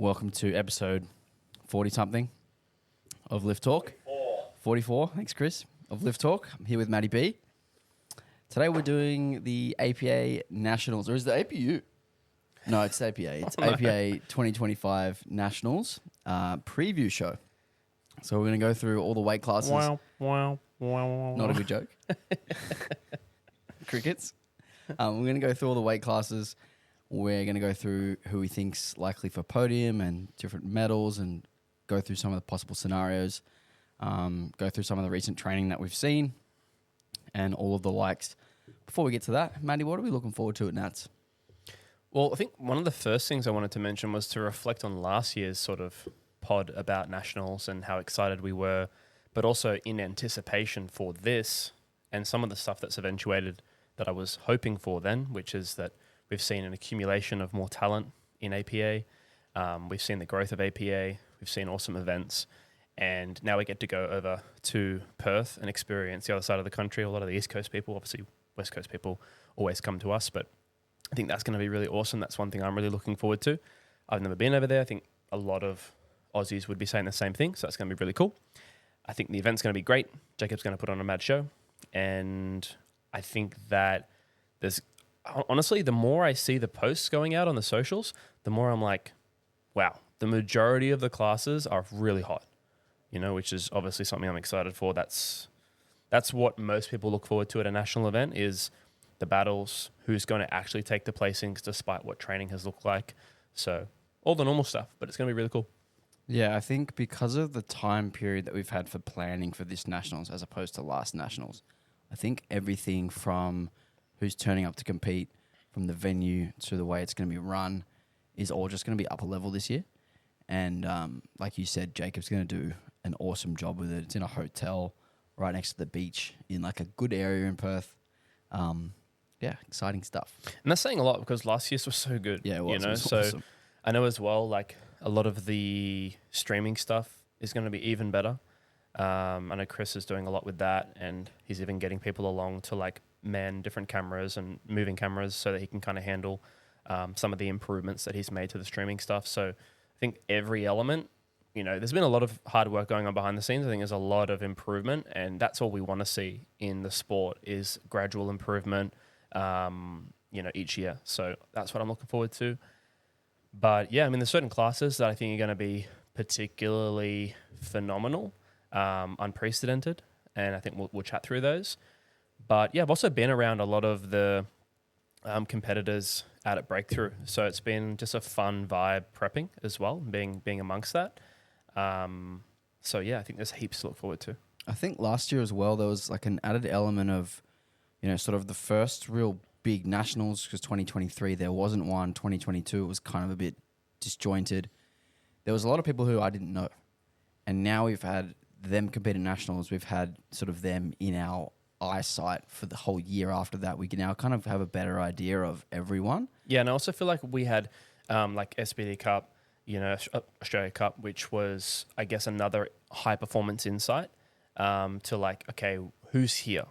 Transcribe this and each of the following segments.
Welcome to episode 40-something of Lift Talk. 44. Thanks, Chris, of Lift Talk. I'm here with Matty B. Today we're doing the APA Nationals, or is it the APU? No, it's the APA. It's APA 2025 Nationals preview show. So we're going to go through all the weight classes. Wow. Not a good joke. Crickets. We're going to go through all the weight classes. We're going to go through who we think's likely for podium and different medals and go through some of the possible scenarios, go through some of the recent training that we've seen and all of the likes. Before we get to that, Matty, what are we looking forward to at Nats? Well, I think one of the first things I wanted to mention was to reflect on last year's sort of pod about nationals and how excited we were, but also in anticipation for this and some of the stuff that's eventuated that I was hoping for then, which is that we've seen an accumulation of more talent in APA. We've seen the growth of APA. We've seen awesome events. And now we get to go over to Perth and experience the other side of the country. A lot of the East Coast people, obviously West Coast people, always come to us. But I think that's going to be really awesome. That's one thing I'm really looking forward to. I've never been over there. I think a lot of Aussies would be saying the same thing. So that's going to be really cool. I think the event's going to be great. Jacob's going to put on a mad show. And I think that there's... honestly, the more I see the posts going out on the socials, the more I'm like, wow, the majority of the classes are really hot, which is obviously something I'm excited for. That's what most people look forward to at a national event is the battles, who's going to actually take the placings despite what training has looked like. So all the normal stuff, but it's going to be really cool. Yeah, I think because of the time period that we've had for planning for this nationals as opposed to last nationals, I think everything from who's turning up to compete, from the venue to the way it's going to be run, is all just going to be upper level this year. And like you said, Jacob's going to do an awesome job with it. It's in a hotel right next to the beach in like a good area in Perth. Yeah, exciting stuff. And that's saying a lot because last year's was so good. Yeah, it was. It was so awesome. I know as well, like a lot of the streaming stuff is going to be even better. I know Chris is doing a lot with that, and he's even getting people along to like man different cameras and moving cameras so that he can kind of handle some of the improvements that he's made to the streaming stuff. So I think every element, there's been a lot of hard work going on behind the scenes. I think there's a lot of improvement, and that's all we want to see in the sport is gradual improvement, each year. So that's what I'm looking forward to. But yeah, there's certain classes that I think are going to be particularly phenomenal, unprecedented, and I think we'll chat through those. But yeah, I've also been around a lot of the competitors out at Breakthrough, so it's been just a fun vibe prepping as well, being amongst that. So yeah, I think there's heaps to look forward to. I think last year as well, there was like an added element of, sort of the first real big nationals, because 2023, there wasn't one. 2022, it was kind of a bit disjointed. There was a lot of people who I didn't know. And now we've had them compete in nationals. We've had sort of them in our eyesight for the whole year after that. We can now kind of have a better idea of everyone. Yeah, and I also feel like we had like SBD Cup, Australia Cup, which was, I guess, another high performance insight to like, okay, who's here,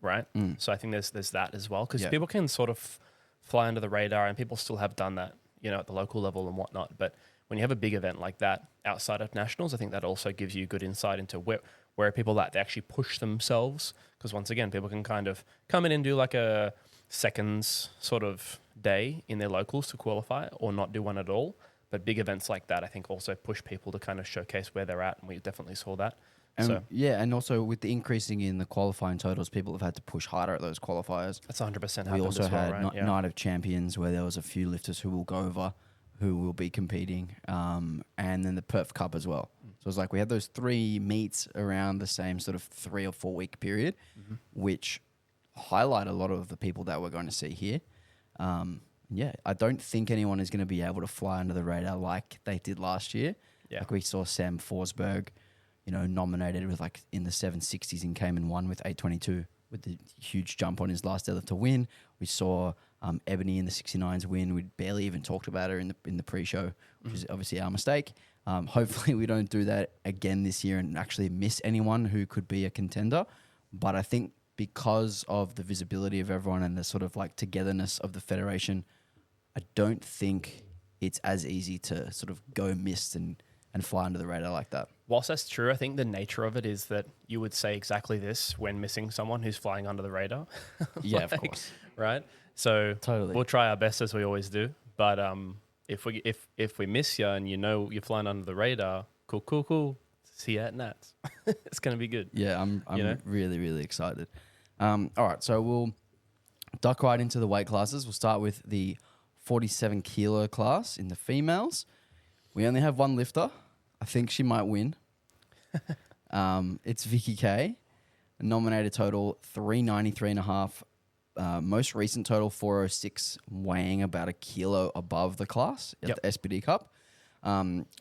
right? So I think there's that as well, because people can sort of fly under the radar, and people still have done that, at the local level and whatnot. But when you have a big event like that outside of nationals, I think that also gives you good insight into where are people at. They actually push themselves, because once again, people can kind of come in and do like a seconds sort of day in their locals to qualify or not do one at all. But big events like that, I think, also push people to kind of showcase where they're at, and we definitely saw that. And and also with the increasing in the qualifying totals, people have had to push harder at those qualifiers. That's 100% happened. We also as well, had right? Night of Champions, where there was a few lifters who will go over, who will be competing, and then the Perth Cup as well. So it's like we had those three meets around the same sort of 3 or 4 week period, which highlight a lot of the people that we're going to see here. I don't think anyone is going to be able to fly under the radar like they did last year. Yeah. Like we saw Sam Forsberg, nominated with like in the 760s and came and won with 822 with the huge jump on his last deadlift to win. We saw Ebony in the 69s win. We barely even talked about her in the pre-show, which is obviously our mistake. Hopefully we don't do that again this year and actually miss anyone who could be a contender. But I think because of the visibility of everyone and the sort of like togetherness of the federation, I don't think it's as easy to sort of go missed and fly under the radar like that. Whilst that's true, I think the nature of it is that you would say exactly this when missing someone who's flying under the radar. Yeah, of course. Right? So Totally. we'll try our best as we always do. But if we miss you and you know you're flying under the radar, cool. See you at Nats. It's going to be good. Yeah, I'm really, really excited. All right, so we'll duck right into the weight classes. We'll start with the 47 kilo class in the females. We only have one lifter. I think she might win. It's Vicky K. Nominated total 393.5. Most recent total 406, weighing about a kilo above the class at the SPD Cup.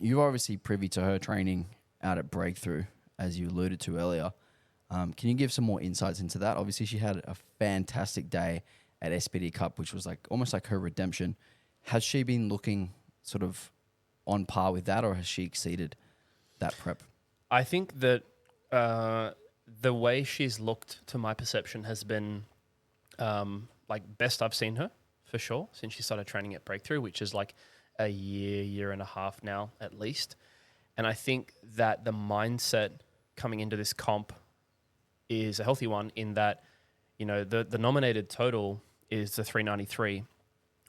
You're obviously privy to her training out at Breakthrough, as you alluded to earlier. Can you give some more insights into that? Obviously, she had a fantastic day at SPD Cup, which was almost like her redemption. Has she been looking sort of on par with that, or has she exceeded that prep? I think that the way she's looked, to my perception, has been best I've seen her, for sure, since she started training at Breakthrough, which is like a year and a half now at least. And I think that the mindset coming into this comp is a healthy one, in that, you know, the nominated total is the 393,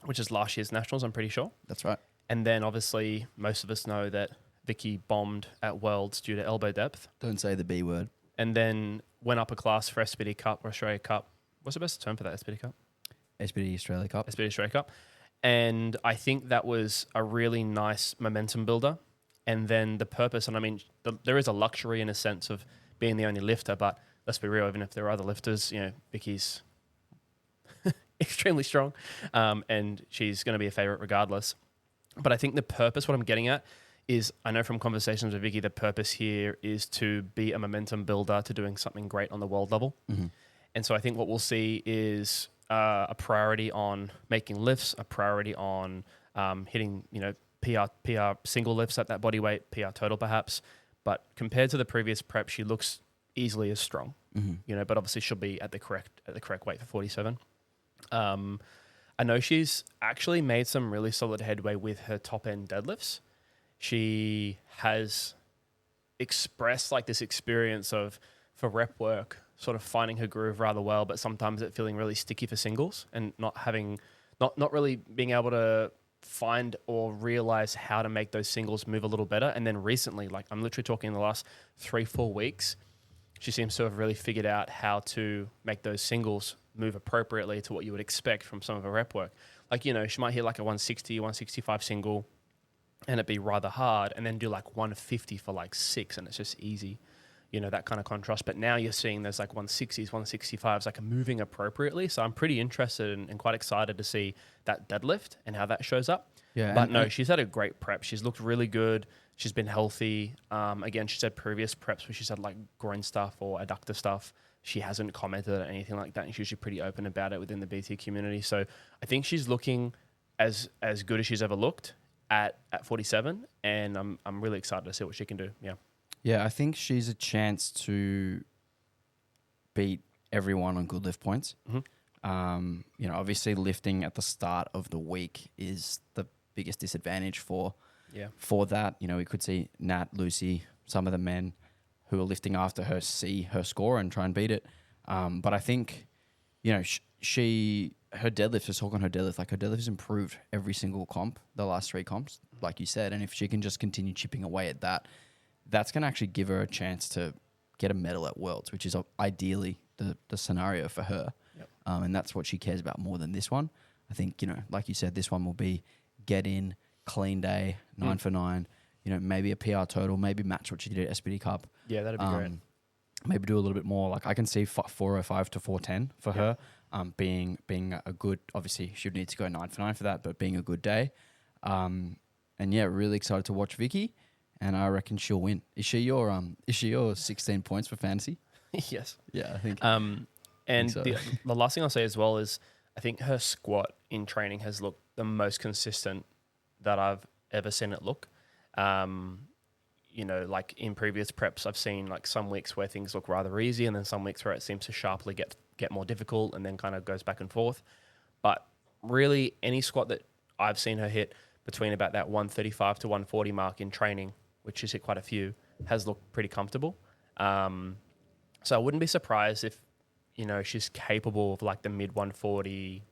which is last year's nationals, I'm pretty sure. That's right. And then obviously most of us know that Vicky bombed at Worlds due to elbow depth. Don't say the B word. And then went up a class for SPD Cup or Australia Cup. What's the best term for that, SPD Cup? SPD Australia Cup. SPD Australia Cup. And I think that was a really nice momentum builder. And then the purpose, and I mean, there is a luxury in a sense of being the only lifter, but let's be real, even if there are other lifters, you know, Vicky's extremely strong, and she's going to be a favorite regardless. But I think the purpose, what I'm getting at, is I know from conversations with Vicky, the purpose here is to be a momentum builder to doing something great on the world level. Mm-hmm. And so I think what we'll see is a priority on making lifts, a priority on hitting, you know, PR single lifts at that body weight, PR total perhaps. But compared to the previous prep, she looks easily as strong, you know, but obviously she'll be at the correct weight for 47. I know she's actually made some really solid headway with her top end deadlifts. She has expressed like this experience of, for rep work, sort of finding her groove rather well, but sometimes it feeling really sticky for singles and not really being able to find or realize how to make those singles move a little better. And then recently, like I'm literally talking in the last 3-4 weeks, she seems to have really figured out how to make those singles move appropriately to what you would expect from some of her rep work. Like, you know, she might hit like a 160, 165 single and it'd be rather hard, and then do like 150 for like 6 and it's just easy, you know, that kind of contrast. But now you're seeing there's like 160s, 165s, like moving appropriately. So I'm pretty interested and quite excited to see that deadlift and how that shows up. Yeah, but no, she's had a great prep. She's looked really good. She's been healthy. Again, she said previous preps where she's had like groin stuff or adductor stuff, she hasn't commented on anything like that. And she's usually pretty open about it within the BT community. So I think she's looking as good as she's ever looked at 47. And I'm really excited to see what she can do. Yeah. Yeah, I think she's a chance to beat everyone on good lift points. Mm-hmm. You know, obviously lifting at the start of the week is the biggest disadvantage for that. You know, we could see Nat, Lucy, some of the men who are lifting after her see her score and try and beat it. But I think, you know, her deadlift, just talk on her deadlift, like her deadlift has improved every single comp, the last 3 comps, like you said. And if she can just continue chipping away at that, that's going to actually give her a chance to get a medal at Worlds, which is ideally the scenario for her. Yep. And that's what she cares about more than this one. I think, you know, like you said, this one will be get in, clean day, 9 for 9, you know, maybe a PR total, maybe match what she did at SPD Cup. Yeah, that'd be great. Maybe do a little bit more. Like I can see 405 to 410 for her, being a good, obviously she would need to go 9 for 9 for that, but being a good day. And yeah, really excited to watch Vicky, and I reckon she'll win. Is she your 16 points for fantasy? Yes. Yeah, I think. And so. the last thing I'll say as well is I think her squat in training has looked the most consistent that I've ever seen it look. You know, like in previous preps, I've seen like some weeks where things look rather easy and then some weeks where it seems to sharply get more difficult and then kind of goes back and forth. But really any squat that I've seen her hit, between about that 135 to 140 mark in training, which she's hit quite a few, has looked pretty comfortable. So I wouldn't be surprised if, she's capable of like the mid 140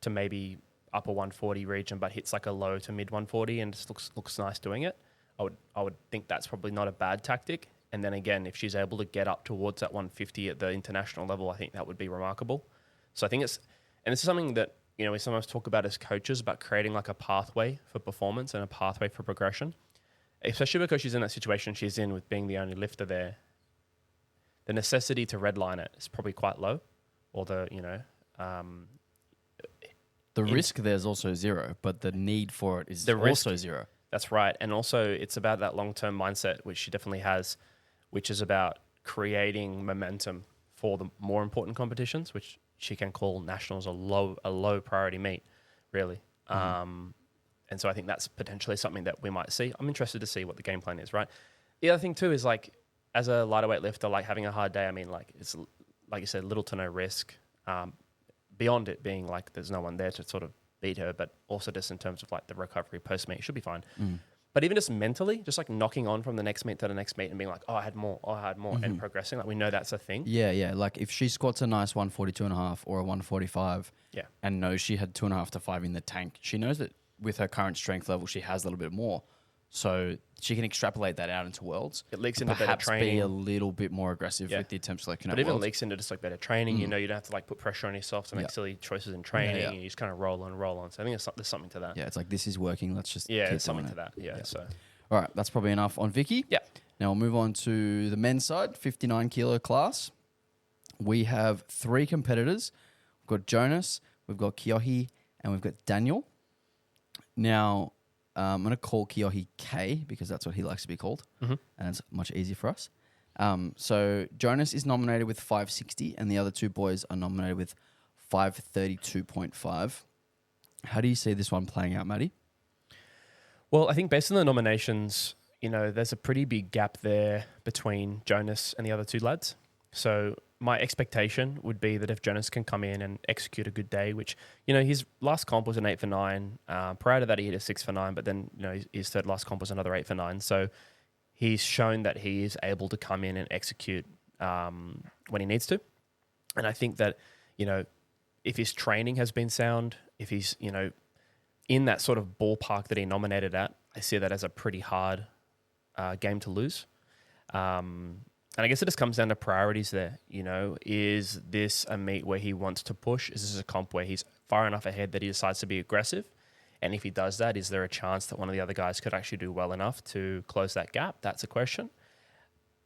to maybe upper 140 region, but hits like a low to mid 140 and just looks nice doing it. I would think that's probably not a bad tactic. And then again, if she's able to get up towards that 150 at the international level, I think that would be remarkable. So I think this is something that, we sometimes talk about as coaches, about creating like a pathway for performance and a pathway for progression, especially because she's in that situation she's in with being the only lifter there. The necessity to redline it is probably quite low, or the risk there's also zero, but the need for it is also zero. That's right. And also it's about that long-term mindset, which she definitely has, which is about creating momentum for the more important competitions, which she can call nationals a low priority meet, really. And so I think that's potentially something that we might see. I'm interested to see what the game plan is, right? The other thing too is like, as a lighter weight lifter, like having a hard day, I mean, like it's, like you said, little to no risk, beyond it being like there's no one there to sort of beat her, but also just in terms of like the recovery post-meet, it should be fine. But even just mentally, just like knocking on from the next meet to the next meet and being like, I had more, and progressing. Like we know that's a thing. Yeah. Like if she squats a nice 142.5 or a 145 and knows she had 2.5 to 5 in the tank, she knows that with her current strength level, she has a little bit more. So she can extrapolate that out into worlds. It leaks into perhaps better training. Be a little bit more aggressive with the attempt selection. But even leaks into just like better training. You don't have to like put pressure on yourself to make silly choices in training. And you just kind of roll on. So I think there's something to that. Yeah, it's like this is working. Let's just there's something to that. Yeah. So all right, that's probably enough on Vicky. Yeah. Now we'll move on to the men's side, 59 kilo class. We have 3 competitors. We've got Jonas, we've got Kyohi, and we've got Daniel. Now, I'm going to call Kyohi K because that's what he likes to be called, and it's much easier for us. So Jonas is nominated with 560, and the other 2 boys are nominated with 532.5. How do you see this one playing out, Maddie? Well, I think based on the nominations, there's a pretty big gap there between Jonas and the other 2 lads. So my expectation would be that if Jonas can come in and execute a good day, which, his last comp was an 8 for 9. Prior to that, he hit a 6 for 9, but then, his third last comp was another 8 for 9. So he's shown that he is able to come in and execute when he needs to. And I think that, if his training has been sound, if he's, in that sort of ballpark that he nominated at, I see that as a pretty hard game to lose. And I guess it just comes down to priorities there. Is this a meet where he wants to push? Is this a comp where he's far enough ahead that he decides to be aggressive? And if he does that, is there a chance that one of the other guys could actually do well enough to close that gap? That's a question.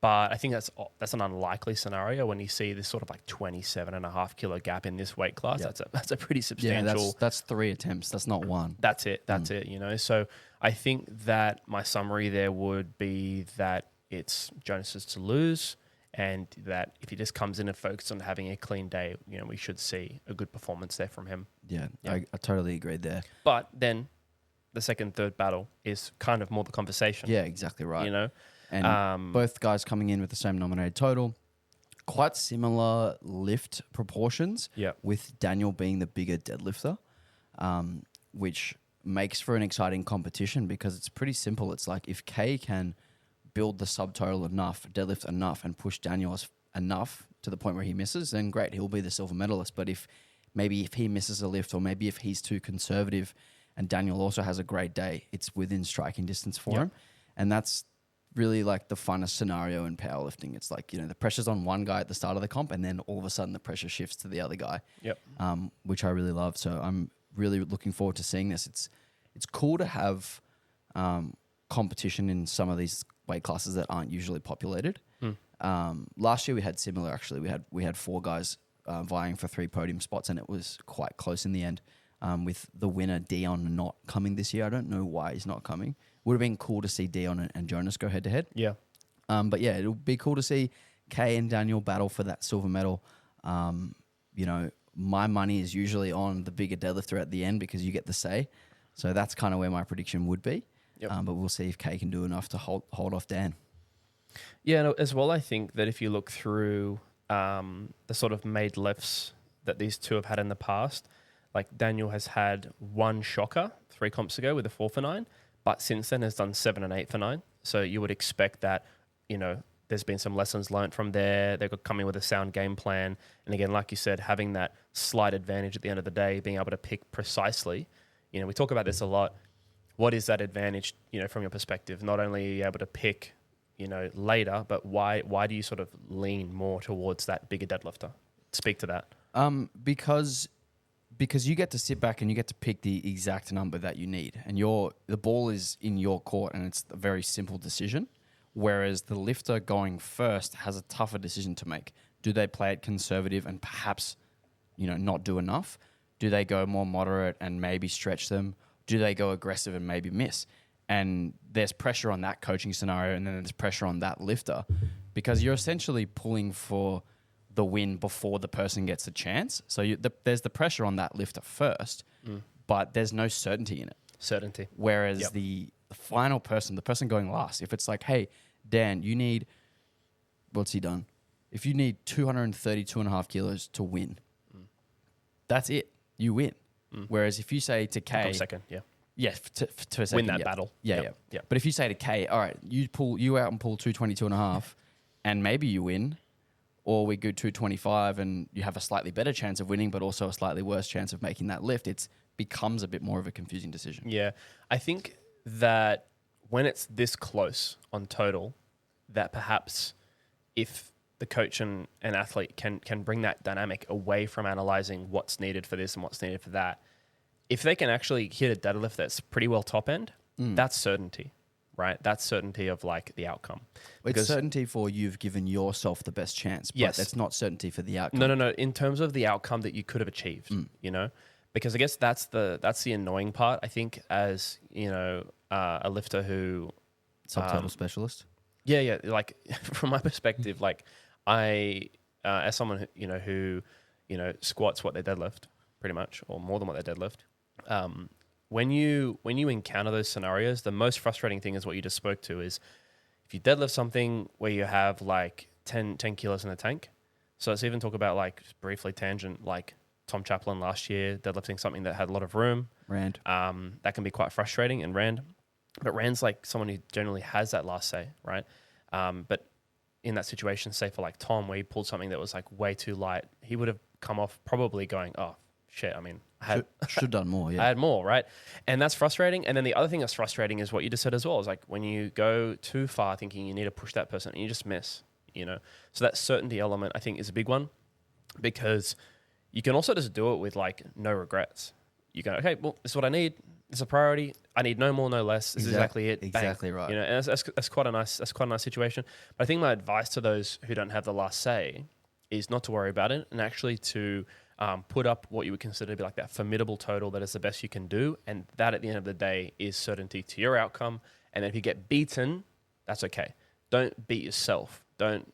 But I think that's an unlikely scenario when you see this sort of like 27.5 kilo gap in this weight class. Yep. That's a pretty substantial. Yeah, that's 3 attempts. That's not 1. That's it. That's it. So I think that my summary there would be that it's Jonas's to lose, and that if he just comes in and focuses on having a clean day, we should see a good performance there from him. Yeah. I totally agree there. But then the second, third battle is kind of more the conversation. Yeah, exactly right. And both guys coming in with the same nominated total. Quite similar lift proportions, with Daniel being the bigger deadlifter, which makes for an exciting competition because it's pretty simple. It's like if Kay can build the subtotal enough, deadlift enough, and push Daniel enough to the point where he misses, then great, he'll be the silver medalist. But if he misses a lift, or maybe if he's too conservative and Daniel also has a great day, it's within striking distance for him. And that's really like the funnest scenario in powerlifting. It's like, the pressure's on one guy at the start of the comp, and then all of a sudden the pressure shifts to the other guy, which I really love. So I'm really looking forward to seeing this. It's cool to have competition in some of these weight classes that aren't usually populated. Last year we had similar, actually. We had 4 guys vying for 3 podium spots, and it was quite close in the end, with the winner, Dion, not coming this year. I don't know why he's not coming. Would have been cool to see Dion and Jonas go head to head. Yeah. But yeah, it'll be cool to see Kay and Daniel battle for that silver medal. My money is usually on the bigger deadlifter at the end because you get the say. So that's kind of where my prediction would be. But we'll see if Kay can do enough to hold off Dan. Yeah, no, as well, I think that if you look through the sort of made lifts that these 2 have had in the past, Like Daniel has had one shocker 3 comps ago with a 4 for 9, but since then has done 7 and 8 for 9. So you would expect that, there's been some lessons learned from there. They're coming with a sound game plan. And again, like you said, having that slight advantage at the end of the day, being able to pick precisely. We talk about this a lot. What is that advantage, from your perspective? Not only are you able to pick, later, but why do you sort of lean more towards that bigger deadlifter? Speak to that. Because you get to sit back and you get to pick the exact number that you need, and the ball is in your court, and it's a very simple decision. Whereas the lifter going first has a tougher decision to make. Do they play it conservative and perhaps, not do enough? Do they go more moderate and maybe stretch them? Do they go aggressive and maybe miss? And there's pressure on that coaching scenario, and then there's pressure on that lifter, because you're essentially pulling for the win before the person gets a chance. So there's the pressure on that lifter first, but there's no certainty in it. Certainty. Whereas the final person, the person going last, if it's like, hey, Dan, you need, what's he done? If you need 232.5 kilos to win, that's it. You win. Whereas if you say to Kay, second, to a second, win that battle. Yeah. But if you say to Kay, all right, you out and pull 222.5, and maybe you win, or we go 225 and you have a slightly better chance of winning, but also a slightly worse chance of making that lift, it becomes a bit more of a confusing decision. Yeah. I think that when it's this close on total, that perhaps if the coach and athlete can bring that dynamic away from analyzing what's needed for this and what's needed for that, if they can actually hit a deadlift that's pretty well top end, that's certainty, right? That's certainty of like the outcome. It's certainty for you've given yourself the best chance, but that's not certainty for the outcome. No. In terms of the outcome that you could have achieved, because I guess that's the annoying part. I think as a lifter who subtotal specialist. Yeah. Like from my perspective, like I as someone who squats what they deadlift pretty much, or more than what they deadlift. When you encounter those scenarios, the most frustrating thing is what you just spoke to is if you deadlift something where you have like 10 kilos in the tank. So let's even talk about like just briefly tangent, like Tom Chaplin last year deadlifting something that had a lot of room. Rand. That can be quite frustrating, and Rand. But Rand's like someone who generally has that last say, right? But in that situation, say for like Tom, where he pulled something that was like way too light, he would have come off probably going, oh, shit, I mean, should have done more, yeah. I had more, right? And that's frustrating. And then the other thing that's frustrating is what you just said as well, is like when you go too far thinking you need to push that person and you just miss, So that certainty element, I think, is a big one, because you can also just do it with like no regrets. You go, okay, well, this is what I need. It's a priority. I need no more, no less. This is exactly it. Exactly Bang. right. And that's quite a nice situation. But I think my advice to those who don't have the last say is not to worry about it, and actually to put up what you would consider to be like that formidable total that is the best you can do, and that at the end of the day is certainty to your outcome. And then if you get beaten, that's okay. Don't beat yourself. Don't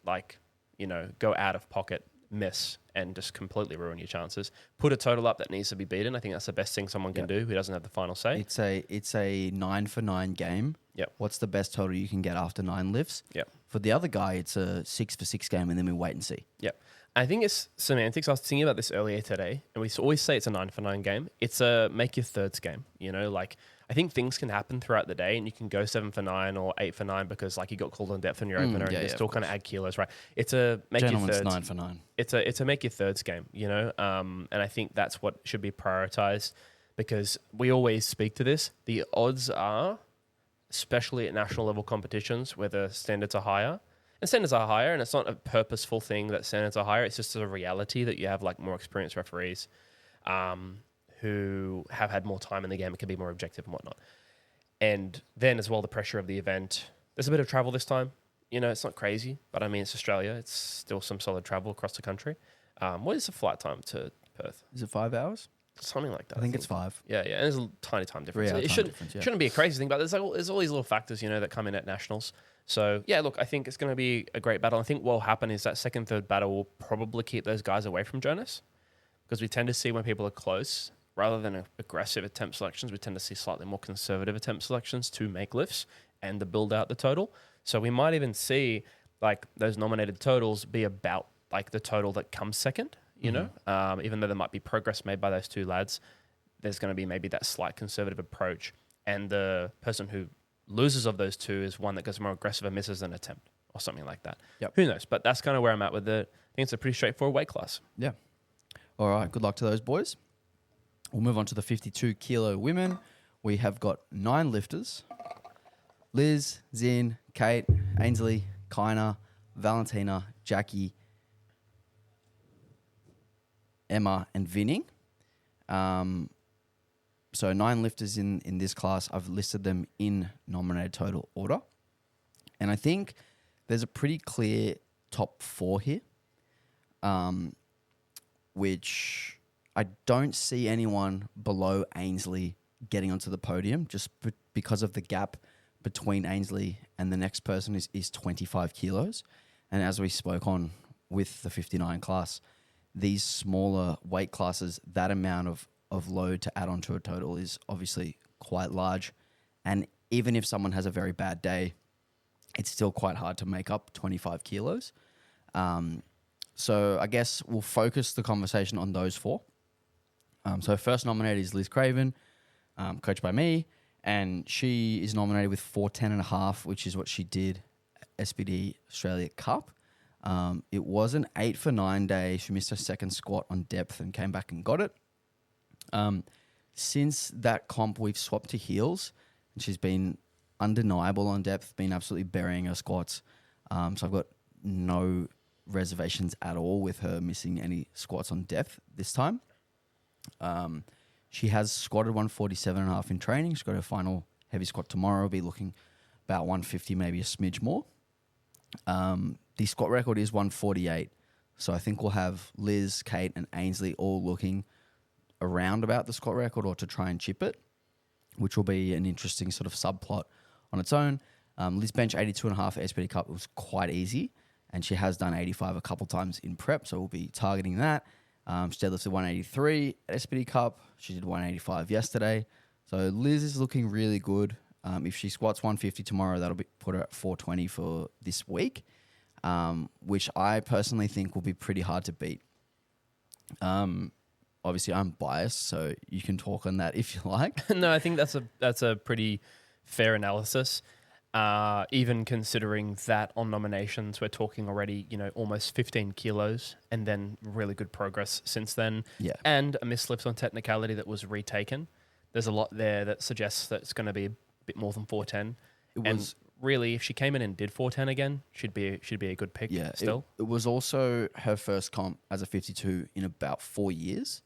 go out of pocket, miss, and just completely ruin your chances. Put a total up that needs to be beaten. I think that's the best thing someone can do who doesn't have the final say. It's a 9 for 9 game. Yep. What's the best total you can get after 9 lifts? Yep. For the other guy, it's a 6 for 6 game, and then we wait and see. Yep. I think it's semantics. I was thinking about this earlier today, and we always say it's a 9 for 9 game. It's a make your thirds game. I think things can happen throughout the day, and you can go 7 for 9 or 8 for 9 because like you got called on depth on your opener, and you still kind of add kilos, right? It's a make your thirds. 9 for 9. It's a make your thirds game, and I think that's what should be prioritized, because we always speak to this. The odds are, especially at national level competitions where the standards are higher. And standards are higher, and it's not a purposeful thing that standards are higher. It's just a reality that you have like more experienced referees who have had more time in the game. It can be more objective and whatnot. And then as well, the pressure of the event. There's a bit of travel this time. It's not crazy, but I mean, it's Australia. It's still some solid travel across the country. What is the flight time to Perth? Is it 5 hours? Something like that. I think it's 5. Yeah. And there's a tiny time difference. It shouldn't be a crazy thing, but there's all these little factors, that come in at nationals. So, yeah, look, I think it's going to be a great battle. I think what will happen is that second, third battle will probably keep those guys away from Jonas, because we tend to see when people are close, rather than aggressive attempt selections, we tend to see slightly more conservative attempt selections to make lifts and to build out the total. So we might even see like those nominated totals be about like the total that comes second, you know, even though there might be progress made by those two lads, there's going to be maybe that slight conservative approach. And the person who loses of those two is one that goes more aggressive and misses an attempt or something like that. Yep. Who knows? But that's kind of where I'm at with it. I think it's a pretty straightforward weight class. Yeah. All right. Good luck to those boys. We'll move on to the 52 kilo women. We have got 9 lifters: Liz, Zin, Kate, Ainsley, Kaina, Valentina, Jackie, Emma, and Vinny. So 9 lifters in this class. I've listed them in nominated total order. And I think there's a pretty clear top 4 here, which I don't see anyone below Ainsley getting onto the podium just because of the gap between Ainsley and the next person is 25 kilos. And as we spoke on with the 59 class, these smaller weight classes, that amount of load to add onto a total is obviously quite large. And even if someone has a very bad day, it's still quite hard to make up 25 kilos. So I guess we'll focus the conversation on those 4. So first nominated is Liz Craven, coached by me, and she is nominated with 410.5, which is what she did at SPD Australia Cup. It was an 8 for 9 day. She missed her second squat on depth and came back and got it. Since that comp, we've swapped to heels, and she's been undeniable on depth, been absolutely burying her squats. So I've got no reservations at all with her missing any squats on depth this time. She has squatted 147.5 in training. She's got her final heavy squat tomorrow. Be looking about 150, maybe a smidge more. The squat record is 148. So I think we'll have Liz, Kate, and Ainsley all looking around about the squat record or to try and chip it, which will be an interesting sort of subplot on its own. Liz bench 82.5 at SPD Cup. It was quite easy, and she has done 85 a couple times in prep, so we'll be targeting that. She deadlifted 183 at SPD Cup. She did 185 yesterday. So Liz is looking really good. If she squats 150 tomorrow, that'll put her at 420 for this week, which I personally think will be pretty hard to beat. Obviously, I'm biased, so you can talk on that if you like. No, I think that's a pretty fair analysis. Even considering that on nominations, we're talking already, almost 15 kilos and then really good progress since then. Yeah. And a mislift on technicality that was retaken. There's a lot there that suggests that it's going to be a bit more than 410. And really, if she came in and did 410 again, she'd be a good pick still. It was also her first comp as a 52 in about 4 years.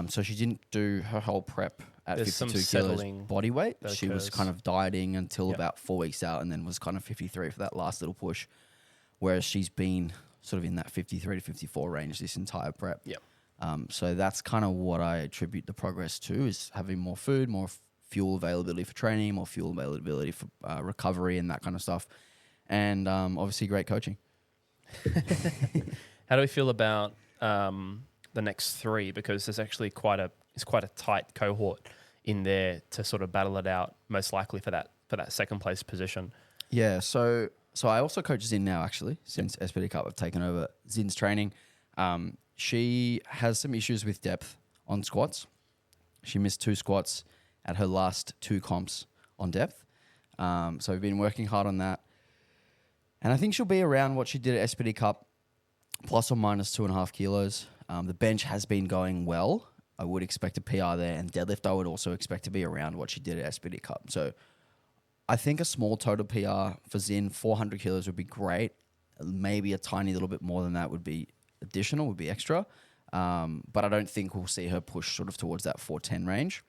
So she didn't do her whole prep at There's 52 kilos body weight. She was kind of dieting until about 4 weeks out and then was kind of 53 for that last little push. Whereas she's been sort of in that 53 to 54 range this entire prep. Yep. So that's kind of what I attribute the progress to, is having more food, more fuel availability for training, more fuel availability for recovery and that kind of stuff. And obviously great coaching. How do we feel about the next 3? Because there's actually quite a tight cohort in there to sort of battle it out, most likely for that second place position. Yeah, so I also coach Zin now, actually, since SPD Cup I've taken over Zin's training. She has some issues with depth on squats. She missed 2 squats at her last 2 comps on depth. So we've been working hard on that. And I think she'll be around what she did at SPD Cup, plus or minus 2.5 kilos. The bench has been going well. I would expect a PR there, and deadlift I would also expect to be around what she did at SPD Cup. So I think a small total PR for Zin, 400 kilos would be great. Maybe a tiny little bit more than that would be additional, would be extra. But I don't think we'll see her push sort of towards that 410 range.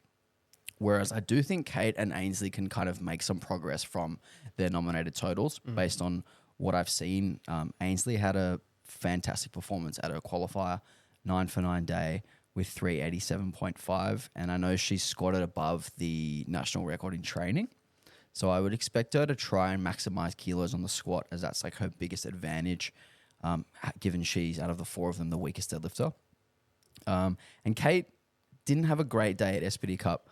Whereas I do think Kate and Ainsley can kind of make some progress from their nominated totals based on what I've seen. Ainsley had a fantastic performance at her qualifier, 9 for 9 day with 387.5. And I know she's squatted above the national record in training. So I would expect her to try and maximize kilos on the squat, as that's like her biggest advantage, given she's, out of the 4 of them, the weakest deadlifter. And Kate didn't have a great day at SPD Cup.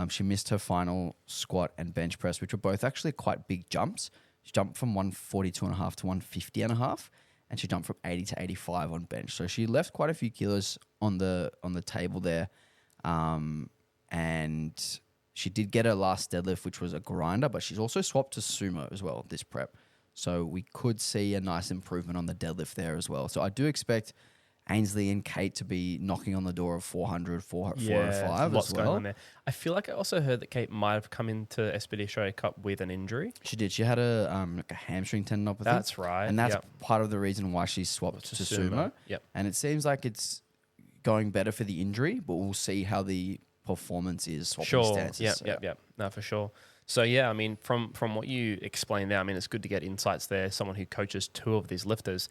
She missed her final squat and bench press, which were both actually quite big jumps. She jumped from 142.5 to 150.5. and she jumped from 80 to 85 on bench. So she left quite a few kilos on the table there. And she did get her last deadlift, which was a grinder, but she's also swapped to sumo as well this prep. So we could see a nice improvement on the deadlift there as well. So I do expect Ainsley and Kate to be knocking on the door of 400, 405 lots as well. going on there. I feel like I also heard that Kate might have come into SPD Australia Cup with an injury. She did. She had a hamstring tendinopathy. That's right. And that's part of the reason why she swapped to sumo. Yep. And it seems like it's going better for the injury, but we'll see how the performance is swapping stances. Yep. No, for sure. So, yeah, I mean, from what you explained there, I mean, it's good to get insights there, someone who coaches two of these lifters.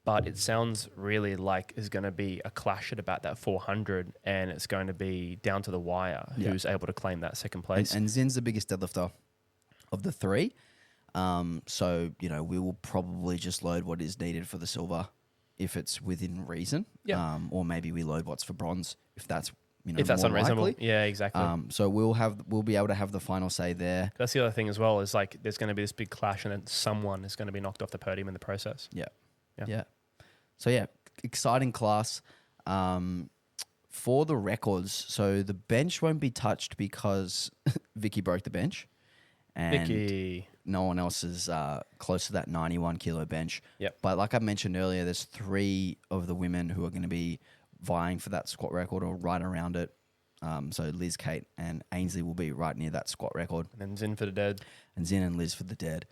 But it sounds really like there's going to be a clash at about that 400, and it's going to be down to the wire who's able to claim that second place. And Zin's the biggest deadlifter of the three. So, we will probably just load what is needed for the silver if it's within reason. Or maybe we load what's for bronze if that's if that's unreasonable. Likely. Yeah, exactly. So we'll be able to have the final say there. That's the other thing as well, is like there's going to be this big clash and then someone is going to be knocked off the podium in the process. Yeah. So exciting class. For the records, so the bench won't be touched because Vicky broke the bench. And Vicky. No one else is close to that 91 kilo bench. Yep. But like I mentioned earlier, there's 3 of the women who are going to be vying for that squat record or right around it. So Liz, Kate, and Ainsley will be right near that squat record. And then Zin for the dead. And Zin and Liz for the dead.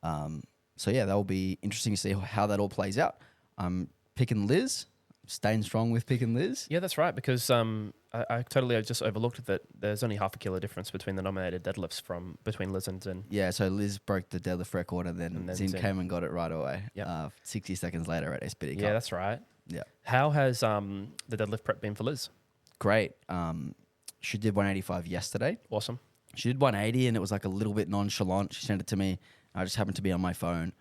So that will be interesting to see how that all plays out. I'm picking Liz, staying strong with picking Liz. Yeah, that's right, because I totally just overlooked that there's only half a kilo difference between the nominated deadlifts between Liz and Zin. Yeah, so Liz broke the deadlift record and then Zin came and got it right away. Yep. 60 seconds later at SPD Cup. Yeah, that's right. Yeah. How has the deadlift prep been for Liz? Great. She did 185 yesterday. Awesome. She did 180 and it was like a little bit nonchalant. She sent it to me. I just happened to be on my phone.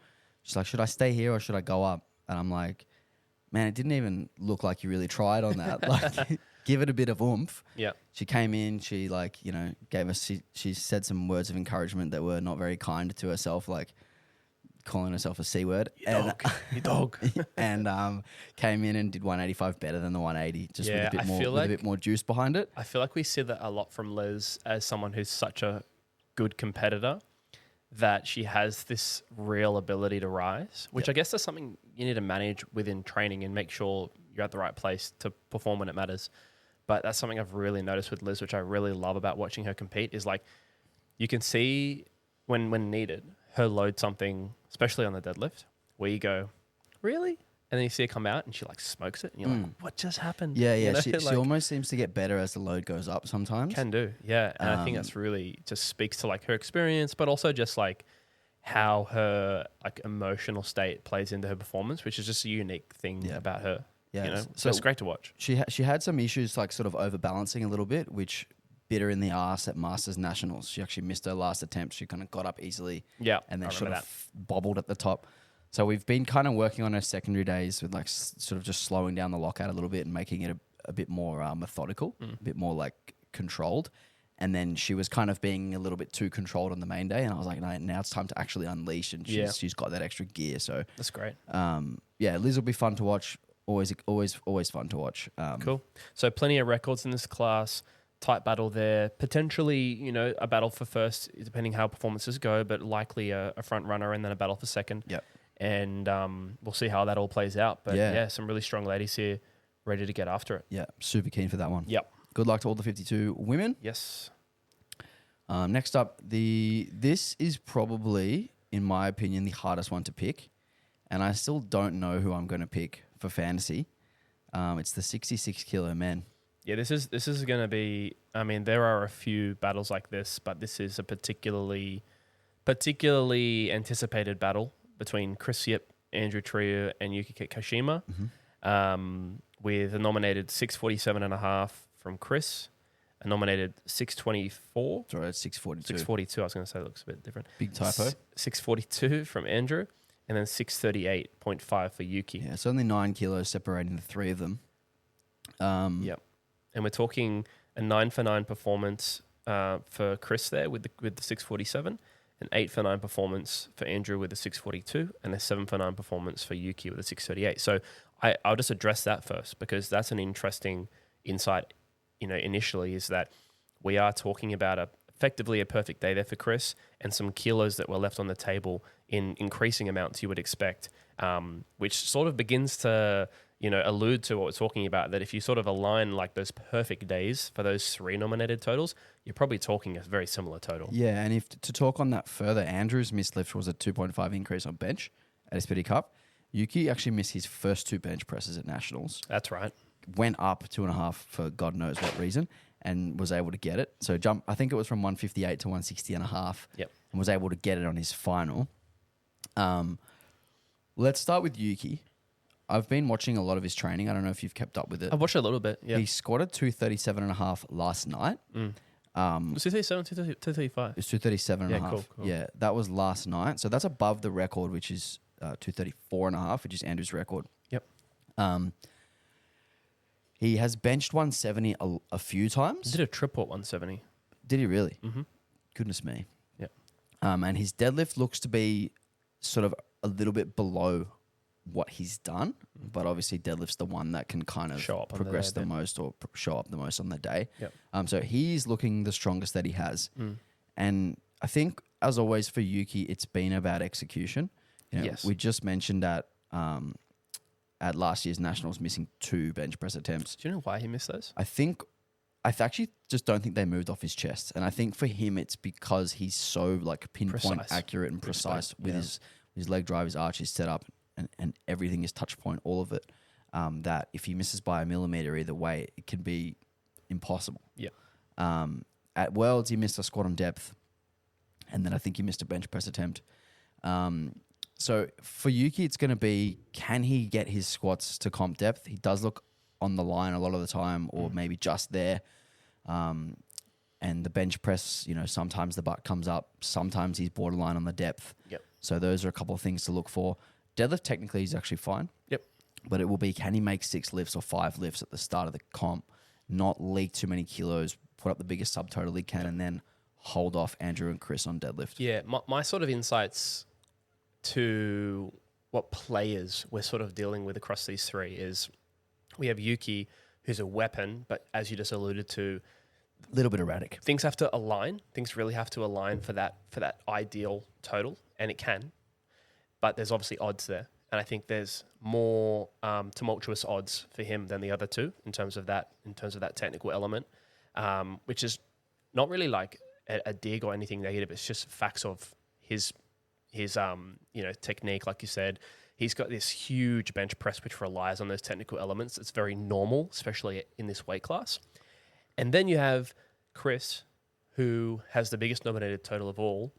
She's like, should I stay here or should I go up? And I'm like, man, it didn't even look like you really tried on that. Like, give it a bit of oomph. Yeah. She came in, she gave us, she said some words of encouragement that were not very kind to herself, like calling herself a C word. You dog. And came in and did 185 better than the 180, just with a bit more juice behind it. I feel like we see that a lot from Liz as someone who's such a good competitor, that she has this real ability to rise, which I guess is something you need to manage within training and make sure you're at the right place to perform when it matters. But that's something I've really noticed with Liz, which I really love about watching her compete, is like you can see when needed, her load something, especially on the deadlift, where you go, really? And then you see her come out and she like smokes it and you're like, what just happened? Yeah. You know, She almost seems to get better as the load goes up sometimes. Can do. Yeah. And I think that's really just speaks to like her experience, but also just like how her like emotional state plays into her performance, which is just a unique thing about her. Yeah. So it's great to watch. She had some issues like sort of overbalancing a little bit, which bit her in the ass at Masters Nationals. She actually missed her last attempt. She kind of got up easily. Yeah. And then sort of bobbled at the top. So we've been kind of working on her secondary days with like sort of just slowing down the lockout a little bit and making it a bit more methodical, a bit more like controlled. And then she was kind of being a little bit too controlled on the main day. And I was like, no, now it's time to actually unleash. And she's got that extra gear. So that's great. Liz will be fun to watch. Always fun to watch. Cool. So plenty of records in this class. Tight battle there. Potentially, a battle for first, depending how performances go, but likely a front runner and then a battle for second. Yep. And we'll see how that all plays out. But some really strong ladies here ready to get after it. Yeah, super keen for that one. Yep. Good luck to all the 52 women. Yes. Next up, this is probably, in my opinion, the hardest one to pick. And I still don't know who I'm going to pick for fantasy. It's the 66 kilo men. Yeah, this is going to be, I mean, there are a few battles like this, but this is a particularly anticipated battle between Chris Yip, Andrew Trier, and Yuki Kashima, with a nominated 647.5 from Chris, a nominated 624. Sorry, it's 642. 642, I was going to say, it looks a bit different. Big typo. 642 from Andrew, and then 638.5 for Yuki. Yeah, it's only 9 kilos separating the 3 of them. Yep. And we're talking a 9 for 9 performance for Chris there with the 647, an 8 for 9 performance for Andrew with a 642, and a 7 for 9 performance for Yuki with a 638. So I'll just address that first, because that's an interesting insight, initially, is that we are talking about effectively a perfect day there for Chris, and some kilos that were left on the table in increasing amounts you would expect, which sort of begins to allude to what we're talking about, that if you sort of align like those perfect days for those 3 nominated totals, you're probably talking a very similar total. Yeah, and if to talk on that further, Andrew's missed lift was a 2.5 increase on bench at SPD Cup. Yuki actually missed his first 2 bench presses at Nationals. That's right. Went up 2.5 for God knows what reason, and was able to get it. So I think it was from 158 to 160.5. Yep. And was able to get it on his final. Let's start with Yuki. I've been watching a lot of his training. I don't know if you've kept up with it. I've watched a little bit, yeah. He squatted 237.5 last night. Was it 237, 235? It was 237.5. Yeah, cool. Yeah, that was last night. So that's above the record, which is 234.5, which is Andrew's record. Yep. He has benched 170 a few times. He did a triple at 170. Did he really? Mm-hmm. Goodness me. Yep. And his deadlift looks to be sort of a little bit below what he's done, but obviously deadlift's the one that can kind of show up progress the most or show up the most on the day. Yep. So he's looking the strongest that he has. And I think, as always for Yuki, it's been about execution. Yes. We just mentioned that at last year's Nationals missing 2 bench press attempts. Do you know why he missed those? I actually just don't think they moved off his chest. And I think for him, it's because he's so like pinpoint accurate and precise with his leg drive, his arch, his setup, and everything is touch point, all of it, that if he misses by a millimeter either way, it can be impossible. Yeah. At Worlds, he missed a squat on depth, and then I think he missed a bench press attempt. So for Yuki, it's going to be, can he get his squats to comp depth? He does look on the line a lot of the time, or maybe just there. And the bench press, sometimes the butt comes up, sometimes he's borderline on the depth. Yep. So those are a couple of things to look for. Deadlift technically is actually fine. Yep. But it will be, can he make 6 lifts or 5 lifts at the start of the comp, not leak too many kilos, put up the biggest subtotal he can, and then hold off Andrew and Chris on deadlift? Yeah, my sort of insights to what players we're sort of dealing with across these 3 is we have Yuki, who's a weapon, but as you just alluded to, A little bit erratic. things have to align. Things really have to align for that ideal total, and it can. But there's obviously odds there, and I think there's more tumultuous odds for him than the other 2 in terms of that technical element, which is not really like a dig or anything negative. It's just facts of his technique. Like you said, he's got this huge bench press which relies on those technical elements. It's very normal, especially in this weight class. And then you have Chris, who has the biggest nominated total of all,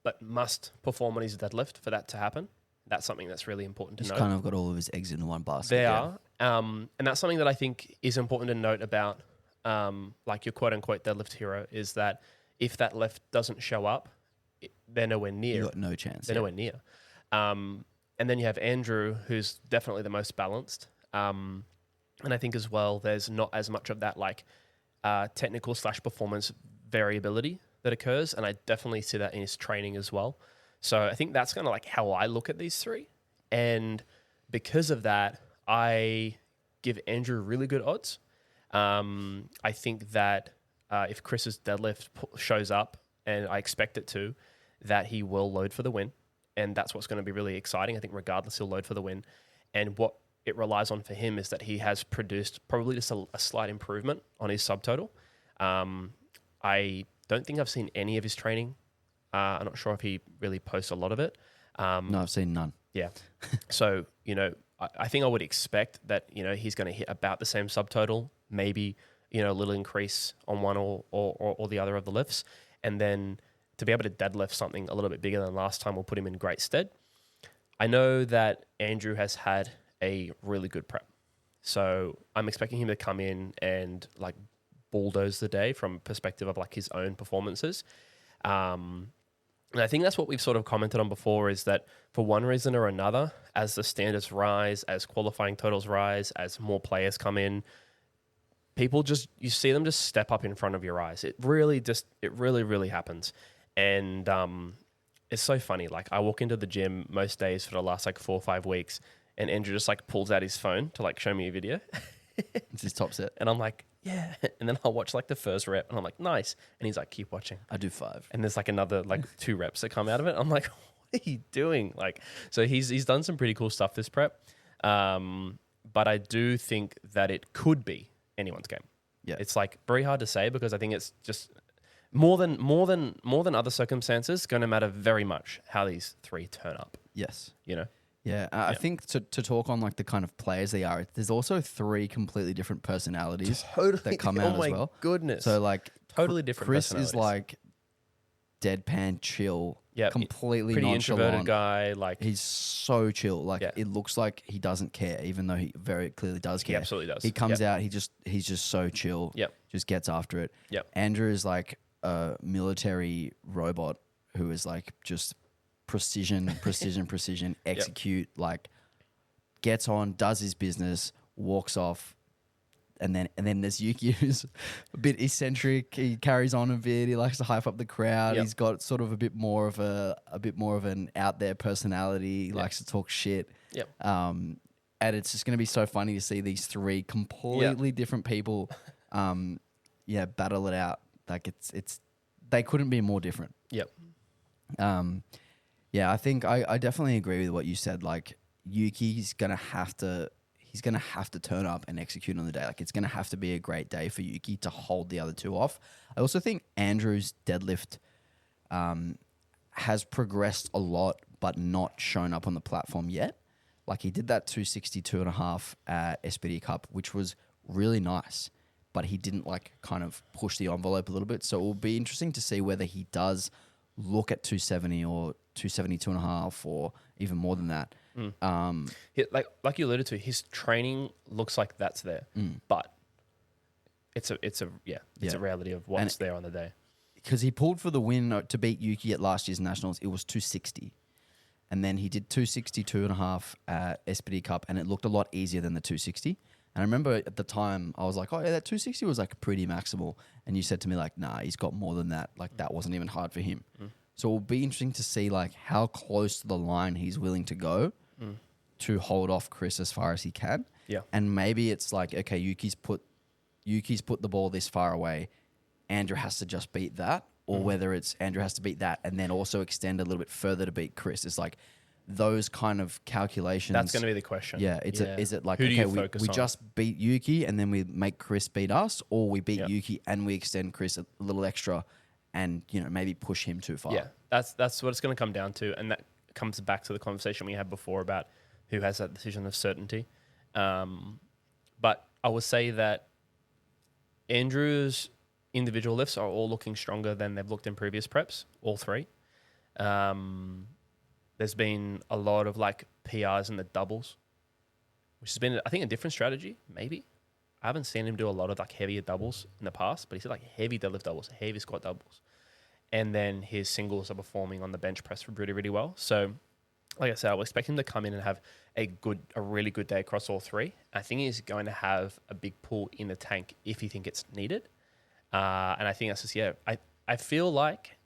but must perform on his deadlift for that to happen. That's something that's really important to He's note. kind of got all of his eggs in one basket. They are. And that's something that I think is important to note about like your quote-unquote deadlift hero, is that if that lift doesn't show up, they're nowhere near. You've got no chance. They're nowhere near. And then you have Andrew, who's definitely the most balanced. And I think as well, there's not as much of that like technical / performance variability that occurs. And I definitely see that in his training as well. So I think that's kind of like how I look at these 3. And because of that, I give Andrew really good odds. I think that if Chris's deadlift shows up, and I expect it to, that he will load for the win. And that's what's going to be really exciting. I think regardless, he'll load for the win. And what it relies on for him is that he has produced probably just a slight improvement on his subtotal. I don't think I've seen any of his training. I'm not sure if he really posts a lot of it. No, I've seen none. Yeah. So, I think I would expect that, he's going to hit about the same subtotal, maybe, a little increase on one or the other of the lifts. And then to be able to deadlift something a little bit bigger than last time will put him in great stead. I know that Andrew has had a really good prep. So I'm expecting him to come in and like bulldoze the day from perspective of like his own performances. And I think that's what we've sort of commented on before, is that for one reason or another, as the standards rise, as qualifying totals rise, as more players come in, you see them just step up in front of your eyes. It really, really happens. And it's so funny. Like I walk into the gym most days for the last like 4 or 5 weeks, and Andrew just like pulls out his phone to like show me a video. It's his top set. And I'm like, yeah. And then I'll watch like the first rep and I'm like, nice. And he's like, keep watching. I do 5. And there's like another like 2 reps that come out of it. I'm like, what are you doing? Like, so he's done some pretty cool stuff this prep. But I do think that it could be anyone's game. Yeah. It's like very hard to say because I think it's just more than other circumstances going to matter very much how these 3 turn up, Yes. you know? Yeah, I think to talk on like the kind of players they are, there's also 3 completely different personalities that come out Oh my as well. goodness. So like Totally different Chris is personalities. like deadpan, chill, Yeah, completely pretty nonchalant. introverted guy. Like He's so chill. Like Yeah. it looks like he doesn't care, even though he very clearly does he care. absolutely does. He comes Yep. out. He's just so chill. Yep. Just gets after it. Yep. Andrew is like a military robot who is like just precision, execute, like gets on, does his business, walks off. And then there's Yuki, who's a bit eccentric. He carries on a bit. He likes to hype up the crowd. Yep. He's got sort of a bit more of an out there personality. He likes to talk shit. Yep. And it's just going to be so funny to see these 3 completely different people, battle it out. Like it's they couldn't be more different. Yep. I think I definitely agree with what you said. Like Yuki's gonna have to turn up and execute on the day. Like it's gonna have to be a great day for Yuki to hold the other 2 off. I also think Andrew's deadlift has progressed a lot, but not shown up on the platform yet. Like he did that 262.5 at SPD Cup, which was really nice, but he didn't like kind of push the envelope a little bit. So it will be interesting to see whether he does look at 270 or 272.5 or even more than that. Like you alluded to, his training looks like that's there, but it's a reality of what's there on the day. Because he pulled for the win to beat Yuki at last year's Nationals, it was 260. And then he did 262.5 at SPD Cup, and it looked a lot easier than the 260. And I remember at the time, I was like, oh, yeah, that 260 was like pretty maximal. And you said to me, like, nah, he's got more than that. Like, that wasn't even hard for him. So it'll be interesting to see, like, how close to the line he's willing to go to hold off Chris as far as he can. Yeah. And maybe it's like, okay, Yuki's put the ball this far away. Andrew has to just beat that. Or whether it's Andrew has to beat that and then also extend a little bit further to beat Chris. It's like those kind of calculations. That's going to be the question. Yeah. Is it like, Who do okay, you we focus on? just beat Yuki and then we make Chris beat us, or we beat Yuki and we extend Chris a little extra and, you know, maybe push him too far. Yeah, that's what it's going to come down to. And that comes back to the conversation we had before about who has that decision of certainty. But I would say that Andrew's individual lifts are all looking stronger than they've looked in previous preps, all 3. There's been a lot of like PRs in the doubles, which has been, I think, a different strategy, maybe. I haven't seen him do a lot of like heavier doubles in the past, but he said like heavy deadlift doubles, heavy squat doubles. And then his singles are performing on the bench press really, really well. So like I said, I would expect him to come in and have a really good day across all 3. I think he's going to have a big pull in the tank if you think it's needed. And I think that's just, I feel like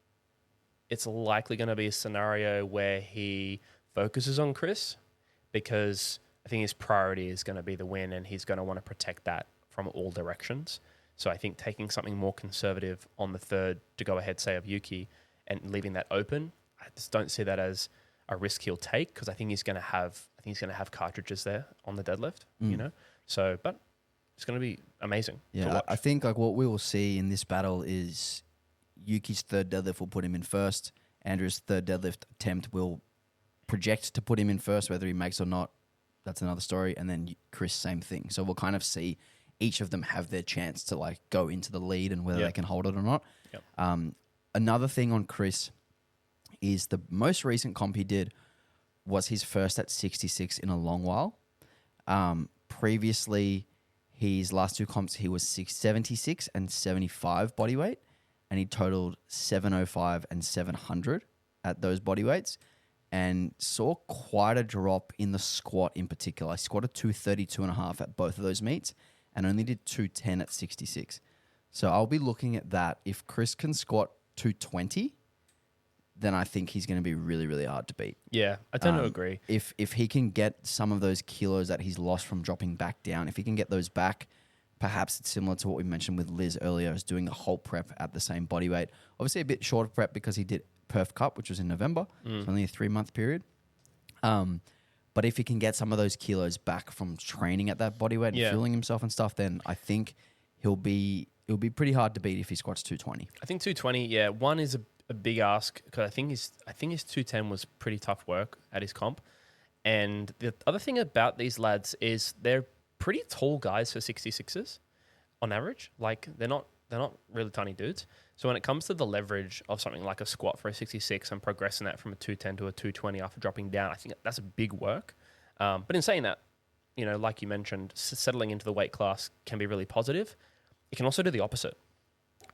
it's likely going to be a scenario where he focuses on Chris because I think his priority is going to be the win and he's going to want to protect that from all directions. So I think taking something more conservative on the 3rd to go ahead, say, of Yuki and leaving that open, I just don't see that as a risk he'll take because I think he's going to have cartridges there on the deadlift, you know? So, but it's going to be amazing. Yeah, I think like what we will see in this battle is Yuki's 3rd deadlift will put him in first. Andrew's 3rd deadlift attempt will project to put him in first, whether he makes or not. That's another story. And then Chris, same thing. So we'll kind of see each of them have their chance to like go into the lead and whether they can hold it or not. Yep. Another thing on Chris is the most recent comp he did was his first at 66 in a long while. Previously, his last 2 comps, he was 76 and 75 body weight, and he totaled 705 and 700 at those body weights, and saw quite a drop in the squat in particular. I squatted 232.5 at both of those meets, and only did 210 at 66. So I'll be looking at that. If Chris can squat 220, then I think he's going to be really, really hard to beat. Yeah, I tend to agree. If he can get some of those kilos that he's lost from dropping back down, if he can get those back, perhaps it's similar to what we mentioned with Liz earlier, is doing the whole prep at the same body weight. Obviously a bit shorter prep because he did Perth Cup, which was in November. It's only a 3-month period. But if he can get some of those kilos back from training at that body weight and fueling himself and stuff, then I think it'll be pretty hard to beat if he squats 220. I think 220, yeah. One is a big ask because I think his 210 was pretty tough work at his comp. And the other thing about these lads is they're pretty tall guys for 66ers on average. Like they're not really tiny dudes. So when it comes to the leverage of something like a squat for a 66 and progressing that from a 210 to a 220 after dropping down, I think that's a big work. But in saying that, you know, like you mentioned, settling into the weight class can be really positive. It can also do the opposite.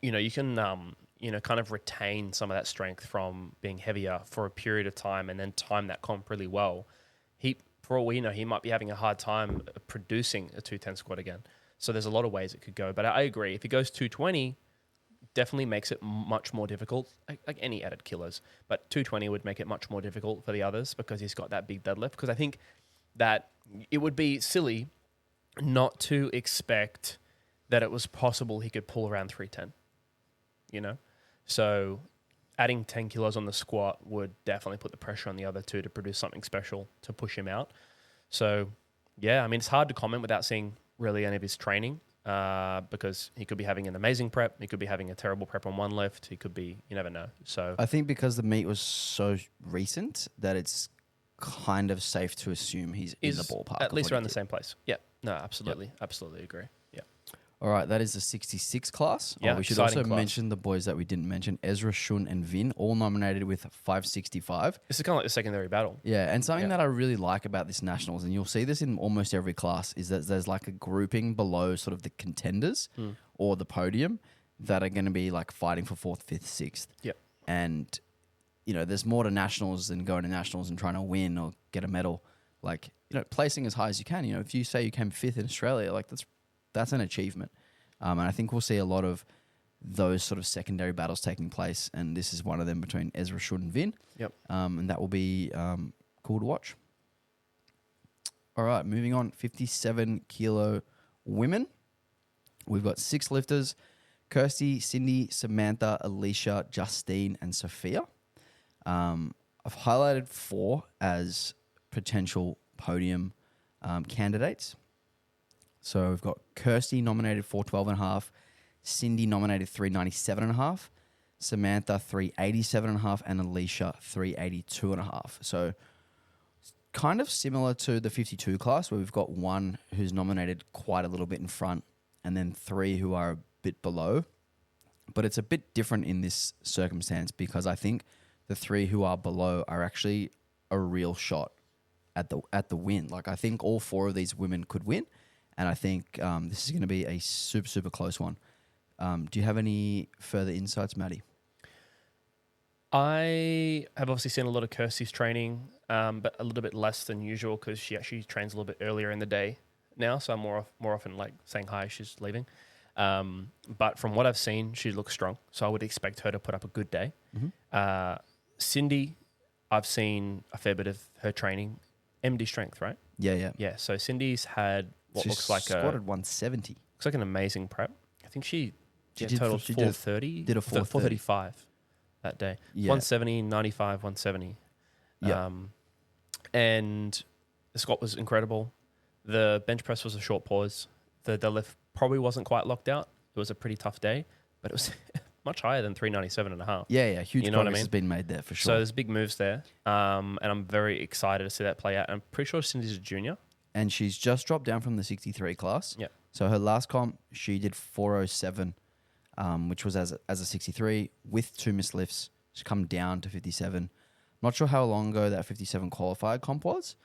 You know, you can, kind of retain some of that strength from being heavier for a period of time and then time that comp really well. For all we know, he might be having a hard time producing a 210 squat again. So there's a lot of ways it could go. But I agree. If he goes 220, definitely makes it much more difficult, like any added kilos. But 220 would make it much more difficult for the others because he's got that big deadlift. Because I think that it would be silly not to expect that it was possible he could pull around 310, you know? So adding 10 kilos on the squat would definitely put the pressure on the other two to produce something special to push him out. So, yeah, I mean, it's hard to comment without seeing really any of his training because he could be having an amazing prep. He could be having a terrible prep on one lift. He could be, you never know. So I think because the meet was so recent that it's kind of safe to assume he's in the ballpark. At least around the same place. Yeah. No, absolutely. Yep. Absolutely agree. Yeah. All right, that is the 66 class. Yeah, we should also mention the boys that we didn't mention, Ezra, Shun, and Vin, all nominated with 565. This is kind of like the secondary battle. Yeah, and something that I really like about this Nationals, and you'll see this in almost every class, is that there's like a grouping below sort of the contenders or the podium that are going to be like fighting for 4th, 5th, 6th. Yep. And, you know, there's more to Nationals than going to Nationals and trying to win or get a medal. Like, you know, placing as high as you can. You know, if you say you came 5th in Australia, like that's an achievement. And I think we'll see a lot of those sort of secondary battles taking place. And this is one of them between Ezra, Shun, and Vin. Yep. And that will be cool to watch. All right, moving on. 57 kilo women. We've got 6 lifters: Kirsty, Cindy, Samantha, Alicia, Justine, and Sophia. I've highlighted 4 as potential podium candidates. So we've got Kirsty nominated 412.5, Cindy nominated 397.5, Samantha 387.5, and Alicia 382.5. So kind of similar to the 52 class where we've got 1 who's nominated quite a little bit in front and then 3 who are a bit below. But it's a bit different in this circumstance because I think the 3 who are below are actually a real shot at the win. Like I think all 4 of these women could win. And I think this is going to be a super, super close one. Do you have any further insights, Maddie? I have obviously seen a lot of Kirsty's training, but a little bit less than usual because she actually trains a little bit earlier in the day now. So I'm more often like saying hi, she's leaving. But from what I've seen, she looks strong. So I would expect her to put up a good day. Mm-hmm. Cindy, I've seen a fair bit of her training. MD strength, right? Yeah. Yeah, so Cindy's had what she looks like squatted 170. Looks like an amazing prep. I think she did totaled 430. Did a 435 that day. Yeah. 170, 95, 170. Yeah. And the squat was incredible. The bench press was a short pause. The deadlift probably wasn't quite locked out. It was a pretty tough day, but it was much higher than 397.5. Yeah. Huge you know progress has been made there for sure. So there's big moves there. And I'm very excited to see that play out. I'm pretty sure Cindy's a junior. And she's just dropped down from the 63 class. Yeah. So her last comp, she did 407, which was as a 63 with 2 missed lifts. She's come down to 57. Not sure how long ago that 57 qualified comp was.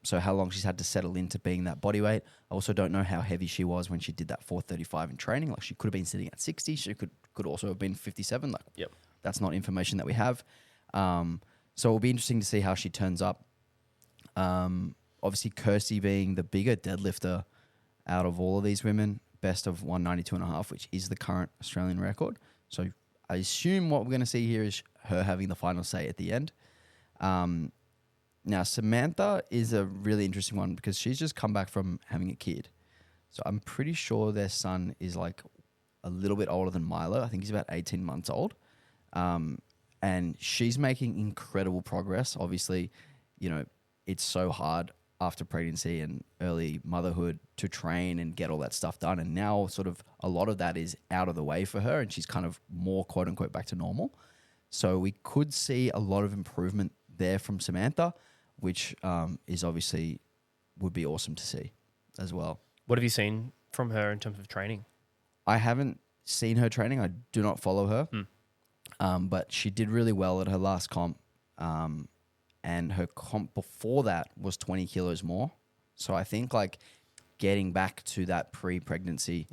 So how long she's had to settle into being that body weight. I also don't know how heavy she was when she did that 435 in training. Like she could have been sitting at 60. She could also have been 57. Like that's not information that we have. So it'll be interesting to see how she turns up. Obviously, Kirsty being the bigger deadlifter out of all of these women, best of 192.5, which is the current Australian record. So I assume what we're going to see here is her having the final say at the end. Now, Samantha is a really interesting one because she's just come back from having a kid. So I'm pretty sure their son is like a little bit older than Milo. I think he's about 18 months old. And she's making incredible progress. Obviously, you know, it's so hard after pregnancy and early motherhood to train and get all that stuff done. And now sort of a lot of that is out of the way for her and she's kind of more quote unquote back to normal. So we could see a lot of improvement there from Samantha, which is obviously would be awesome to see as well. What have you seen from her in terms of training? I haven't seen her training. I do not follow her. But she did really well at her last comp. And her comp before that was 20 kilos more. So I think like getting back to that pre-pregnancy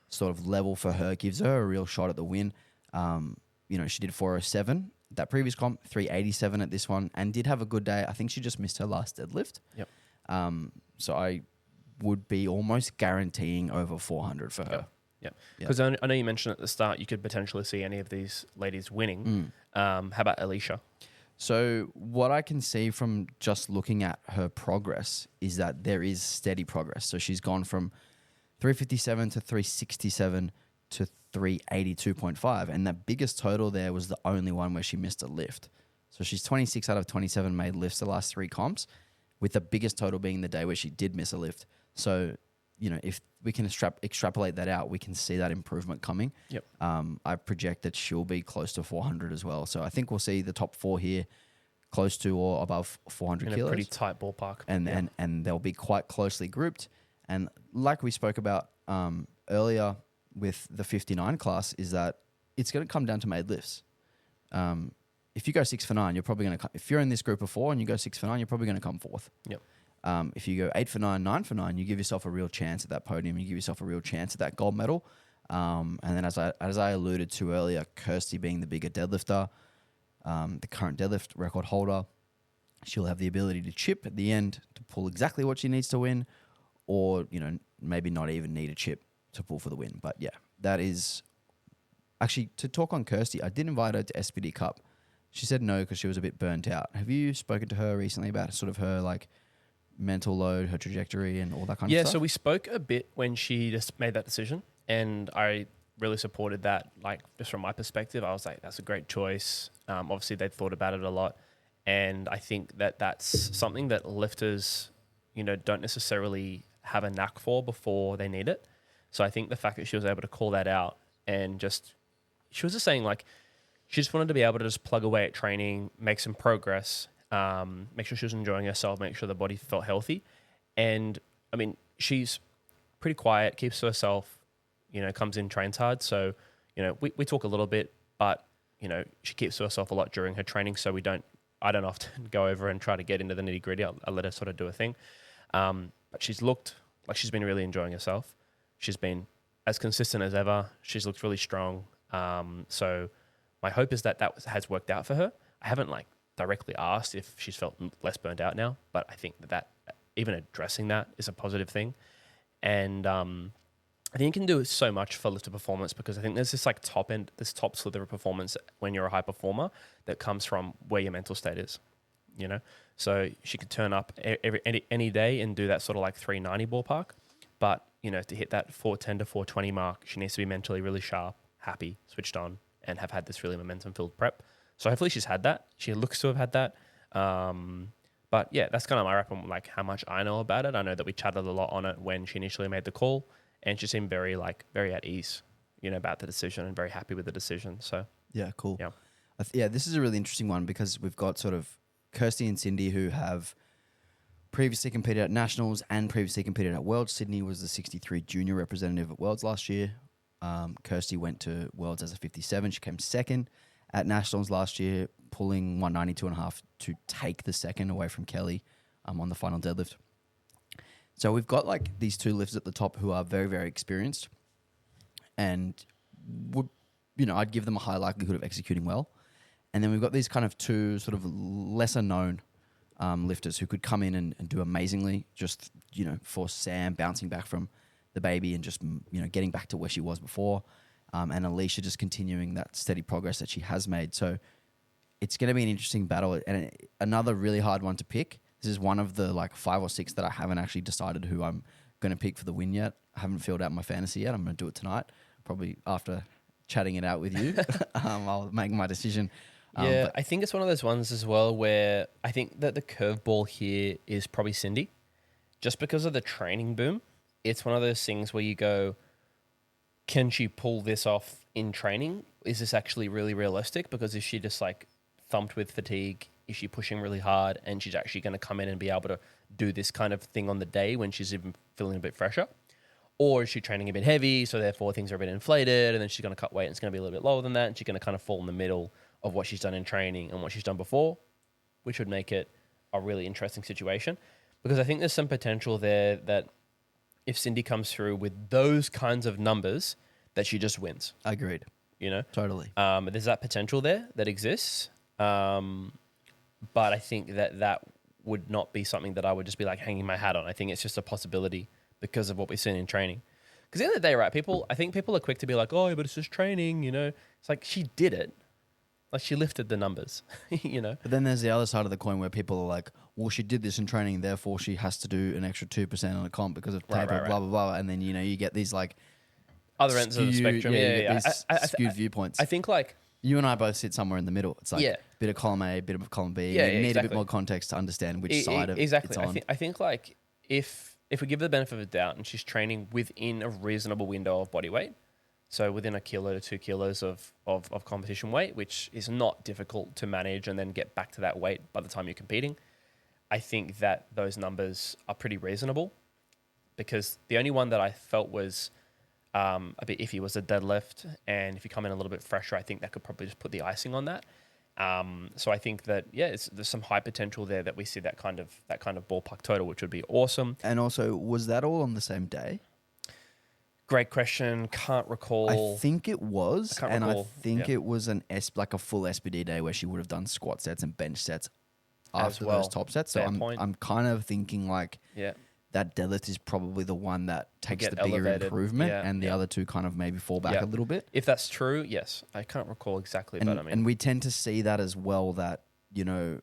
sort of level for her gives her a real shot at the win. You know, she did 407 that previous comp, 387 at this one, and did have a good day. I think she just missed her last deadlift. So I would be almost guaranteeing over 400 for her. Because I know you mentioned at the start you could potentially see any of these ladies winning. How about Alicia? So what I can see from just looking at her progress is that there is steady progress. So she's gone from 357 to 367 to 382.5. And the biggest total there was the only one where she missed a lift. So she's 26 out of 27 made lifts the last 3 comps, with the biggest total being the day where she did miss a lift. So, you know, if we can extrapolate that out, we can see that improvement coming. I project that she'll be close to 400 as well. So I think we'll see the top 4 here close to or above 400 in kilos. A pretty tight ballpark. And they'll be quite closely grouped. And like we spoke about earlier with the 59 class, is that it's going to come down to made lifts. If you go 6 for 9, you're probably going to come. If you're in this group of 4 and you go 6 for 9, you're probably going to come 4th. If you go 8 for 9, 9 for 9, you give yourself a real chance at that podium. You give yourself a real chance at that gold medal. And then as I alluded to earlier, Kirsty being the bigger deadlifter, the current deadlift record holder, she'll have the ability to chip at the end to pull exactly what she needs to win, or, you know, maybe not even need a chip to pull for the win. But yeah, that is actually, to talk on Kirsty, I did invite her to SPD Cup. She said no because she was a bit burnt out. Have you spoken to her recently about sort of her like mental load, her trajectory and all that kind of stuff? Yeah, so we spoke a bit when she just made that decision, and I really supported that. Like, just from my perspective, I was like, that's a great choice. Obviously they'd thought about it a lot, and I think that that's something that lifters, you know, don't necessarily have a knack for before they need it. So I think the fact that she was able to call that out, and just, she was just saying like, she just wanted to be able to just plug away at training, make some progress, make sure she was enjoying herself, make sure the body felt healthy. And I mean, she's pretty quiet, keeps to herself, you know, comes in, trains hard. So, you know, we talk a little bit, but, you know, she keeps to herself a lot during her training. So I don't often go over and try to get into the nitty gritty. I let her sort of do a thing. But she's looked like she's been really enjoying herself. She's been as consistent as ever. She's looked really strong. So my hope is that has worked out for her. I haven't like directly asked if she's felt less burnt out now, but I think that even addressing that is a positive thing. And I think you can do so much for lifter performance, because I think there's this like top sliver of performance when you're a high performer that comes from where your mental state is, you know? So she could turn up any day and do that sort of like 390 ballpark, but, you know, to hit that 410 to 420 mark, she needs to be mentally really sharp, happy, switched on, and have had this really momentum-filled prep. So hopefully she's had that. She looks to have had that. But yeah, that's kind of my wrap on like how much I know about it. I know that we chatted a lot on it when she initially made the call, and she seemed very at ease, you know, about the decision, and very happy with the decision. So yeah, cool. Yeah, This is a really interesting one because we've got sort of Kirsty and Cindy who have previously competed at Nationals and previously competed at Worlds. Sydney was the 63 junior representative at Worlds last year. Kirsty went to Worlds as a 57. She came second at Nationals last year, pulling 192.5 to take the second away from Kelly on the final deadlift. So we've got like these two lifters at the top who are very, very experienced, and would, you know, I'd give them a high likelihood of executing well. And then we've got these kind of two sort of lesser known lifters who could come in and do amazingly, just, you know, for Sam bouncing back from the baby and just, you know, getting back to where she was before. And Alicia just continuing that steady progress that she has made. So it's going to be an interesting battle, and another really hard one to pick. This is one of the like 5 or 6 that I haven't actually decided who I'm going to pick for the win yet. I haven't filled out my fantasy yet. I'm going to do it tonight, probably after chatting it out with you. I'll make my decision. Yeah, I think it's one of those ones as well where I think that the curveball here is probably Cindy. Just because of the training boom, it's one of those things where you go, can she pull this off in training? Is this actually really realistic? Because is she just like thumped with fatigue? Is she pushing really hard and she's actually going to come in and be able to do this kind of thing on the day when she's even feeling a bit fresher? Or is she training a bit heavy, so therefore things are a bit inflated, and then she's going to cut weight and it's going to be a little bit lower than that, and she's going to kind of fall in the middle of what she's done in training and what she's done before, which would make it a really interesting situation. Because I think there's some potential there that if Cindy comes through with those kinds of numbers, that she just wins. Agreed. You know? Totally. There's that potential there that exists. But I think that would not be something that I would just be like hanging my hat on. I think it's just a possibility because of what we've seen in training. Because at the end of the day, right, I think people are quick to be like, oh, but it's just training, you know? It's like she did it. Like she lifted the numbers, you know? But then there's the other side of the coin where people are like, well, she did this in training, therefore she has to do an extra 2% on a comp because of taper, right. blah, blah, blah. And then, you know, you get these like... Other ends of the spectrum. Skewed viewpoints. I think like... You and I both sit somewhere in the middle. It's like a bit of column A, a bit of column B. Yeah, you need exactly. a bit more context to understand which side of it's on. I think like if we give her the benefit of the doubt and she's training within a reasonable window of body weight, so within 1 kilo to 2 kilos of competition weight, which is not difficult to manage and then get back to that weight by the time you're competing, I think that those numbers are pretty reasonable, because the only one that I felt was a bit iffy was the deadlift, and if you come in a little bit fresher, I think that could probably just put the icing on that. So I think that there's some high potential there that we see that kind of ballpark total, which would be awesome. And also, was that all on the same day? Great question. Can't recall. I think it was, and I think it was like a full SBD day where she would have done squat sets and bench sets after those top sets. So I'm kind of thinking like that deadlift is probably the one that takes the bigger improvement, and the other two kind of maybe fall back a little bit. If that's true, yes. I can't recall exactly, but I mean, and we tend to see that as well, that, you know,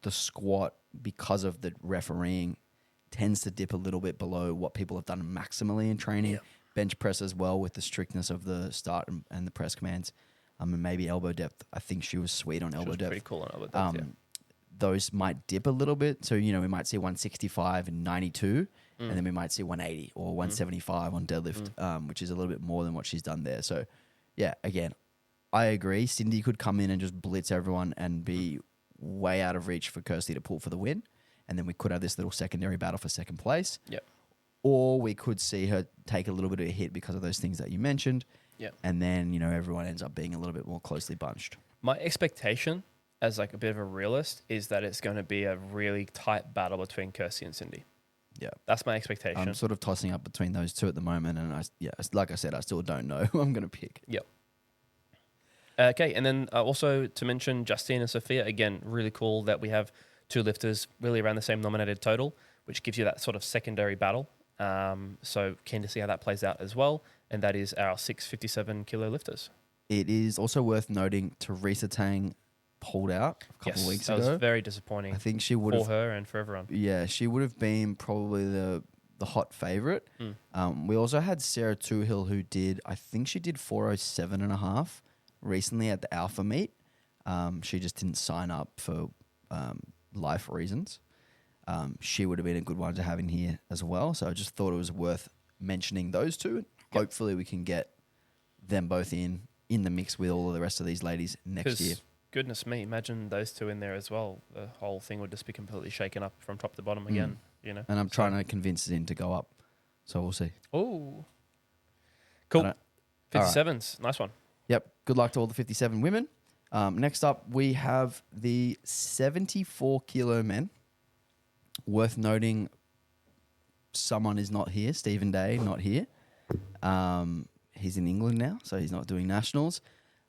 the squat, because of the refereeing, tends to dip a little bit below what people have done maximally in training. Yep. Bench press as well, with the strictness of the start and the press commands. And maybe elbow depth. I think she was sweet on elbow depth. Pretty cool on elbow depth, those might dip a little bit. So, you know, we might see 165 and 92, and then we might see 180 or 175 on deadlift, which is a little bit more than what she's done there. So, yeah, again, I agree. Cindy could come in and just blitz everyone and be way out of reach for Kirsty to pull for the win. And then we could have this little secondary battle for second place. Yep. Or we could see her take a little bit of a hit because of those things that you mentioned. Yep. And then, you know, everyone ends up being a little bit more closely bunched. My expectation, as like a bit of a realist, is that it's going to be a really tight battle between Kirsty and Cindy. Yeah. That's my expectation. I'm sort of tossing up between those two at the moment. And like I said, I still don't know who I'm going to pick. Yep. Okay. And then also to mention Justine and Sophia, again, really cool that we have two lifters really around the same nominated total, which gives you that sort of secondary battle. So keen to see how that plays out as well. And that is our 657 kilo lifters. It is also worth noting Teresa Tang pulled out a couple of weeks ago. That was very disappointing. I think she would have, for her and for everyone. Yeah, she would have been probably the hot favorite. We also had Sarah Toohill, who I think she did 407.5 recently at the Alpha meet. She just didn't sign up for life reasons. She would have been a good one to have in here as well. So I just thought it was worth mentioning those two. Hopefully we can get them both in the mix with all of the rest of these ladies next year. Goodness me, imagine those two in there as well. The whole thing would just be completely shaken up from top to bottom again, you know. And I'm trying to convince Zin to go up. So we'll see. Oh, cool. 57s, right. Nice one. Yep. Good luck to all the 57 women. Next up, we have the 74 kilo men. Worth noting, someone is not here. Stephen Day, not here. He's in England now, so he's not doing nationals.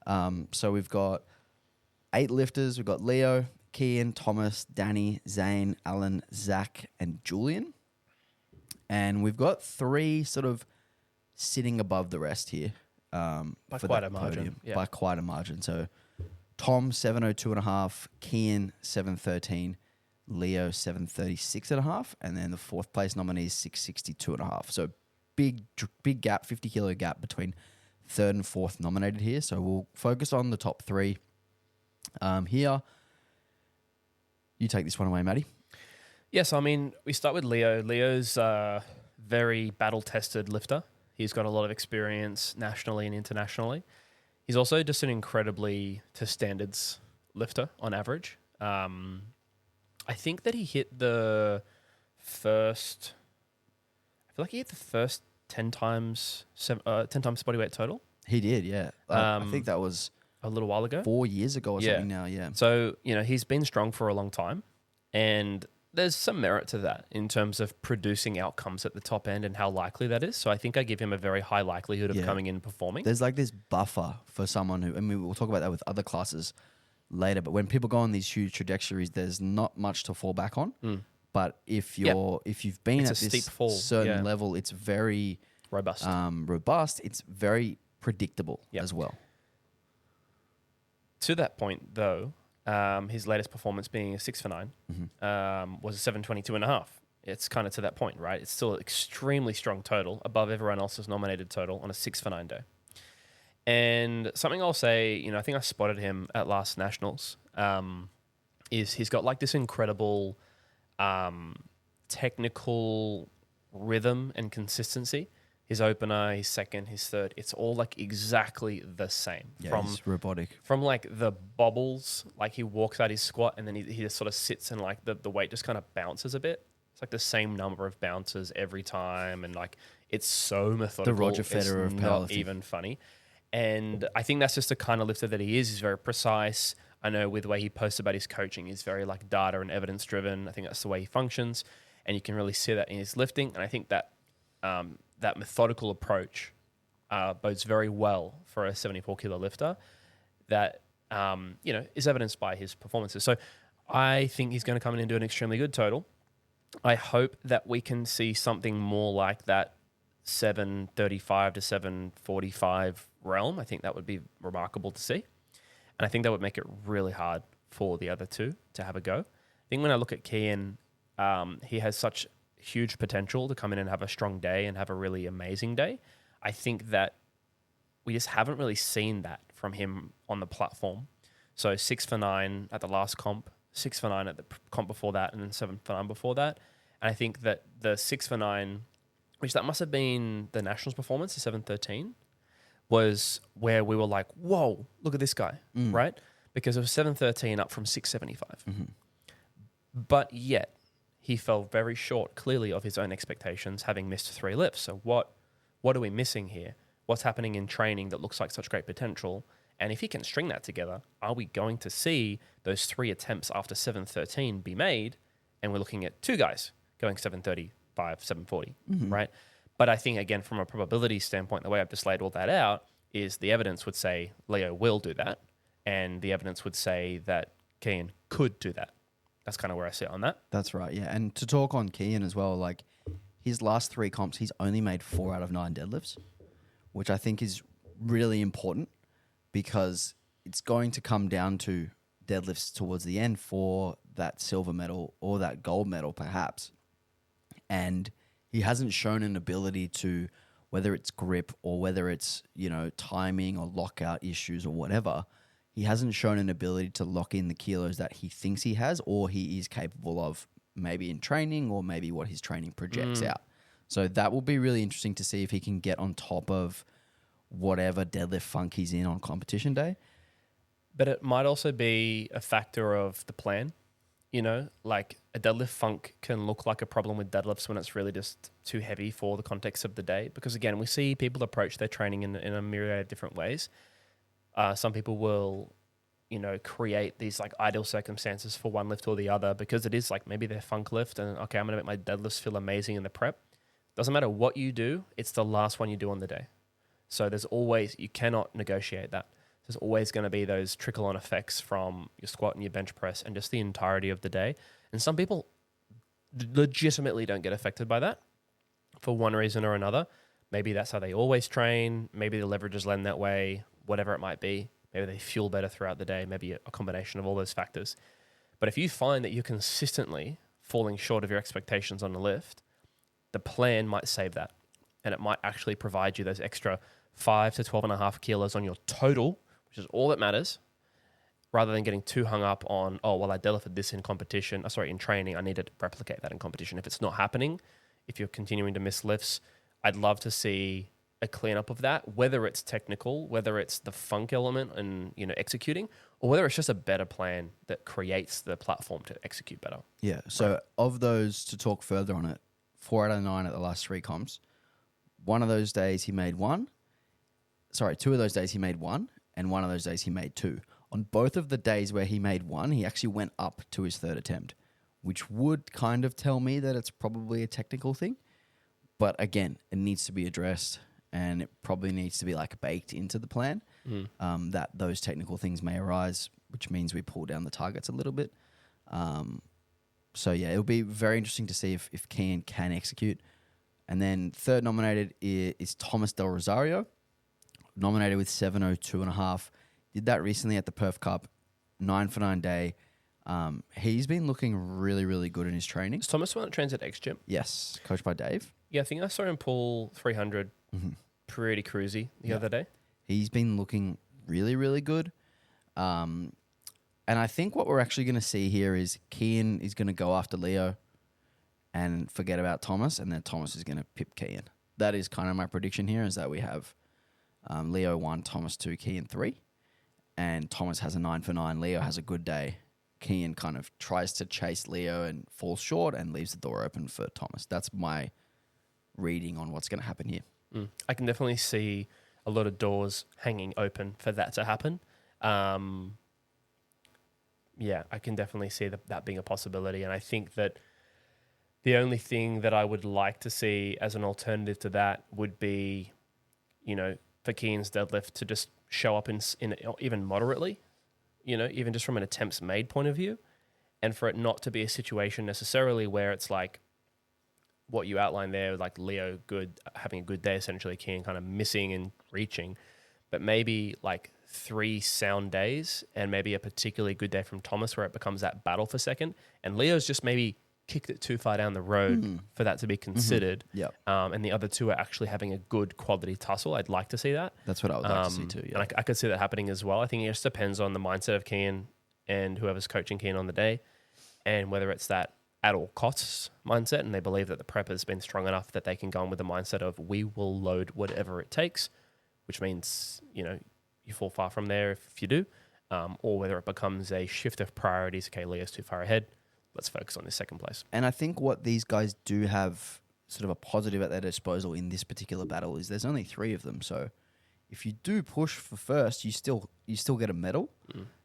So we've got 8 lifters. We've got Leo, Kian, Thomas, Danny, Zane, Alan, Zach, and Julian. And we've got 3 sort of sitting above the rest here. By quite a margin. Yeah. By quite a margin. So Tom 702.5, Kian 713, Leo 736.5, and then the fourth place nominee is 662.5. So big gap, 50 kilo gap between third and fourth nominated here. So we'll focus on the top three here. You take this one away, Maddie. Yes, I mean, we start with Leo. Leo's a very battle-tested lifter. He's got a lot of experience nationally and internationally. He's also just an incredibly to standards lifter on average. I think that he hit the first... I feel like he hit the first 10 times body weight total. He did, yeah. I think that was a little while ago. 4 years ago or something now, yeah. So, he's been strong for a long time. And there's some merit to that in terms of producing outcomes at the top end and how likely that is. So I think I give him a very high likelihood of coming in and performing. There's like this buffer for someone who, I mean, we'll talk about that with other classes later, but when people go on these huge trajectories, there's not much to fall back on. But if you've been at this certain level, it's very robust. It's very predictable as well. To that point, though, his latest performance being a 6 for 9 was a 722.5. It's kind of to that point, right? It's still an extremely strong total, above everyone else's nominated total on a 6 for 9 day. And something I'll say, I think I spotted him at last Nationals, is he's got like this incredible technical rhythm and consistency. His opener, his second, his third, it's all like exactly the same. Yeah, he's robotic. From like the bobbles, like he walks out his squat and then he just sort of sits and like the weight just kind of bounces a bit. It's like the same number of bounces every time, and like it's so methodical. The Roger Federer of powerlifting. Not even funny. And I think that's just the kind of lifter that he is. He's very precise. I know with the way he posts about his coaching, he's very like data and evidence driven. I think that's the way he functions, and you can really see that in his lifting. And I think that that methodical approach bodes very well for a 74 kilo lifter that, is evidenced by his performances. So I think he's going to come in and do an extremely good total. I hope that we can see something more like that 735 to 745 realm. I think that would be remarkable to see. And I think that would make it really hard for the other two to have a go. I think when I look at Kian, he has such huge potential to come in and have a strong day and have a really amazing day. I think that we just haven't really seen that from him on the platform. So 6 for 9 at the last comp, 6 for 9 at the comp before that, and then 7 for 9 before that. And I think that the 6 for 9, which that must have been the Nationals performance, the 713, was where we were like, whoa, look at this guy, right? Because it was 713 up from 675. But yet, he fell very short, clearly, of his own expectations, having missed 3 lifts. So what are we missing here? What's happening in training that looks like such great potential? And if he can string that together, are we going to see those 3 attempts after 713 be made? And we're looking at 2 guys going 735, 740, right? But I think, again, from a probability standpoint, the way I've just laid all that out is the evidence would say Leo will do that. And the evidence would say that Kian could do that. That's kind of where I sit on that. That's right, yeah. And to talk on Kian as well, like his last 3 comps, he's only made 4 out of 9 deadlifts, which I think is really important because it's going to come down to deadlifts towards the end for that silver medal or that gold medal perhaps. And he hasn't shown an ability to, whether it's grip or whether it's, timing or lockout issues or whatever, he hasn't shown an ability to lock in the kilos that he thinks he has or he is capable of, maybe in training or maybe what his training projects out. So that will be really interesting to see if he can get on top of whatever deadlift funk he's in on competition day. But it might also be a factor of the plan. Like a deadlift funk can look like a problem with deadlifts when it's really just too heavy for the context of the day. Because again, we see people approach their training in a myriad of different ways. Some people will, create these like ideal circumstances for one lift or the other because it is like maybe their funk lift and okay, I'm going to make my deadlifts feel amazing in the prep. Doesn't matter what you do, it's the last one you do on the day. So you cannot negotiate that. There's always going to be those trickle-on effects from your squat and your bench press and just the entirety of the day. And some people legitimately don't get affected by that for one reason or another. Maybe that's how they always train. Maybe the leverages lend that way, whatever it might be. maybe they fuel better throughout the day, maybe a combination of all those factors. But if you find that you're consistently falling short of your expectations on the lift, the plan might save that. And it might actually provide you those extra 5 to 12.5 kilos on your total, which is all that matters, rather than getting too hung up on, oh, well, I deadlifted this in competition. In training, I need to replicate that in competition. If it's not happening, if you're continuing to miss lifts, I'd love to see a cleanup of that, whether it's technical, whether it's the funk element and, executing, or whether it's just a better plan that creates the platform to execute better. Yeah. So of those, to talk further on it, 4 out of 9 at the last 3 comps. One of those days he made 1. 2 of those days he made 1, and one of those days he made 2. On both of the days where he made 1, he actually went up to his 3rd attempt, which would kind of tell me that it's probably a technical thing. But again, it needs to be addressed, and it probably needs to be baked into the plan that those technical things may arise, which means we pull down the targets a little bit. So yeah, it'll be very interesting to see if Kian can execute. And then 3rd nominated is Thomas Del Rosario, nominated with 7:02.5. Did that recently at the Perth Cup, 9 for 9 day. He's been looking really, really good in his training. Is Thomas one that trains at X Gym? Yes, coached by Dave. Yeah, I think I saw him pull 300 pretty cruisy the other day. He's been looking really, really good. And I think what we're actually going to see here is Kian is going to go after Leo and forget about Thomas, and then Thomas is going to pip Kian. That is kind of my prediction here, is that we have Leo 1, Thomas 2, Kian 3. And Thomas has a 9 for 9. Leo has a good day. Kian kind of tries to chase Leo and falls short and leaves the door open for Thomas. That's my reading on what's going to happen here. I can definitely see a lot of doors hanging open for that to happen. Yeah, I can definitely see that being a possibility. And I think that the only thing that I would like to see as an alternative to that would be, for Kian's deadlift to just show up in even moderately, even just from an attempts made point of view, and for it not to be a situation necessarily where it's like what you outlined there, like Leo having a good day, essentially, Kian kind of missing and reaching, but maybe 3 sound days and maybe a particularly good day from Thomas where it becomes that battle for second, and Leo's just maybe kicked it too far down the road for that to be considered. And the other two are actually having a good quality tussle. I'd like to see that. That's what I would like to see too. Yeah. And I could see that happening as well. I think it just depends on the mindset of Kian and whoever's coaching Kian on the day, and whether it's that at all costs mindset and they believe that the prep has been strong enough that they can go on with the mindset of we will load whatever it takes, which means, you fall far from there if you do, or whether it becomes a shift of priorities. Okay, Leo's too far ahead. Let's focus on this second place. And I think what these guys do have sort of a positive at their disposal in this particular battle is there's only 3 of them. So if you do push for first, you still get a medal.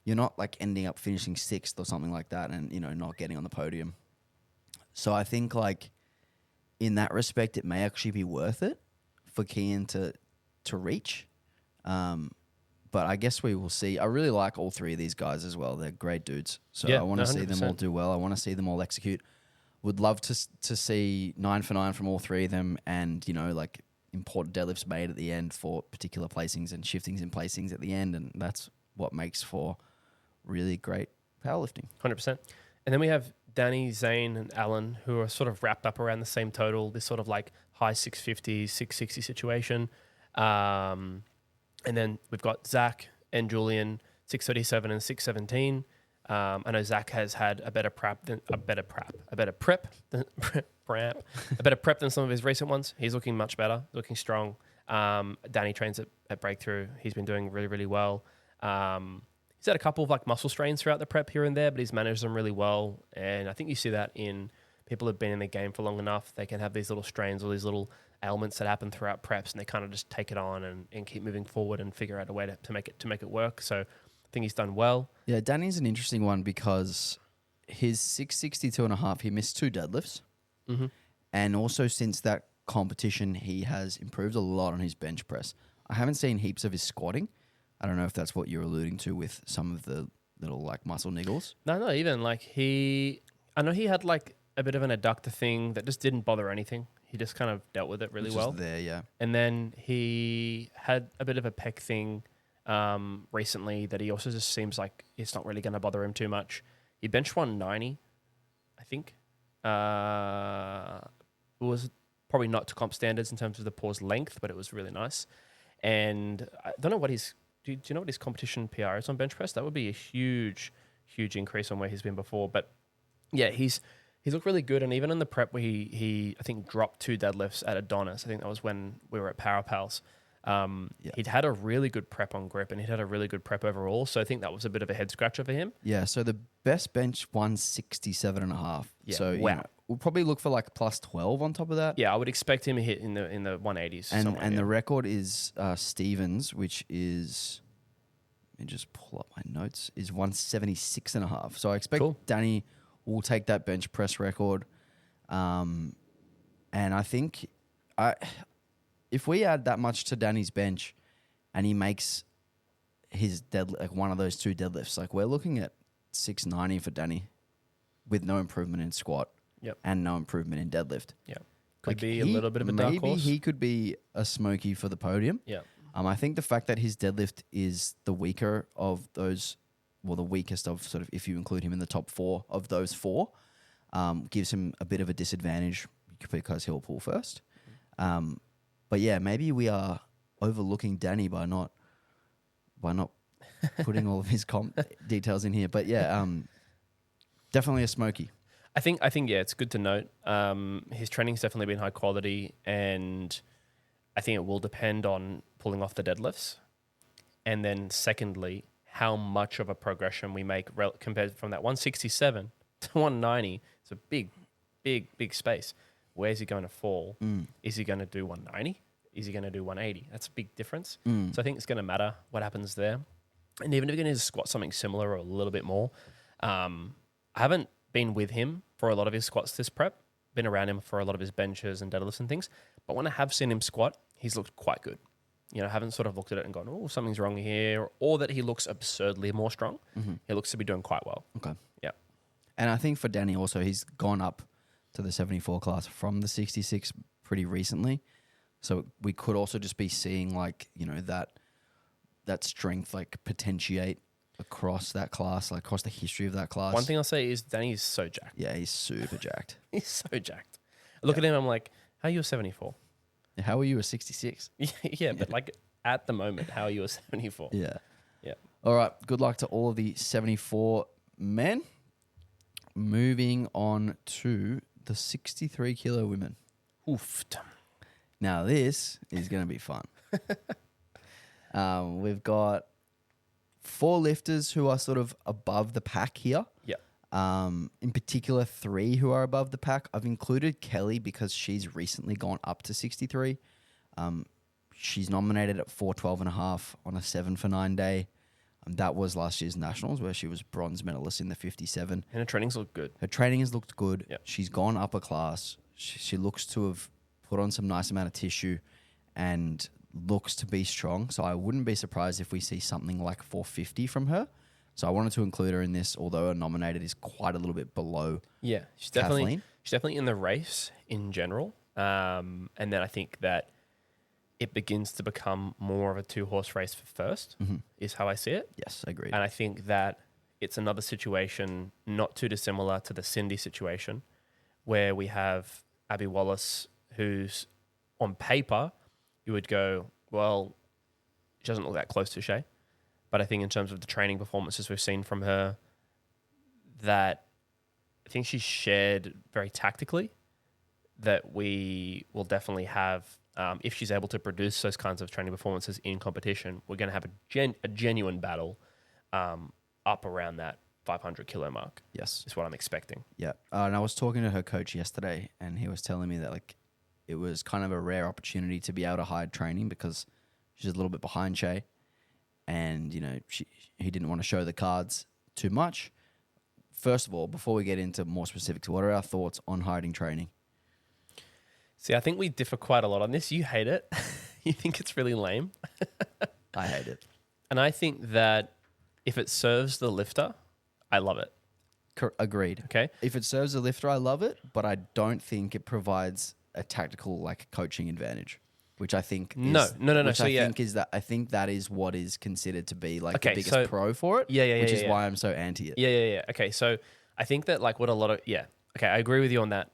You're not ending up finishing 6th or something like that and, not getting on the podium. So I think in that respect, it may actually be worth it for Kian to reach. But I guess we will see. I really like all 3 of these guys as well. They're great dudes. So I want to see them all do well. I want to see them all execute. Would love to see 9 for 9 from all 3 of them, and important deadlifts made at the end for particular placings and shiftings in placings at the end, and that's what makes for really great powerlifting. 100%. And then we have Danny, Zane, and Alan, who are sort of wrapped up around the same total, this sort of high 650s, 660 situation. And then we've got Zach and Julian, 637 and 617. I know Zach has had a better prep than some of his recent ones. He's looking much better, looking strong. Danny trains at Breakthrough. He's been doing really, really well. He's had a couple of muscle strains throughout the prep here and there, but he's managed them really well. And I think you see that in people who've been in the game for long enough. They can have these little strains or these little ailments that happen throughout preps, and they kind of just take it on and keep moving forward and figure out a way to make it work. So I think he's done well. Yeah, Danny's an interesting one because his 662.5, he missed 2 deadlifts. And also since that competition, he has improved a lot on his bench press. I haven't seen heaps of his squatting. I don't know if that's what you're alluding to with some of the little muscle niggles. No, not even. I know he had a bit of an adductor thing that just didn't bother anything. He just kind of dealt with it really well. Just there, yeah. And then he had a bit of a pec thing recently that he also just seems like it's not really going to bother him too much. He benched 190, I think. It was probably not to comp standards in terms of the pause length, but it was really nice. And I don't know what his... Do you know what his competition PR is on bench press? That would be a huge increase on where he's been before. But yeah, he's looked really good. And even in the prep where he I think dropped 2 deadlifts at Adonis, I think that was when we were at Power Pals. He'd had a really good prep on grip and he'd had a really good prep overall. So I think that was a bit of a head scratcher for him. Yeah, so the best bench 167.5. Yeah, So wow. We'll probably look for like plus 12 on top of that. Yeah, I would expect him to hit in the 180s. And the record is Stevens, which is, let me just pull up my notes, is 176.5. So I expect Danny will take that bench press record. And I think if we add that much to Danny's bench and he makes his one of those 2 deadlifts, like we're looking at 690 for Danny with no improvement in squat. Yep. And no improvement in deadlift. Yeah. Could be a little bit of a dark horse. Maybe he could be a smoky for the podium. Yeah. I think the fact that his deadlift is the weaker of those, well, the weakest of sort of, if you include him in the top 4 of those 4, gives him a bit of a disadvantage because he'll pull first. But yeah, maybe we are overlooking Danny by not putting all of his comp details in here. But yeah, definitely a smoky. I think yeah, it's good to note. His training's definitely been high quality, and I think it will depend on pulling off the deadlifts, and then secondly, how much of a progression we make compared from that 167 to 190. It's a big space. Where's he going to fall? Is he going to do 190? Is he going to do 180? That's a big difference. So I think it's going to matter what happens there. And even if you're going to squat something similar or a little bit more, I haven't been with him for a lot of his squats this prep, been around him for a lot of his benches and deadlifts and things. But when I have seen him squat, he's looked quite good. You know, I haven't sort of looked at it and gone, oh, something's wrong here, or that he looks absurdly more strong. He looks to be doing quite well. Okay. Yeah. And I think for Danny also, he's gone up to the 74 class from the 66 pretty recently. So we could also just be seeing like, you know, that strength like potentiate across that class, like across the history of that class. One thing I'll say is Danny's so jacked. Yeah, he's super jacked. He's so jacked. I look at him, I'm like, how are you a 74? How are you a 66? Yeah, but like at the moment, how are you a 74? Yeah. Yeah. All right. Good luck to all of the 74 men. Moving on to the 63 kilo women. Oofed. Now this is going to be fun. We've got 4 lifters who are sort of above the pack here. Yeah. In particular, 3 who are above the pack. I've included Kelly because she's recently gone up to 63. She's nominated at 412.5 on a 7 for 9 day. That was last year's nationals where she was bronze medalist in the 57. And her trainings look good. Her training has looked good. Yep. She's gone up a class. She looks to have put on some nice amount of tissue and looks to be strong. So I wouldn't be surprised if we see something like 450 from her. So I wanted to include her in this, although her nominated is quite a little bit below. Yeah, she's Kathleen. definitely in the race in general. And then I think that it begins to become more of a 2-horse race for first, is how I see it. Yes, agreed. And I think that it's another situation not too dissimilar to the Cindy situation, where we have Abby Wallace, who's on paper, you would go, well, she doesn't look that close to Shay. But I think in terms of the training performances we've seen from her, that I think she's shared very tactically that we will definitely have, if she's able to produce those kinds of training performances in competition, we're going to have a genuine battle up around that 500 kilo mark. Yes. Is what I'm expecting. Yeah. And I was talking to her coach yesterday and he was telling me that like it was kind of a rare opportunity to be able to hide training because she's a little bit behind Shay. And, you know, he didn't want to show the cards too much. First of all, before we get into more specifics, what are our thoughts on hiding training? See, I think we differ quite a lot on this. You hate it. You think it's really lame. I hate it. And I think that if it serves the lifter, I love it. Agreed. Okay. If it serves the lifter, I love it, but I don't think it provides a tactical like coaching advantage. which I think No. Which So, I think that is what is considered to be like Okay, the biggest so- pro for it. Yeah. Which is why I'm so anti it. Yeah. Okay, so I think that like what a lot of okay, I agree with you on that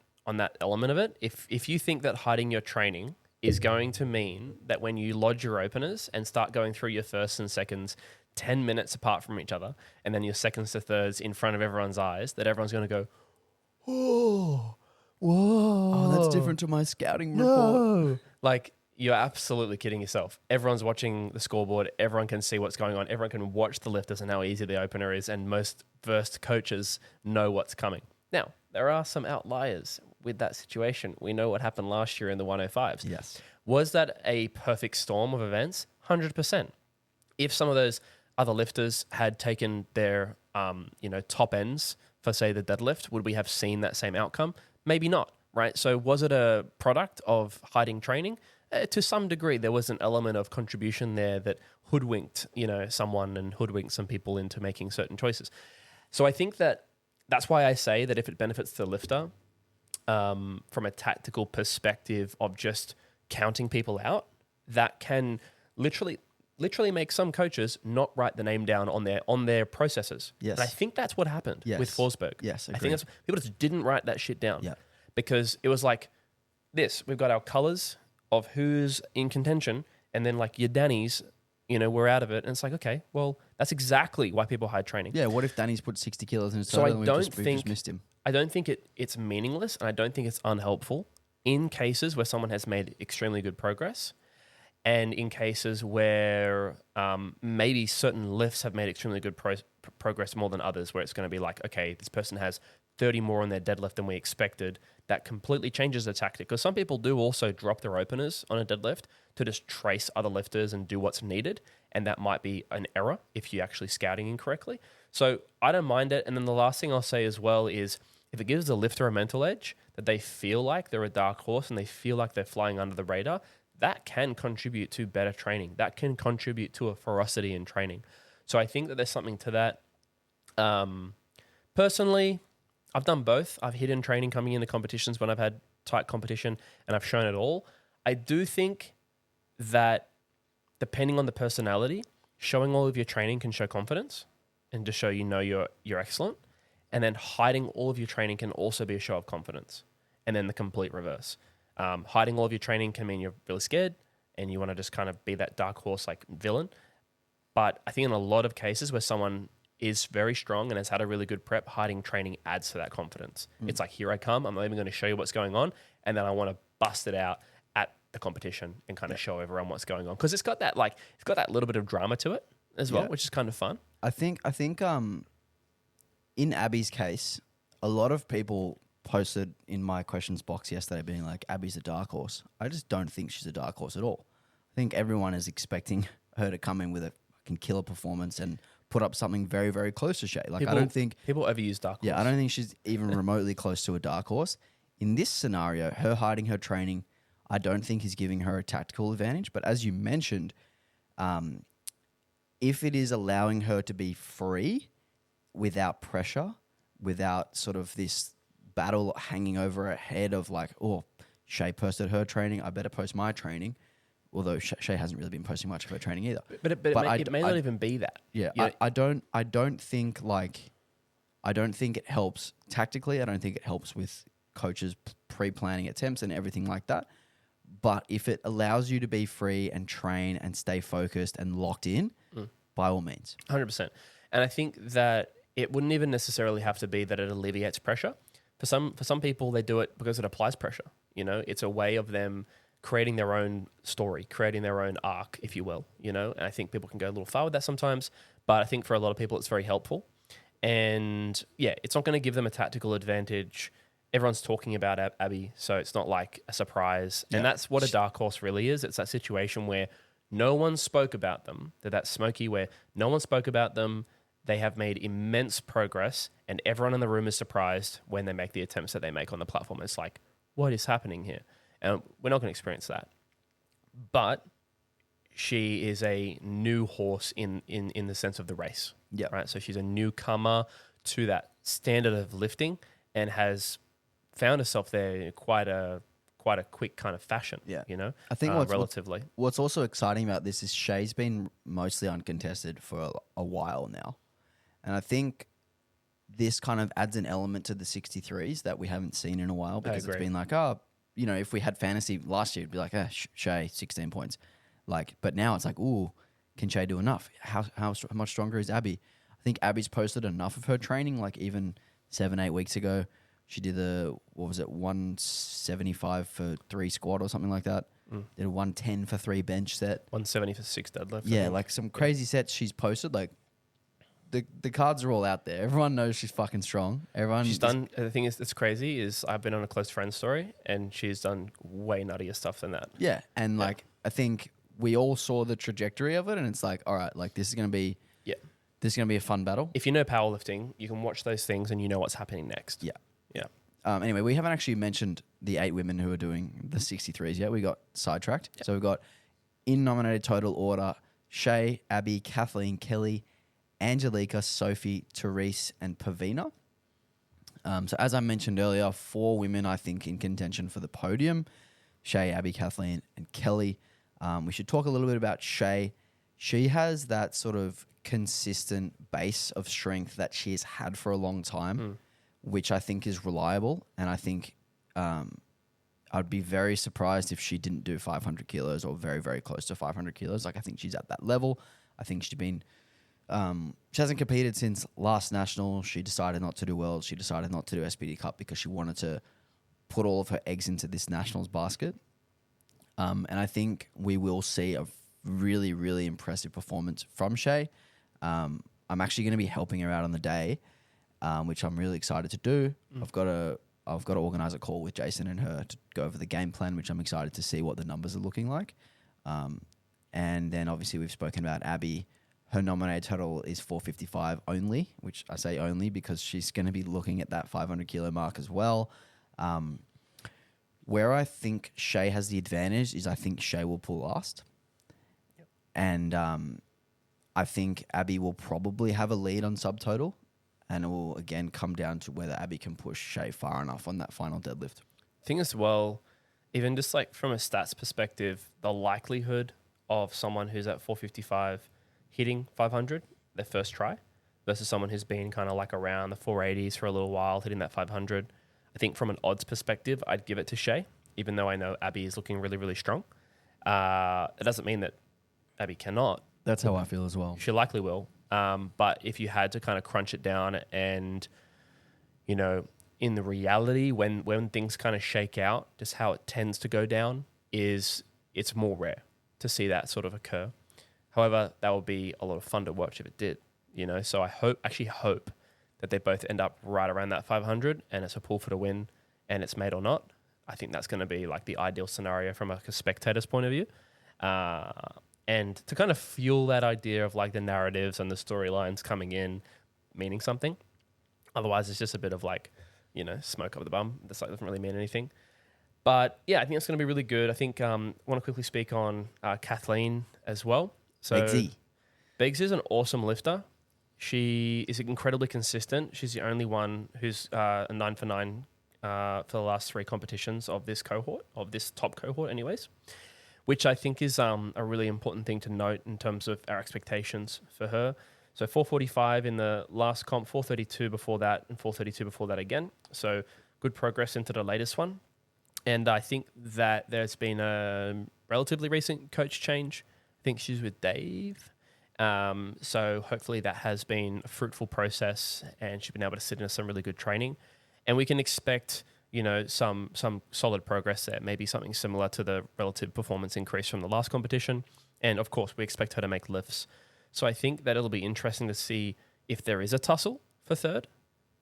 element of it. If you think that hiding your training is going to mean that when you lodge your openers and start going through your firsts and seconds 10 minutes apart from each other, and then your seconds to thirds in front of everyone's eyes, that everyone's going to go, oh, whoa. Oh, that's different to my scouting report. Like, you're absolutely kidding yourself. Everyone's watching the scoreboard. Everyone can see what's going on. Everyone can watch the lifters and how easy the opener is. And most versed coaches know what's coming. Now, there are some outliers with that situation. We know what happened last year in the 105s. Yes. Was that a perfect storm of events? 100%. If some of those other lifters had taken their, top ends for, say, the deadlift, would we have seen that same outcome? Maybe not, right? So was it a product of hiding training? To some degree, there was an element of contribution there that hoodwinked, someone and hoodwinked some people into making certain choices. So I think that's why I say that if it benefits the lifter, from a tactical perspective of just counting people out, that can literally make some coaches not write the name down on their processes. Yes. And I think that's what happened with Forsberg. Yes, I think people just didn't write that shit down. Yeah. Because it was like this. We've got our colors of who's in contention, and then like your Danny's, we're out of it. And it's like, okay, well, that's exactly why people hide training. Yeah, what if Danny's put 60 kilos in his So total I and we've don't just think missed him? I don't think it's meaningless, and I don't think it's unhelpful in cases where someone has made extremely good progress, and in cases where maybe certain lifts have made extremely good progress more than others, where it's going to be like, okay, this person has 30 more on their deadlift than we expected. That completely changes the tactic, because some people do also drop their openers on a deadlift to just trace other lifters and do what's needed, and that might be an error if you're actually scouting incorrectly. So I don't mind it. And then the last thing I'll say as well is, if it gives the lifter a mental edge that they feel like they're a dark horse and they feel like they're flying under the radar, that can contribute to better training. That can contribute to a ferocity in training. So I think that there's something to that. Personally, I've done both. I've hidden training coming into competitions when I've had tight competition, and I've shown it all. I do think that depending on the personality, showing all of your training can show confidence and to show you're excellent. And then hiding all of your training can also be a show of confidence. And then the complete reverse. Hiding all of your training can mean you're really scared and you want to just kind of be that dark horse like villain. But I think in a lot of cases where someone is very strong and has had a really good prep, hiding training adds to that confidence. It's like, here I come. I'm not even going to show you what's going on. And then I want to bust it out at the competition and kind of show everyone what's going on. Because it's got that little bit of drama to it as well, which is kind of fun. I think in Abby's case, a lot of people posted in my questions box yesterday being like, Abby's a dark horse. I just don't think she's a dark horse at all. I think everyone is expecting her to come in with a fucking killer performance and put up something very, very close to Shay. Like, I don't think people overuse dark horse. Yeah, I don't think she's even remotely close to a dark horse. In this scenario, her hiding her training, I don't think is giving her a tactical advantage. But as you mentioned, if it is allowing her to be free without pressure, without sort of this battle hanging over her head of like, oh, Shay posted her training, I better post my training. Although Shay hasn't really been posting much of her training either. But it may not even be that. Yeah, I don't think it helps tactically. I don't think it helps with coaches pre-planning attempts and everything like that. But if it allows you to be free and train and stay focused and locked in, by all means. 100%. And I think that it wouldn't even necessarily have to be that it alleviates pressure. For some people, they do it because it applies pressure. It's a way of them creating their own story, creating their own arc, if you will, And I think people can go a little far with that sometimes, but I think for a lot of people, it's very helpful. And yeah, it's not going to give them a tactical advantage. Everyone's talking about Abby, so it's not like a surprise. Yeah. And that's what a dark horse really is. It's that situation where no one spoke about them. They're that smoky where no one spoke about them. They have made immense progress, and everyone in the room is surprised when they make the attempts that they make on the platform. It's like, what is happening here? And we're not going to experience that. But she is a new horse in the sense of the race. Yeah. Right. So she's a newcomer to that standard of lifting and has found herself there quite a quite a quick kind of fashion. Yeah. You know, I think relatively. what's also exciting about this is Shay's been mostly uncontested for a while now. And I think this kind of adds an element to the 63s that we haven't seen in a while, because it's agree. been like, if we had fantasy last year, it'd be like, Shay, 16 points. But now it's like, ooh, can Shay do enough? How much stronger is Abby? I think Abby's posted enough of her training, like even 7-8 weeks ago. She did 175 for 3 squat or something like that. Did a 110 for 3 bench set. 170 for 6 deadlift. Yeah, like some crazy sets she's posted. Like the cards are all out there. Everyone knows she's fucking strong. She's done. The thing is, that's crazy. Is I've been on a close friend story, and she's done way nuttier stuff than that. Yeah, and I think we all saw the trajectory of it, and it's like, all right, like this is gonna be a fun battle. If you know powerlifting, you can watch those things and you know what's happening next. Yeah. Yeah. Anyway, we haven't actually mentioned the 8 women who are doing the 63s yet. We got sidetracked. Yep. So we've got in nominated total order: Shay, Abby, Kathleen, Kelly, Angelica, Sophie, Therese, and Pavina. So as I mentioned earlier, 4 women, I think, in contention for the podium: Shay, Abby, Kathleen, and Kelly. We should talk a little bit about Shay. She has that sort of consistent base of strength that she has had for a long time, which I think is reliable. And I think I'd be very surprised if she didn't do 500 kilos or very, very close to 500 kilos. Like, I think she's at that level. I think she's been... she hasn't competed since last national. She decided not to do Worlds. She decided not to do SPD Cup because she wanted to put all of her eggs into this nationals basket. And I think we will see a really, really impressive performance from Shay. I'm actually going to be helping her out on the day, which I'm really excited to do. I've got to organize a call with Jason and her to go over the game plan, which I'm excited to see what the numbers are looking like. And then obviously we've spoken about Abby. Her nominated total is 455 only, which I say only because she's going to be looking at that 500 kilo mark as well. Where I think Shay has the advantage is I think Shay will pull last. Yep. And I think Abby will probably have a lead on subtotal, and it will again come down to whether Abby can push Shay far enough on that final deadlift. I think as well, even just like from a stats perspective, the likelihood of someone who's at 455 hitting 500 their first try versus someone who's been kind of like around the 480s for a little while, hitting that 500. I think from an odds perspective, I'd give it to Shay, even though I know Abby is looking really, really strong. It doesn't mean that Abby cannot. That's how I feel as well. She likely will. But if you had to kind of crunch it down and, you know, in the reality, when things kind of shake out, just how it tends to go down is it's more rare to see that sort of occur. However, that would be a lot of fun to watch if it did, you know. So I hope that they both end up right around that 500 and it's a pull for the win and it's made or not. I think that's going to be like the ideal scenario from a spectator's point of view. And to kind of fuel that idea of like the narratives and the storylines coming in, meaning something. Otherwise, it's just a bit of like, you know, smoke up the bum. This like doesn't really mean anything. But yeah, I think it's going to be really good. I think I want to quickly speak on Kathleen as well. So Begsy is an awesome lifter. She is incredibly consistent. She's the only one who's a 9 for 9 for the last 3 competitions of this cohort, of this top cohort anyways, which I think is a really important thing to note in terms of our expectations for her. So 445 in the last comp, 432 before that, and 432 before that again. So good progress into the latest one. And I think that there's been a relatively recent coach change. I think she's with Dave. So hopefully that has been a fruitful process and she's been able to sit in some really good training. And we can expect, you know, some solid progress there, maybe something similar to the relative performance increase from the last competition. And of course, we expect her to make lifts. So I think that it'll be interesting to see if there is a tussle for third,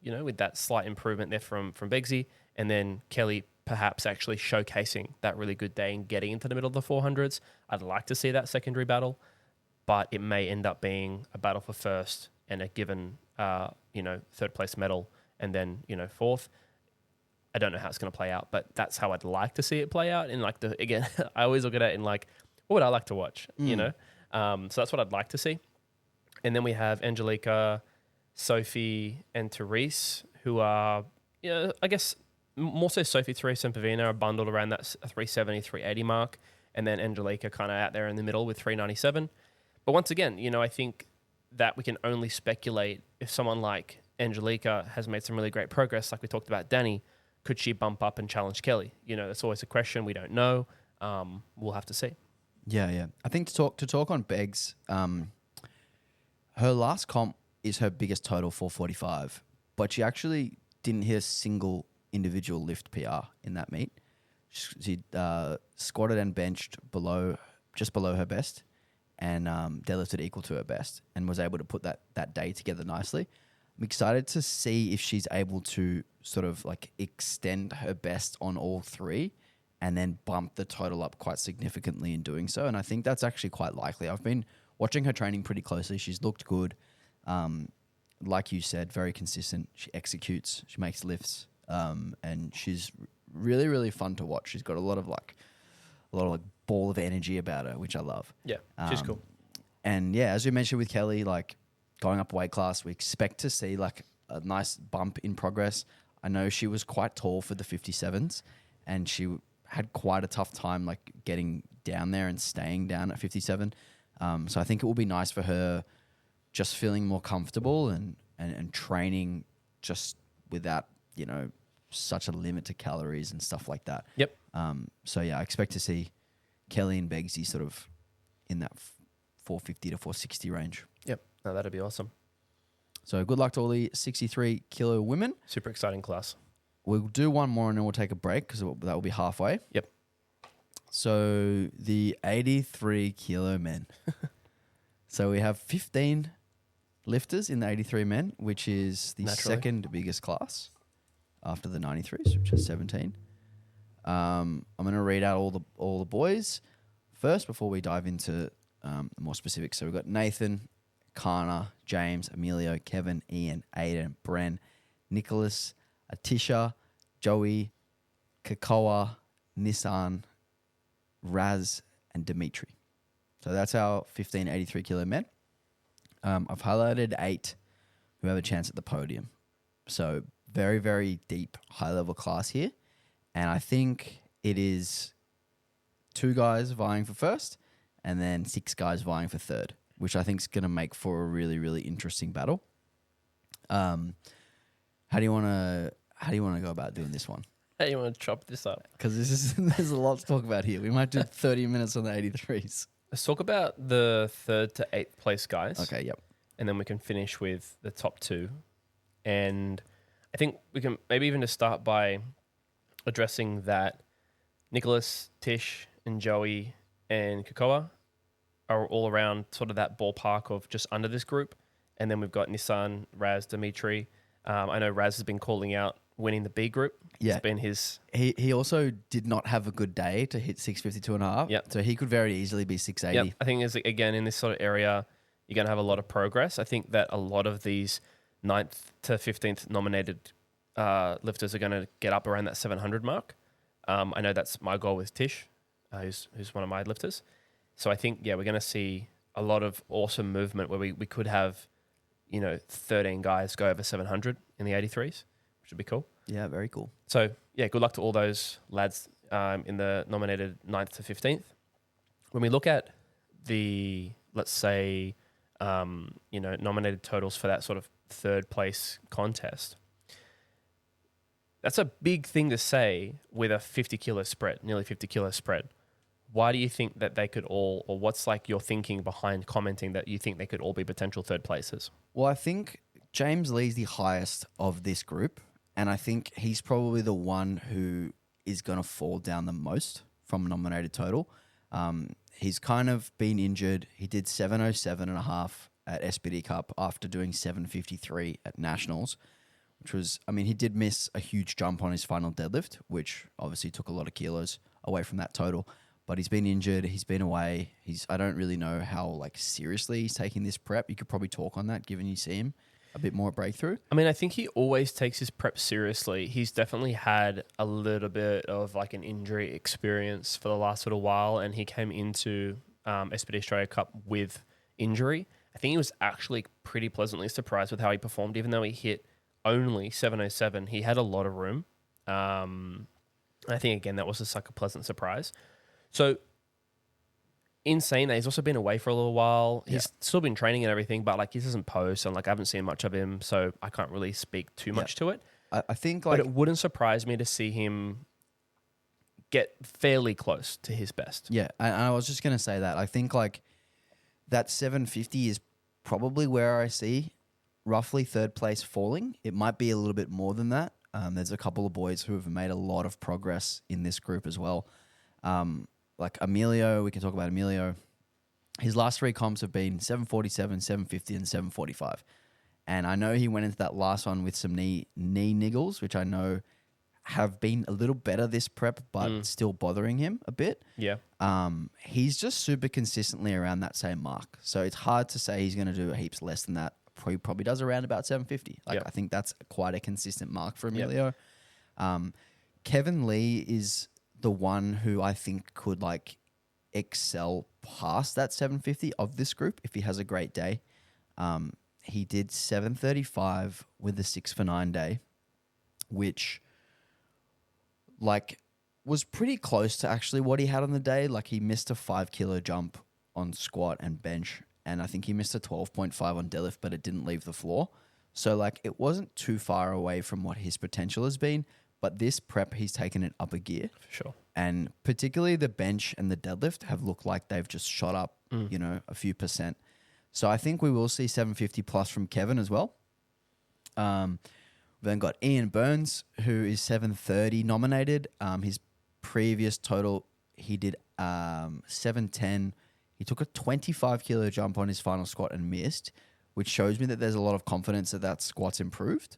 you know, with that slight improvement there from Begsy, and then Kelly perhaps actually showcasing that really good day and getting into the middle of the 400s. I'd like to see that secondary battle, but it may end up being a battle for first and a given, you know, third place medal and then, you know, fourth. I don't know how it's going to play out, but that's how I'd like to see it play out. And like again, I always look at it in like, what would I like to watch, you know? So that's what I'd like to see. And then we have Angelica, Sophie, and Therese, who are, you know, I guess more so Sophie 3, Sempervina are bundled around that 370, 380 mark. And then Angelica kind of out there in the middle with 397. But once again, I think that we can only speculate if someone like Angelica has made some really great progress, like we talked about Danny, could she bump up and challenge Kelly? That's always a question. We don't know. We'll have to see. Yeah. I think to talk on Beggs, her last comp is her biggest total, 445, but she actually didn't hit a single individual lift PR in that meet. She squatted and benched just below her best, and deadlifted equal to her best, and was able to put that day together nicely. I'm excited to see if she's able to sort of like extend her best on all three and then bump the total up quite significantly in doing so. And I think that's actually quite likely. I've been watching her training pretty closely. She's looked good. Like you said, very consistent. She executes, she makes lifts, and she's really, really fun to watch. She's got a lot of ball of energy about her, which I love. Yeah, she's cool. And yeah, as we mentioned with Kelly, like going up a weight class, we expect to see like a nice bump in progress. I know she was quite tall for the 57s, and she had quite a tough time like getting down there and staying down at 57. So I think it will be nice for her just feeling more comfortable and training just without, such a limit to calories and stuff like that. Yep. So yeah, I expect to see Kelly and Beggsy sort of in that 450 to 460 range. Yep. No, that'd be awesome. So good luck to all the 63 kilo women. Super exciting class. We'll do one more and then we'll take a break because that will be halfway. Yep. So the 83 kilo men. So we have 15 lifters in the 83 men, which is the second biggest class after the 93s, which is 17. I'm going to read out all the boys first before we dive into more specifics. So we've got Nathan, Kana, James, Emilio, Kevin, Ian, Aiden, Bren, Nicholas, Atisha, Joey, Kakoa, Nissan, Raz, and Dimitri. So that's our 15 83 kilo men. I've highlighted 8 who have a chance at the podium. So very, very deep, high-level class here. And I think it is 2 guys vying for first and then 6 guys vying for third, which I think is going to make for a really, really interesting battle. How do you want to go about doing this one? How do you want to chop this up? Because there's a lot to talk about here. We might do 30 minutes on the 83s. Let's talk about the 3rd to 8th place guys. Okay, yep. And then we can finish with the top 2. And I think we can maybe even just start by addressing that Nicholas, Tish, and Joey and Kakoa are all around sort of that ballpark of just under this group. And then we've got Nissan, Raz, Dimitri. I know Raz has been calling out winning the B group. Yeah. It's been his... He also did not have a good day to hit 652.5. Yep. So he could very easily be 680. Yep. I think, again, in this sort of area, you're going to have a lot of progress. I think that a lot of these 9th to 15th nominated lifters are going to get up around that 700 mark. I know that's my goal with Tish, who's one of my lifters. So I think, we're going to see a lot of awesome movement where we could have, 13 guys go over 700 in the 83s, which would be cool. Yeah, very cool. So, good luck to all those lads in the nominated 9th to 15th. When we look at the, let's say, nominated totals for that sort of 3rd place contest, that's a big thing to say with a 50 kilo spread, nearly 50 kilo spread. Why do you think that they could all, or what's like your thinking behind commenting that you think they could all be potential 3rd places? Well, I think James Lee's the highest of this group, and I think he's probably the one who is going to fall down the most from nominated total. He's kind of been injured. He did 707.5 at SBD Cup after doing 753 at Nationals, which was, he did miss a huge jump on his final deadlift, which obviously took a lot of kilos away from that total. But he's been injured. He's been away. I don't really know how seriously he's taking this prep. You could probably talk on that, given you see him a bit more at Breakthrough. I think he always takes his prep seriously. He's definitely had a little bit of an injury experience for the last little while, and he came into SBD Australia Cup with injury. I think he was actually pretty pleasantly surprised with how he performed, even though he hit only 707. He had a lot of room. I think, again, that was just like a pleasant surprise. So, in saying that, he's also been away for a little while. He's still been training and everything, but like he doesn't post, and like I haven't seen much of him, so I can't really speak too much to it. I think But like it wouldn't surprise me to see him get fairly close to his best. yeah, and I was just gonna say that I think like that 750 is probably where I see roughly third place falling. It might be a little bit more than that. There's a couple of boys who have made a lot of progress in this group as well. Like Emilio, we can talk about Emilio. His last 3 comps have been 747, 750, and 745. And I know he went into that last one with some knee niggles, which I know have been a little better this prep, but still bothering him a bit. Yeah. He's just super consistently around that same mark. So it's hard to say he's going to do heaps less than that. He probably does around about 750. Like I think that's quite a consistent mark for Emilio. Kevin Lee is the one who I think could like excel past that 750 of this group if he has a great day. He did 735 with the 6 for 9 day, which like was pretty close to actually what he had on the day. Like he missed a 5 kilo jump on squat and bench, and I think he missed a 12.5 on deadlift, but it didn't leave the floor. So like it wasn't too far away from what his potential has been, but this prep he's taken it up a gear. For sure. And particularly the bench and the deadlift have looked like they've just shot up, you know, a few percent. So I think we will see 750 plus from Kevin as well. We've then got Ian Burns, who is 730 nominated. His previous total, he did 710. He took a 25 kilo jump on his final squat and missed, which shows me that there's a lot of confidence that that squat's improved.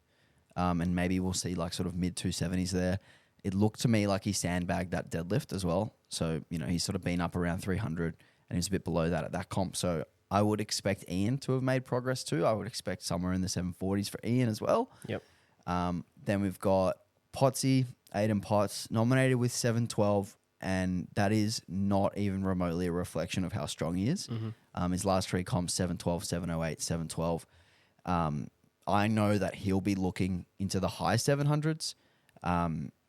And maybe we'll see like sort of mid 270s there. It looked to me like he sandbagged that deadlift as well. So, you know, he's sort of been up around 300 and he's a bit below that at that comp. So I would expect Ian to have made progress too. I would expect somewhere in the 740s for Ian as well. Yep. Then we've got Potsy, Aiden Potts, nominated with 712, and that is not even remotely a reflection of how strong he is. His last 3 comps, 712, 708, 712. I know that he'll be looking into the high 700s.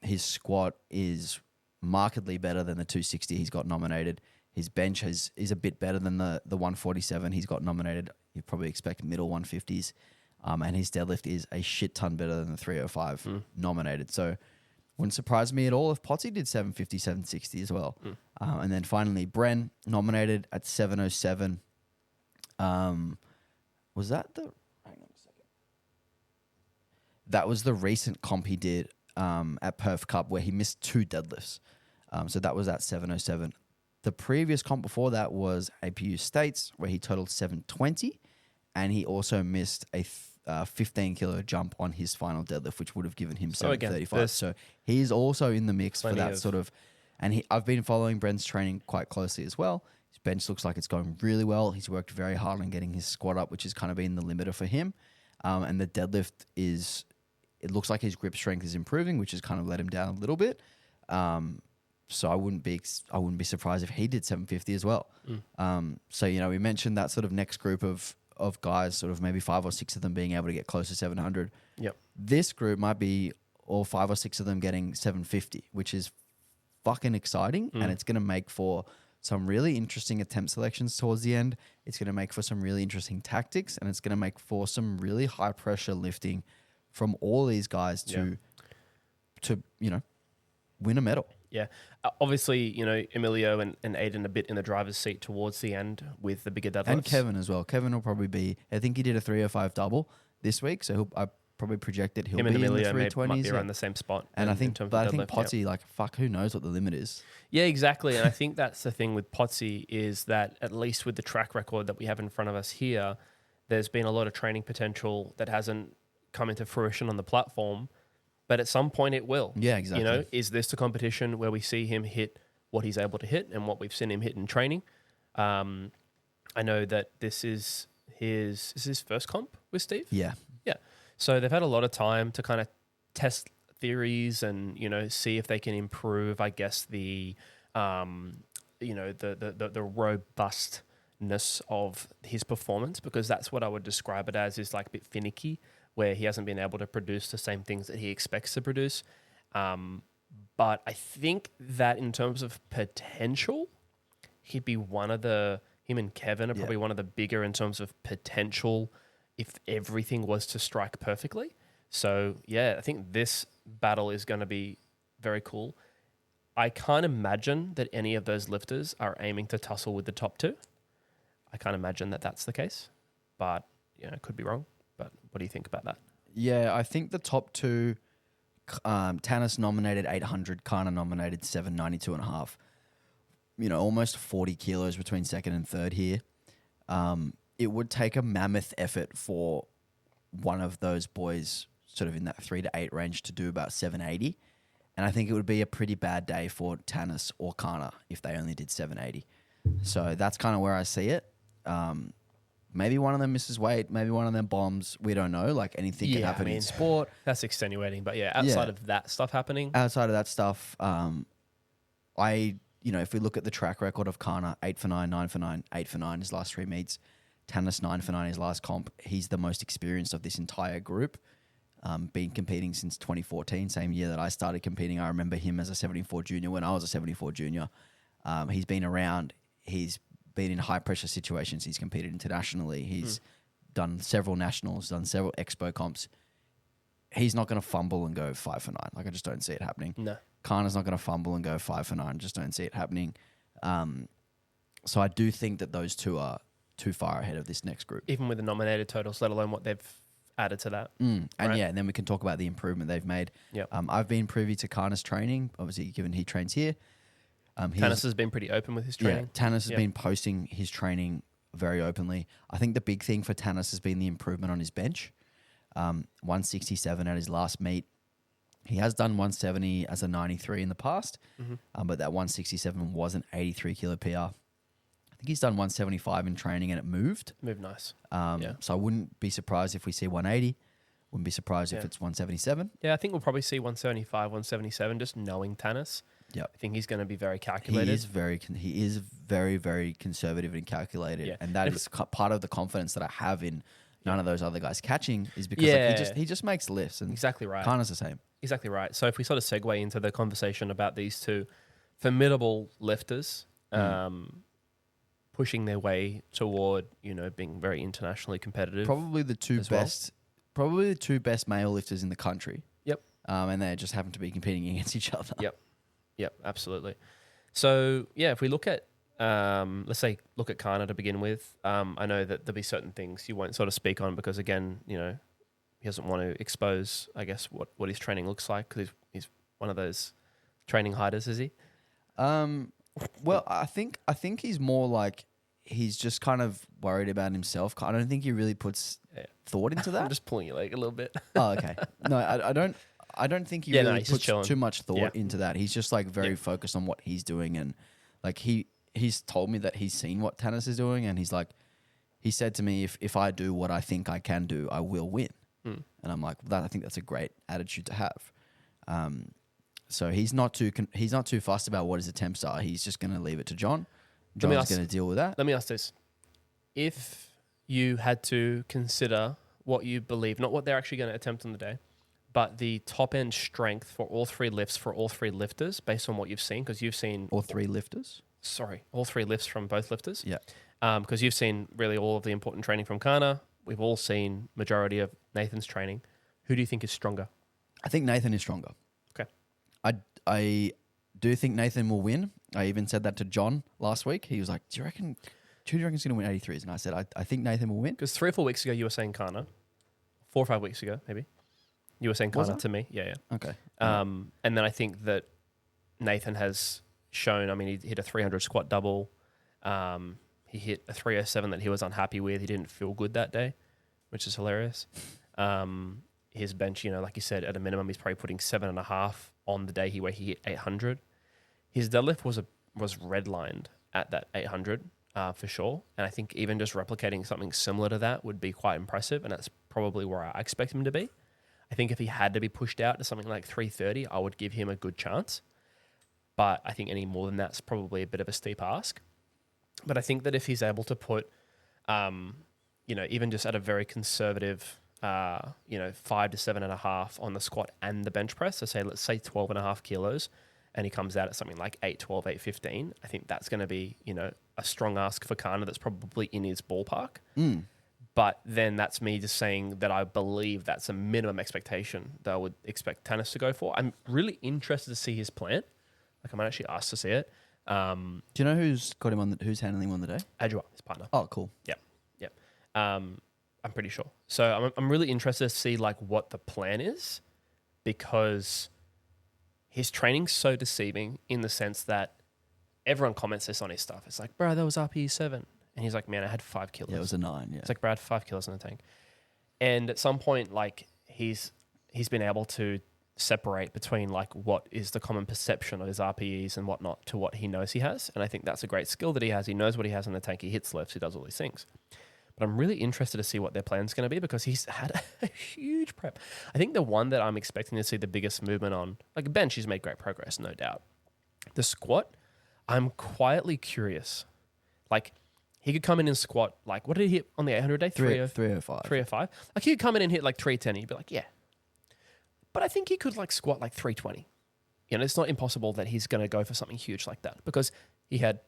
His squat is markedly better than the 260 he's got nominated. His bench is a bit better than the 147 he's got nominated. You probably expect middle 150s. And his deadlift is a shit ton better than the 305 nominated. So wouldn't surprise me at all if Potsy did 750, 760 as well. And then finally, Bren nominated at 707. Was that the... Hang on a second. That was the recent comp he did at Perth Cup where he missed 2 deadlifts. So that was at 707. The previous comp before that was APU States where he totaled 720. And he also missed a 15 kilo jump on his final deadlift, which would have given him 735. So he's also in the mix for that sort of. And I've been following Bren's training quite closely as well. His bench looks like it's going really well. He's worked very hard on getting his squat up, which has kind of been the limiter for him. And the deadlift is, it looks like his grip strength is improving, which has kind of let him down a little bit. So I wouldn't be surprised if he did 750 as well. So, you know, we mentioned that sort of next group of guys, sort of maybe 5 or 6 of them being able to get close to 700. Yep. This group might be all 5 or 6 of them getting 750, which is fucking exciting. And it's going to make for some really interesting attempt selections towards the end. It's going to make for some really interesting tactics, and it's going to make for some really high pressure lifting from all these guys to you know, win a medal. Yeah. Obviously, you know, Emilio and Aiden a bit in the driver's seat towards the end with the bigger deadlifts. And Kevin as well. Kevin will probably be, I think he did a 305 double this week, so I probably project that he'll be in the 320s. Might be around the same spot. And I think Potsy, like, fuck, who knows what the limit is? Yeah, exactly. And I think that's the thing with Potsy is that at least with the track record that we have in front of us here, there's been a lot of training potential that hasn't come into fruition on the platform. But at some point it will. Yeah, exactly. You know, is this the competition where we see him hit what he's able to hit and what we've seen him hit in training? I know that this is his first comp with Steve. Yeah. Yeah. So they've had a lot of time to kind of test theories and, you know, see if they can improve, I guess, the robustness of his performance, because that's what I would describe it as, is like a bit finicky, where he hasn't been able to produce the same things that he expects to produce. But I think that in terms of potential, he'd be him and Kevin are probably one of the bigger in terms of potential if everything was to strike perfectly. So, yeah, I think this battle is going to be very cool. I can't imagine that any of those lifters are aiming to tussle with the top two. I can't imagine that that's the case, but it could be wrong. But what do you think about that? Yeah, I think the top two, Tanis nominated 800, Kana nominated 792 and a half. Almost 40 kilos between second and third here. It would take a mammoth effort for one of those boys sort of in that 3 to 8 range to do about 780. And I think it would be a pretty bad day for Tanis or Kana if they only did 780. So that's kind of where I see it. Maybe one of them misses weight. Maybe one of them bombs. We don't know. Like anything can happen in sport. That's extenuating. But outside of that stuff happening. Outside of that stuff, if we look at the track record of Kana, 8 for 9, 9 for 9, 8 for 9 his last 3 meets. Tanis 9 for 9 his last comp. He's the most experienced of this entire group. Been competing since 2014, same year that I started competing. I remember him as a 74 junior when I was a 74 junior. He's been around. He's been in high pressure situations. He's competed internationally. He's done several nationals, done several expo comps. He's not going to fumble and go 5 for 9. Like I just don't see it happening. No. Kana's not going to fumble and go 5 for 9. Just don't see it happening. So I do think that those two are too far ahead of this next group. Even with the nominated totals, let alone what they've added to that. And then we can talk about the improvement they've made. Yep. I've been privy to Kana's training, obviously given he trains here. Tanis has been pretty open with his training. Yeah, Tanis has been posting his training very openly. I think the big thing for Tanis has been the improvement on his bench. 167 at his last meet. He has done 170 as a 93 in the past, but that 167 was an 83 kilo PR. I think he's done 175 in training and it moved. Moved nice. So I wouldn't be surprised if we see 180. Wouldn't be surprised if it's 177. Yeah, I think we'll probably see 175, 177, just knowing Tanis. Yep. I think he's going to be very calculated. He is very, very conservative and calculated. Yeah. And that is part of the confidence that I have in none of those other guys catching is because he just makes lifts. And exactly right. Kana's the same. Exactly right. So if we sort of segue into the conversation about these two formidable lifters pushing their way toward, being very internationally competitive. Probably the two best male lifters in the country. Yep. And they just happen to be competing against each other. Yep, absolutely. So, if we look at, let's say, look at Kana to begin with, I know that there'll be certain things you won't sort of speak on because, again, he doesn't want to expose, I guess, what his training looks like because he's one of those training hiders, is he? Well, I think he's more like he's just kind of worried about himself. I don't think he really puts thought into that. I'm just pulling your leg a little bit. Oh, okay. No, I don't think he really puts too much thought into that. He's just like very focused on what he's doing, and like he's told me that he's seen what Tanis is doing, and he's like, he said to me, if I do what I think I can do, I will win. And I'm like, I think that's a great attitude to have. So he's not too fussed about what his attempts are. He's just going to leave it to John. John's going to deal with that. Let me ask this: if you had to consider what you believe, not what they're actually going to attempt on the day, but the top end strength for all three lifts for all three lifters, based on what you've seen, because you've seen all three lifters. Sorry, all three lifts from both lifters. Yeah. Because you've seen really all of the important training from Kana. We've all seen majority of Nathan's training. Who do you think is stronger? I think Nathan is stronger. Okay. I do think Nathan will win. I even said that to John last week. He was like, "Do you reckon he's going to win 83s?" And I said, "I think Nathan will win." Because 3 or 4 weeks ago you were saying Kana. 4 or 5 weeks ago, maybe. You were saying Kana to me. Yeah. Okay. And then I think that Nathan has shown, I mean, he hit a 300 squat double. He hit a 307 that he was unhappy with. He didn't feel good that day, which is hilarious. His bench, like you said, at a minimum, he's probably putting 7.5 on the day where he hit 800. His deadlift was redlined at that 800 for sure. And I think even just replicating something similar to that would be quite impressive. And that's probably where I expect him to be. I think if he had to be pushed out to something like 330, I would give him a good chance. But I think any more than that's probably a bit of a steep ask. But I think that if he's able to put, even just at a very conservative 5 to 7.5 on the squat and the bench press. So let's say 12.5 kilos, and he comes out at something like 812, 815. I think that's going to be, a strong ask for Kana that's probably in his ballpark. But then that's me just saying that I believe that's a minimum expectation that I would expect Tanis to go for. I'm really interested to see his plan. Like, I might actually ask to see it. Do you know who's got him on? Who's handling him on the day? Adjoa, his partner. Oh, cool. Yep. I'm pretty sure. So I'm really interested to see like what the plan is, because his training's so deceiving in the sense that everyone comments this on his stuff. It's like, bro, that was RPE 7. And he's like, man, I had 5 kilos. Yeah, it was a 9, yeah. It's like, bro, I had 5 kilos in the tank. And at some point, like, he's been able to separate between like what is the common perception of his RPEs and whatnot to what he knows he has. And I think that's a great skill that he has. He knows what he has in the tank. He hits lifts. He does all these things. But I'm really interested to see what their plan's going to be, because he's had a huge prep. I think the one that I'm expecting to see the biggest movement on, like bench, he's made great progress, no doubt. The squat, I'm quietly curious. Like, he could come in and squat, like, what did he hit on the 800 day? 305. 305. Like, he could come in and hit like 310. He'd be like, yeah. But I think he could like squat like 320. It's not impossible that he's going to go for something huge like that, because he had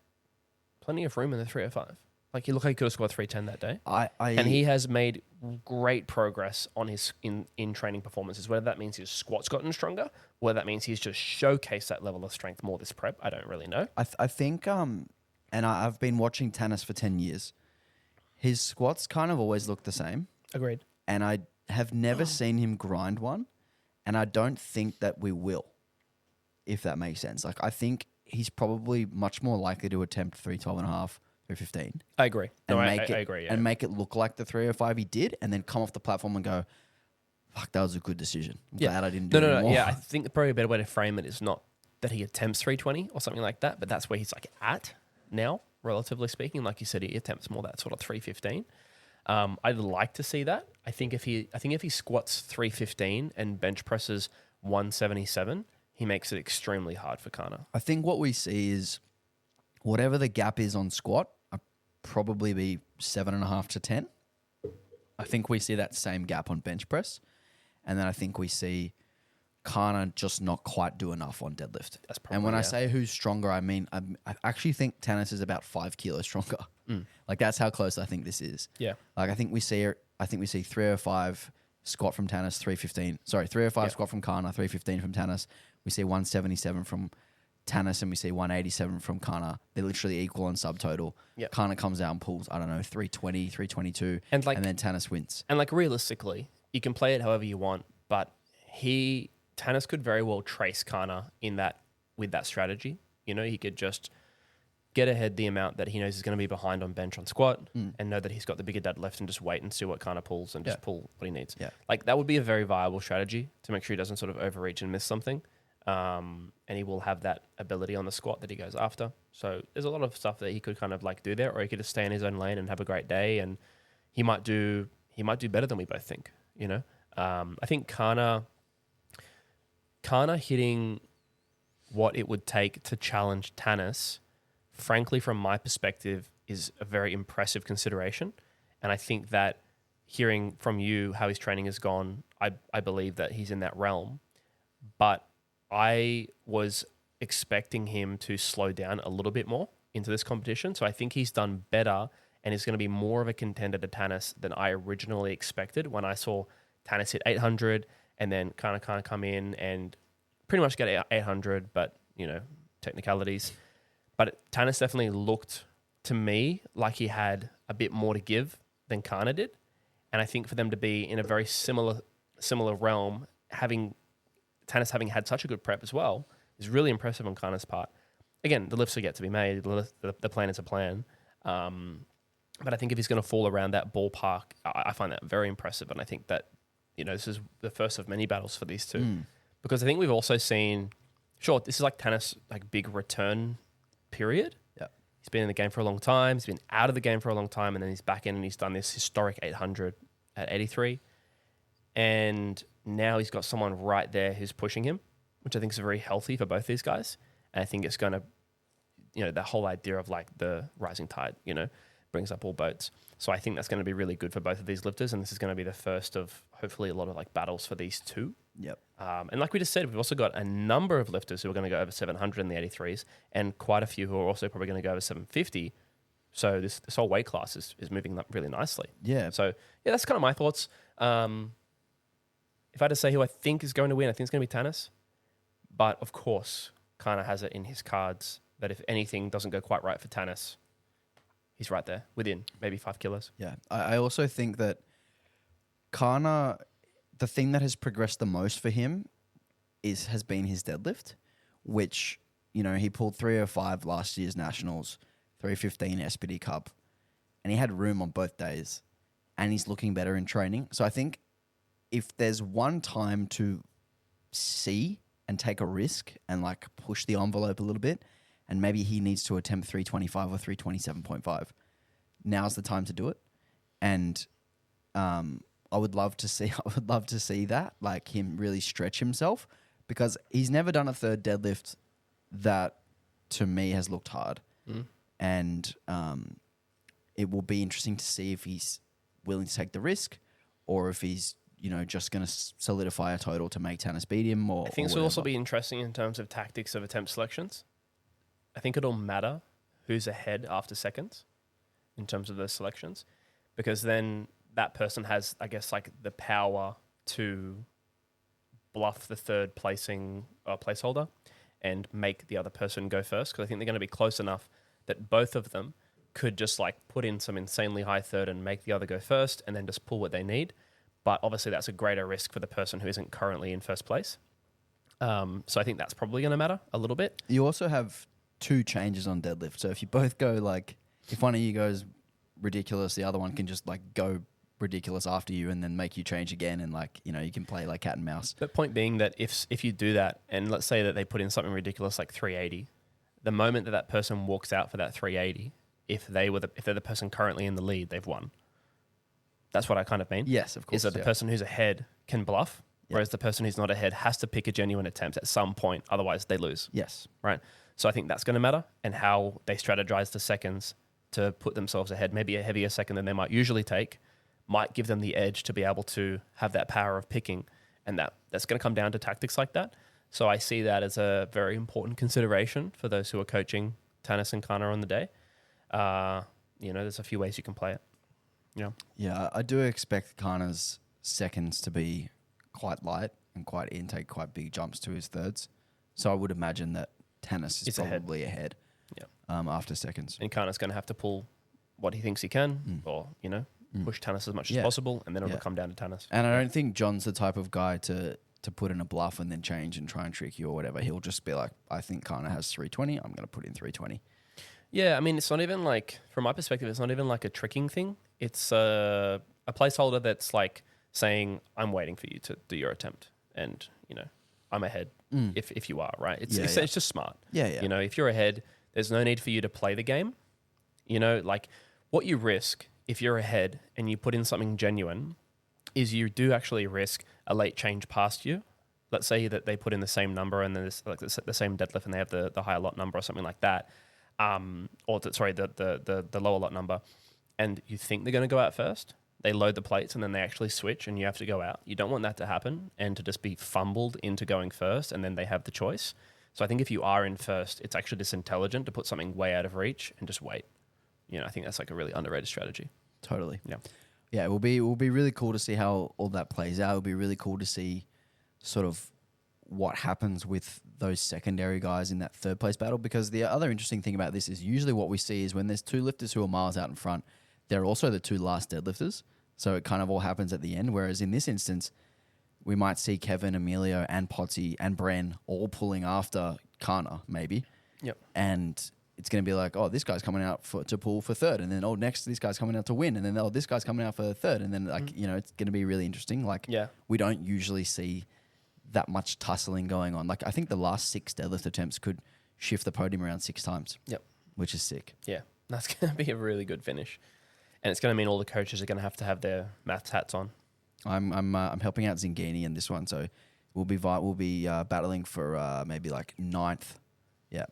plenty of room in the 305. Like, he looked like he could have scored 310 that day. And he has made great progress on his in training performances, whether that means his squat's gotten stronger, whether that means he's just showcased that level of strength more this prep. I don't really know. I think, and I've been watching Tanis for 10 years. His squats kind of always look the same. Agreed. And I have never seen him grind one. And I don't think that we will, if that makes sense. Like, I think he's probably much more likely to attempt 312.5, 315. I agree. And I agree. Yeah. And make it look like the 305 he did, and then come off the platform and go, fuck, that was a good decision. I'm glad I didn't do it anymore. Yeah, I think probably a better way to frame it is not that he attempts 320 or something like that, but that's where he's like at now, relatively speaking. Like you said, he attempts more that sort of 315. I'd like to see that. I think if he squats 315 and bench presses 177, he makes it extremely hard for Kana. I think what we see is whatever the gap is on squat, I'd probably be 7.5 to 10. I think we see that same gap on bench press. And then I think we see Kana just not quite do enough on deadlift. That's probably, and when I say who's stronger, I mean, I actually think Tanis is about 5 kilos stronger. Like, that's how close I think this is. Yeah. Like, I think we see 305 squat from Tanis, 315. Sorry, 305 squat from Kana, 315 from Tanis. We see 177 from Tanis, and we see 187 from Kana. They're literally equal on subtotal. Yep. Kana comes out and pulls, 320, 322, and then Tanis wins. And like, realistically, you can play it however you want, but Tanis could very well trace Kana in that with that strategy. He could just get ahead the amount that he knows is going to be behind on bench on squat, and know that he's got the bigger deadlift, and just wait and see what Kana pulls and just pull what he needs. Yeah. Like, that would be a very viable strategy to make sure he doesn't sort of overreach and miss something. And he will have that ability on the squat that he goes after. So there's a lot of stuff that he could kind of like do there, or he could just stay in his own lane and have a great day, and he might do better than we both think. I think Kana hitting what it would take to challenge Tanis, frankly, from my perspective, is a very impressive consideration. And I think that hearing from you how his training has gone, I believe that he's in that realm. But I was expecting him to slow down a little bit more into this competition. So I think he's done better and is going to be more of a contender to Tanis than I originally expected when I saw Tanis hit 800 and then kind of come in and pretty much get 800, but, technicalities. But Tanis definitely looked to me like he had a bit more to give than Kana did. And I think for them to be in a very similar realm, Tanis having had such a good prep as well, is really impressive on Kana's part. Again, the lifts are yet to be made. The plan is a plan. But I think if he's going to fall around that ballpark, I find that very impressive. And I think that, this is the first of many battles for these two. Because I think we've also seen, this is like Tanis' like big return period. Yeah. He's been in the game for a long time. He's been out of the game for a long time. And then he's back in and he's done this historic 800 at 83. And now he's got someone right there who's pushing him, which I think is very healthy for both these guys. And I think it's going to, that whole idea of like the rising tide, brings up all boats. So I think that's going to be really good for both of these lifters, and this is going to be the first of hopefully a lot of like battles for these two. Yep. And like we just said, we've also got a number of lifters who are going to go over 700 in the 83s, and quite a few who are also probably going to go over 750. So this whole weight class is moving up really nicely. Yeah. So yeah, that's kind of my thoughts. If I had to say who I think is going to win, I think it's going to be Tanis. But of course, kind of has it in his cards that if anything doesn't go quite right for Tanis, he's right there within maybe 5 kilos. Yeah. I also think that Kana, the thing that has progressed the most for him has been his deadlift, which, he pulled 305 last year's Nationals, 315 SPD Cup, and he had room on both days, and he's looking better in training. So I think if there's one time to see and take a risk and like push the envelope a little bit, and maybe he needs to attempt 325 or 327.5, now's the time to do it. And I would love to see that, like him really stretch himself, because he's never done a third deadlift that to me has looked hard. And it will be interesting to see if he's willing to take the risk, or if he's just going to solidify a total to make Tanis beat him. Or I think this will also be interesting in terms of tactics of attempt selections. I think it'll matter who's ahead after seconds in terms of those selections, because then that person has, I guess, like the power to bluff the third placing placeholder and make the other person go first, because I think they're going to be close enough that both of them could just like put in some insanely high third and make the other go first and then just pull what they need. But obviously that's a greater risk for the person who isn't currently in first place. So I think that's probably going to matter a little bit. You also have 2 changes on deadlift. So if you both go like, if one of you goes ridiculous, the other one can just like go ridiculous after you and then make you change again, and like you can play like cat and mouse. But point being that if you do that, and let's say that they put in something ridiculous like 380, the moment that person walks out for that 380, if they're the person currently in the lead, they've won. That's what I kind of mean. Yes, of course. Is that the person who's ahead can bluff, whereas the person who's not ahead has to pick a genuine attempt at some point, otherwise they lose. Yes. Right. So I think that's going to matter, and how they strategize the seconds to put themselves ahead. Maybe a heavier second than they might usually take might give them the edge to be able to have that power of picking, and that's going to come down to tactics like that. So I see that as a very important consideration for those who are coaching Tanis and Kana on the day. There's a few ways you can play it. Yeah, I do expect Kana's seconds to be quite light and take quite big jumps to his thirds. So I would imagine that Tanis is probably ahead. After seconds. And Kana's going to have to pull what he thinks he can, or push Tanis as much as possible, and then it'll come down to Tanis. And I don't think John's the type of guy to put in a bluff and then change and try and trick you or whatever. He'll just be like, I think Kana has 320, I'm going to put in 320. Yeah, I mean, it's not even like, from my perspective, it's not even like a tricking thing. It's a placeholder that's like saying, I'm waiting for you to do your attempt, and, I'm ahead if you are, right? It's just smart. Yeah. If you're ahead, there's no need for you to play the game. Like what you risk if you're ahead and you put in something genuine is you do actually risk a late change past you. Let's say that they put in the same number and then like the same deadlift and they have the higher lot number or something like that. The lower lot number. And you think they're going to go out first. They load the plates and then they actually switch and you have to go out. You don't want that to happen and to just be fumbled into going first and then they have the choice. So I think if you are in first, it's actually just intelligent to put something way out of reach and just wait. I think that's like a really underrated strategy. Totally. Yeah. Yeah, it will be really cool to see how all that plays out. It'll be really cool to see sort of what happens with those secondary guys in that third place battle, because the other interesting thing about this is usually what we see is when there's 2 lifters who are miles out in front, they're also the 2 last deadlifters. So it kind of all happens at the end, whereas in this instance, we might see Kevin, Emilio, and Potsy and Bren all pulling after Kana, maybe. Yep. And it's going to be like, oh, this guy's coming out to pull for third. And then, next, this guy's coming out to win. And then, this guy's coming out for third. And then, it's going to be really interesting. Like, we don't usually see that much tussling going on. Like, I think the last 6 deadlift attempts could shift the podium around 6 times. Yep. Which is sick. Yeah. That's going to be a really good finish. And it's going to mean all the coaches are going to have their maths hats on. I'm helping out Zingini in this one. So we'll be battling for maybe like 9th. Yeah.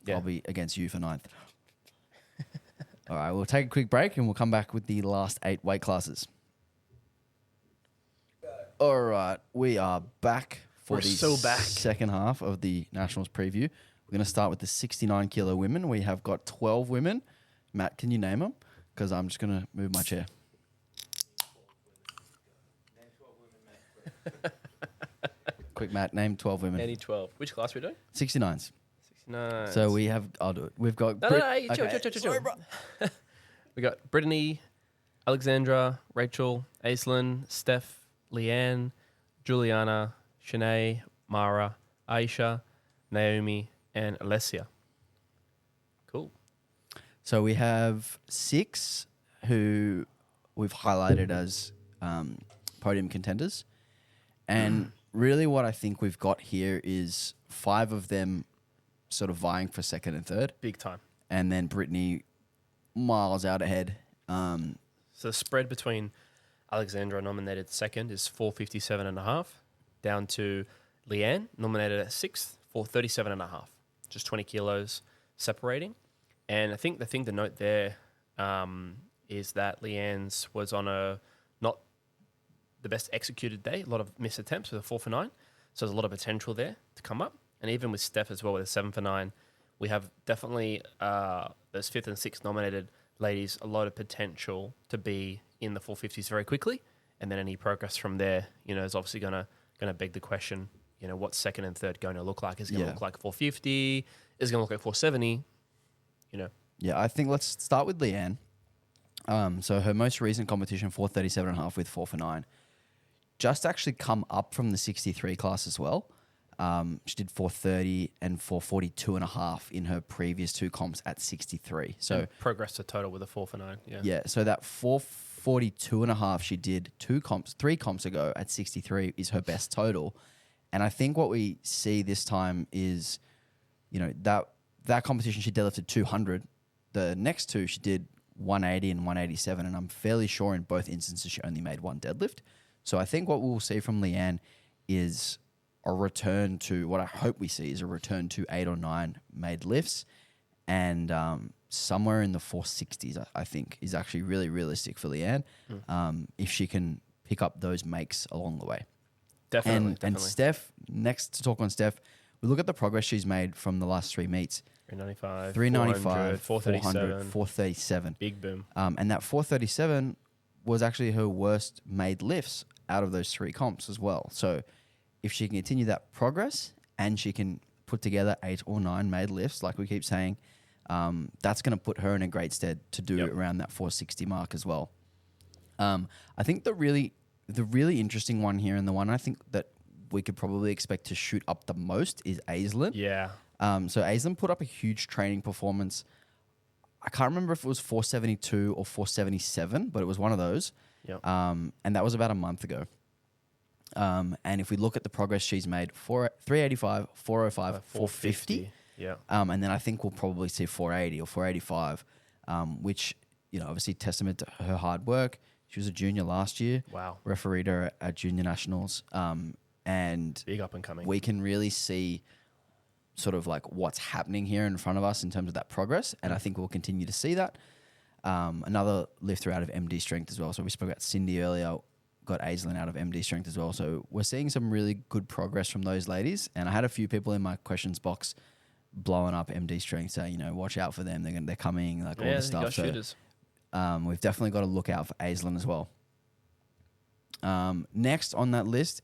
I'll be against you for 9th. All right, we'll take a quick break and we'll come back with the last 8 weight classes. All right, we are back for the second half of the Nationals preview. We're going to start with the 69 kilo women. We have got 12 women. Matt, can you name them? Because I'm just going to move my chair. Quick, Matt, name 12 women. Any 12. Which class are we doing? 69s. 69. So we have, I'll do it. We've got... No, chill. Sorry, bro. We got Brittany, Alexandra, Rachel, Aislinn, Steph, Leanne, Juliana, Shanae, Mara, Aisha, Naomi, and Alessia. Cool. So we have 6 who we've highlighted as podium contenders. And really what I think we've got here is 5 of them sort of vying for second and third. Big time. And then Brittany miles out ahead. So the spread between Alexandra, nominated second, is 457.5, down to Leanne, nominated at 6th, 437.5. Just 20 kilos separating. And I think the thing to note there is that Leanne's was on a not the best executed day, a lot of missed attempts with a 4 for 9. So there's a lot of potential there to come up. And even with Steph as well with a 7 for 9, we have definitely those 5th and 6th nominated ladies, a lot of potential to be in the 450s very quickly. And then any progress from there, is obviously going to beg the question, what's second and third going to look like? Is it going to look like 450? Is it going to look like 470? Yeah, I think let's start with Leanne. So her most recent competition, 437.5 with 4 for 9. Just actually come up from the 63 class as well. She did 430 and 442.5 in her previous 2 comps at 63. So and progress to total with a 4 for 9. Yeah. So that 442.5 she did 3 comps ago at 63 is her best total. And I think what we see this time is, that competition she deadlifted 200. The next 2 she did 180 and 187, and I'm fairly sure in both instances she only made 1 deadlift. So I think what we'll see from Leanne is a return to what I hope we see is a return to 8 or 9 made lifts, and somewhere in the 460s I think is actually really realistic for Leanne if she can pick up those makes along the way. Definitely. And Steph, next to talk on Steph, we look at the progress she's made from the last 3 meets. 395, 437. 437. Big boom. And that 437 was actually her worst made lifts out of those 3 comps as well. So if she can continue that progress and she can put together 8 or 9 made lifts, like we keep saying, that's going to put her in a great stead to do around that 460 mark as well. I think the really interesting one here, and the one I think that we could probably expect to shoot up the most, is Aislinn. Yeah. So Aislinn put up a huge training performance. I can't remember if it was 472 or 477, but it was one of those. Yep. And that was about a month ago. And if we look at the progress she's made, 385, 405, 450. Yeah. And then I think we'll probably see 480 or 485, which, obviously testament to her hard work. She was a junior last year. Wow. Refereed her at junior nationals. And big up and coming. We can really see sort of like what's happening here in front of us in terms of that progress. And I think we'll continue to see that. Another lifter out of MD Strength as well. So we spoke about Cindy earlier, got Aislinn out of MD Strength as well. So we're seeing some really good progress from those ladies. And I had a few people in my questions box blowing up MD Strength, saying, watch out for them. They're coming, like all this stuff. So we've definitely got to look out for Aislinn as well. Next on that list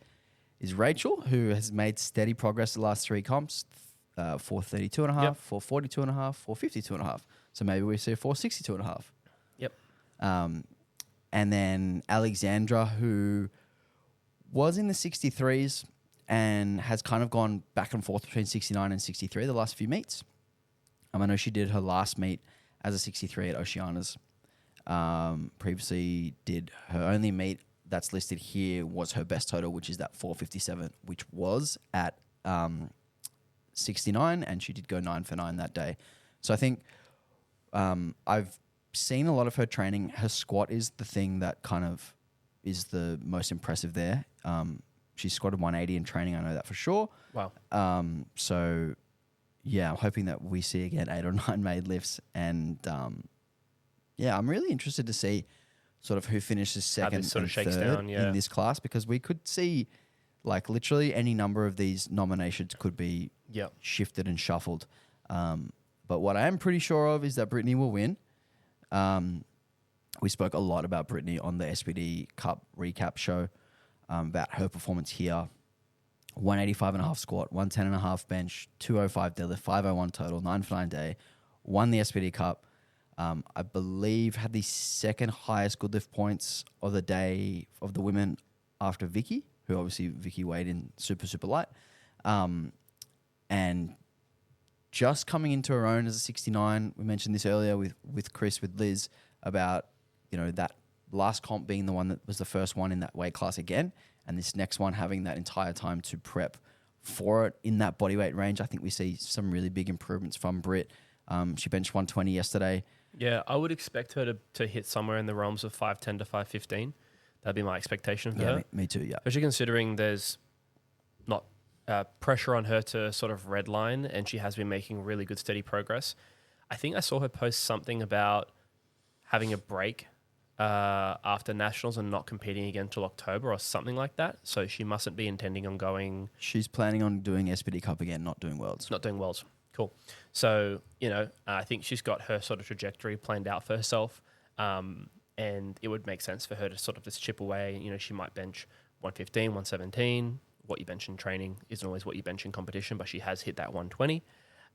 is Rachel, who has made steady progress the last 3 comps. 432.5, 442.5, 452.5. So maybe we see a 462.5. Yep. And then Alexandra, who was in the 63s and has kind of gone back and forth between 69 and 63 the last few meets. I know she did her last meet as a 63 at Oceana's. Previously did her only meet that's listed here was her best total, which is that 457, which was at 69, and she did go 9 for 9 that day. So I think I've seen a lot of her training. Her squat is the thing that kind of is the most impressive there. She squatted 180 in training, I know that for sure. Wow. So yeah, I'm hoping that we see again 8 or 9 made lifts, and Yeah, I'm really interested to see sort of who finishes second this sort and of shakes third down, yeah. in this class, because we could see like literally any number of these nominations could be Yep. shifted and shuffled. But what I am pretty sure of is that Brittany will win. We spoke a lot about Brittany on the SPD Cup recap show about her performance here. 185.5 squat, 110.5 bench, 205 deadlift, 501 total, 9 for 9 day. Won the SPD Cup. I believe had the second highest good lift points of the day of the women after Vicky, who obviously Vicky weighed in super, super light. And just coming into her own as a 69, we mentioned this earlier with Chris, with Liz, about, you know, that last comp being the one that was the first one in that weight class again, and this next one having that entire time to prep for it in that bodyweight range. I think we see some really big improvements from Britt. She benched 120 yesterday. Yeah, I would expect her to hit somewhere in the realms of 510 to 515. That'd be my expectation for her. Me too, yeah. Especially considering there's not pressure on her to sort of redline, and she has been making really good, steady progress. I think I saw her post something about having a break after Nationals and not competing again till October or something like that. So she mustn't be intending on going... She's planning on doing SPD Cup again, not doing Worlds. Not doing Worlds. Cool. So, you know, I think she's got her sort of trajectory planned out for herself. And it would make sense for her to sort of just chip away. You know, she might bench 115, 117. What you bench in training isn't always what you bench in competition, but she has hit that 120.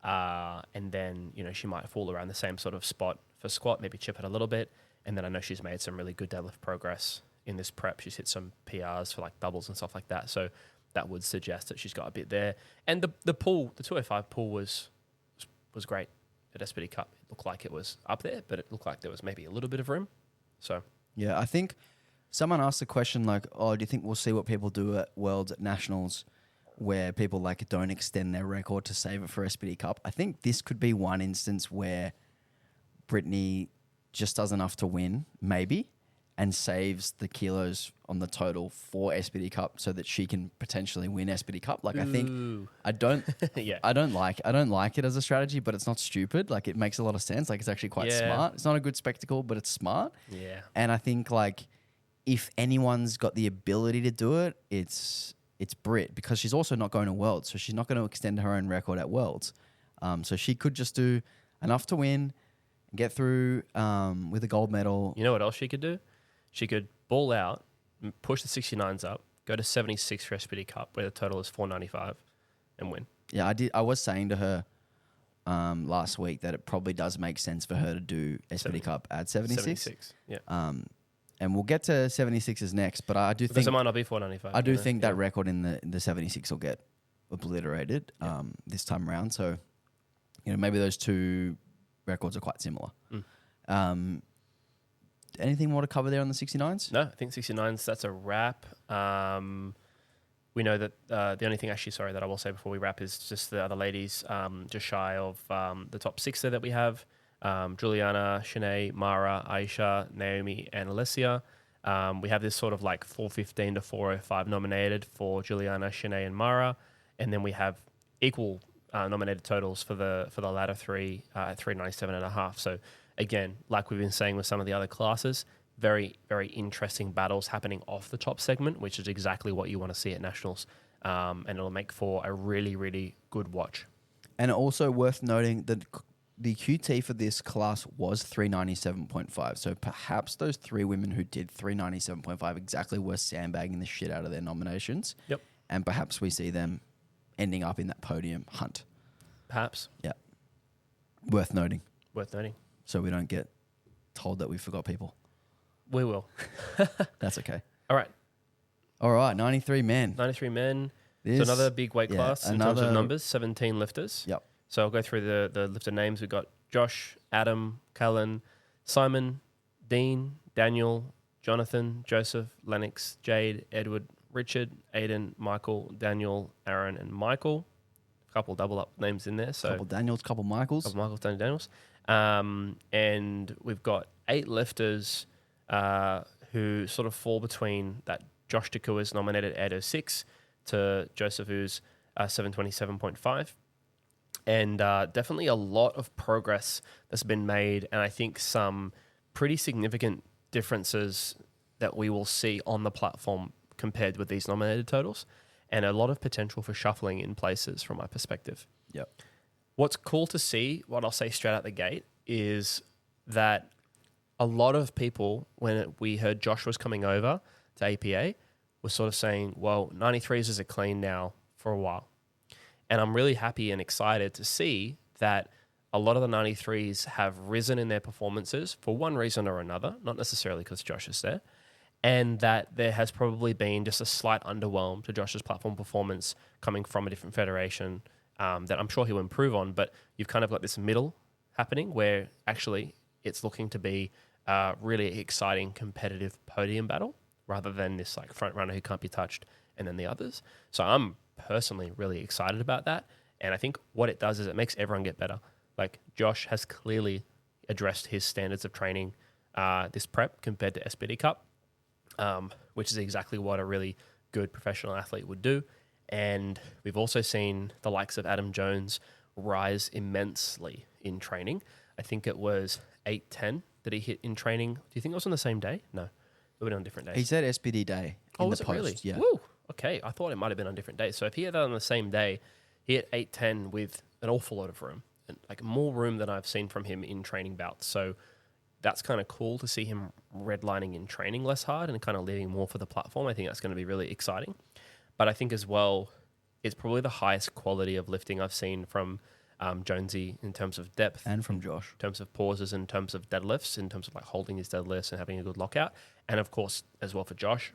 And then, you know, she might fall around the same sort of spot for squat, maybe chip it a little bit. And then I know she's made some really good deadlift progress in this prep. She's hit some PRs for like doubles and stuff like that. So that would suggest that she's got a bit there. And the pull, the 205 pull was great at SPD Cup. It looked like it was up there, but it looked like there was maybe a little bit of room. So yeah, I think someone asked the question like, "Oh, do you think we'll see what people do at Worlds, at Nationals, where people like don't extend their record to save it for SPD Cup?" I think this could be one instance where Brittany just does enough to win, maybe, and saves the kilos on the total for SPD Cup so that she can potentially win SPD Cup. Like, I think I don't yeah. I don't like it as a strategy, but it's not stupid. Like, it makes a lot of sense. Like, it's actually quite smart. It's not a good spectacle, but it's smart. Yeah. And I think like if anyone's got the ability to do it, it's Britt, because she's also not going to Worlds, so she's not going to extend her own record at Worlds. So she could just do enough to win, get through with a gold medal. You know what else she could do? She could ball out, push the 69s up, go to 76 for SPD Cup, where the total is 495, and win. Yeah, I was saying to her last week that it probably does make sense for her to do SPD Cup at 76. Yeah. And we'll get to 76s next, but I do think it might not be 495. I do think that record in the 76 will get obliterated this time around. So, you know, maybe those two records are quite similar. Anything more to cover there on the 69s? No, I think 69s, that's a wrap. We know that the only thing that I will say before we wrap is just the other ladies, just shy of the top six there that we have. Juliana, Shanae, Mara, Aisha, Naomi, and Alessia. We have this sort of like 415 to 405 nominated for Juliana, Shanae, and Mara. And then we have equal nominated totals for the latter three at 397.5. So again, like we've been saying with some of the other classes, very, very interesting battles happening off the top segment, which is exactly what you want to see at Nationals. And it'll make for a really, really good watch. And also worth noting that the QT for this class was 397.5. So perhaps those three women who did 397.5 exactly were sandbagging the shit out of their nominations. Yep. And perhaps we see them ending up in that podium hunt. Perhaps. Yeah. Worth noting. Worth noting. So we don't get told that we forgot people. We will. That's okay. All right. 93 men. 93 men. So another big weight class in terms of numbers, 17 lifters. Yep. So I'll go through the lifter names. We've got Josh, Adam, Cullen, Simon, Dean, Daniel, Jonathan, Joseph, Lennox, Jade, Edward, Richard, Aiden, Michael, Daniel, Aaron, and Michael. A couple double up names in there. So couple Daniels, couple Michaels. Couple Michaels, Daniels. And we've got 8 lifters who sort of fall between that Josh Takua's nominated 806 to Joseph, who's 727.5. And definitely a lot of progress that's been made, and I think some pretty significant differences that we will see on the platform compared with these nominated totals, and a lot of potential for shuffling in places from my perspective. Yep. What's cool to see, what I'll say straight out the gate, is that a lot of people, when we heard Josh was coming over to APA, were sort of saying, well, 93s is a clean now for a while. And I'm really happy and excited to see that a lot of the 93s have risen in their performances for one reason or another, not necessarily because Josh is there, and that there has probably been just a slight underwhelm to Josh's platform performance coming from a different federation that I'm sure he'll improve on. But you've kind of got this middle happening where actually it's looking to be a really exciting competitive podium battle rather than this like front runner who can't be touched and then the others. So I'm personally really excited about that. And I think what it does is it makes everyone get better. Like Josh has clearly addressed his standards of training this prep compared to SBD Cup, which is exactly what a really good professional athlete would do. And we've also seen the likes of Adam Jones rise immensely in training. I think it was 8:10 that he hit in training. Do you think it was on the same day? No, it would have been on different days. He said SBD day in the post. Really? Yeah. Woo! Okay, I thought it might have been on different days. So if he had that on the same day, he hit 8:10 with an awful lot of room, and like more room than I've seen from him in training bouts. So that's kind of cool to see him redlining in training less hard and kind of leaving more for the platform. I think that's going to be really exciting. But I think as well, it's probably the highest quality of lifting I've seen from Jonesy in terms of depth. And from Josh. In terms of pauses, in terms of deadlifts, in terms of like holding his deadlifts and having a good lockout. And of course, as well for Josh,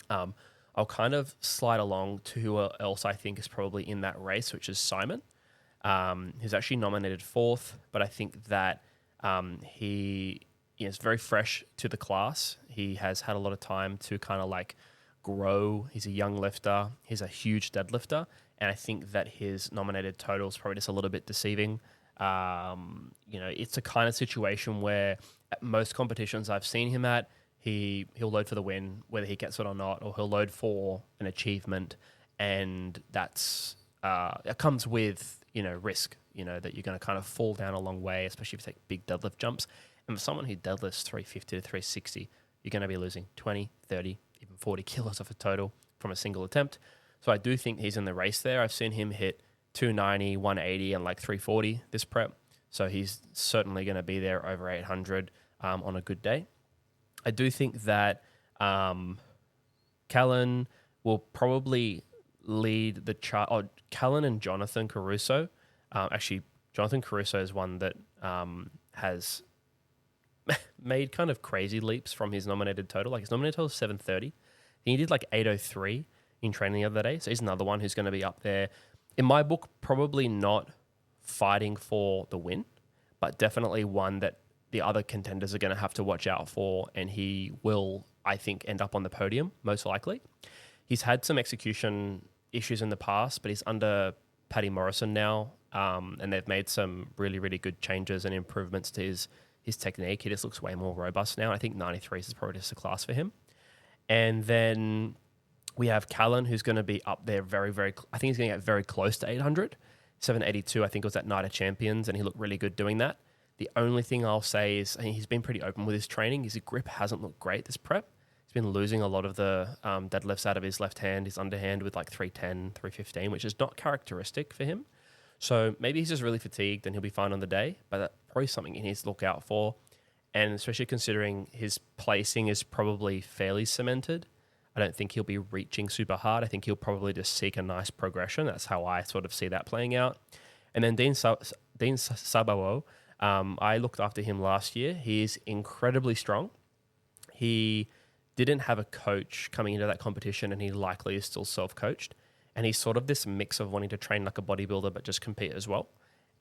I'll kind of slide along to who else I think is probably in that race, which is Simon. He's actually nominated 4th, but I think that he is very fresh to the class. He has had a lot of time to kind of like grow. He's a young lifter. He's a huge deadlifter. And I think that his nominated total is probably just a little bit deceiving. It's a kind of situation where at most competitions I've seen him at, he'll load for the win, whether he gets it or not, or he'll load for an achievement. And that's it comes with, risk, that you're going to kind of fall down a long way, especially if you take big deadlift jumps. And for someone who deadlifts 350 to 360, you're going to be losing 20, 30, even 40 kilos off a total from a single attempt. So I do think he's in the race there. I've seen him hit 290, 180, and like 340 this prep. So he's certainly going to be there over 800 on a good day. I do think that Callan will probably lead the chart. Oh, Callan and Jonathan Caruso. Actually, Jonathan Caruso is one that has made kind of crazy leaps from his nominated total. Like his nominated total is 730. He did like 803 in training the other day. So he's another one who's going to be up there. In my book, probably not fighting for the win, but definitely one that the other contenders are going to have to watch out for. And he will, I think, end up on the podium, most likely. He's had some execution issues in the past, but he's under Paddy Morrison now. And they've made some really, really good changes and improvements to his technique. He just looks way more robust now. I think 93s is probably just a class for him. And then we have Callan, who's going to be up there very, very... I think he's going to get very close to 800. 782, I think, was at Night of Champions, and he looked really good doing that. The only thing I'll say is he's been pretty open with his training. His grip hasn't looked great this prep. He's been losing a lot of the deadlifts out of his left hand, his underhand with like 310, 315, which is not characteristic for him. So maybe he's just really fatigued and he'll be fine on the day, but that's probably something he needs to look out for. And especially considering his placing is probably fairly cemented, I don't think he'll be reaching super hard. I think he'll probably just seek a nice progression. That's how I sort of see that playing out. And then Dean Sabawo, I looked after him last year. He is incredibly strong. He didn't have a coach coming into that competition, and he likely is still self-coached. And he's sort of this mix of wanting to train like a bodybuilder but just compete as well.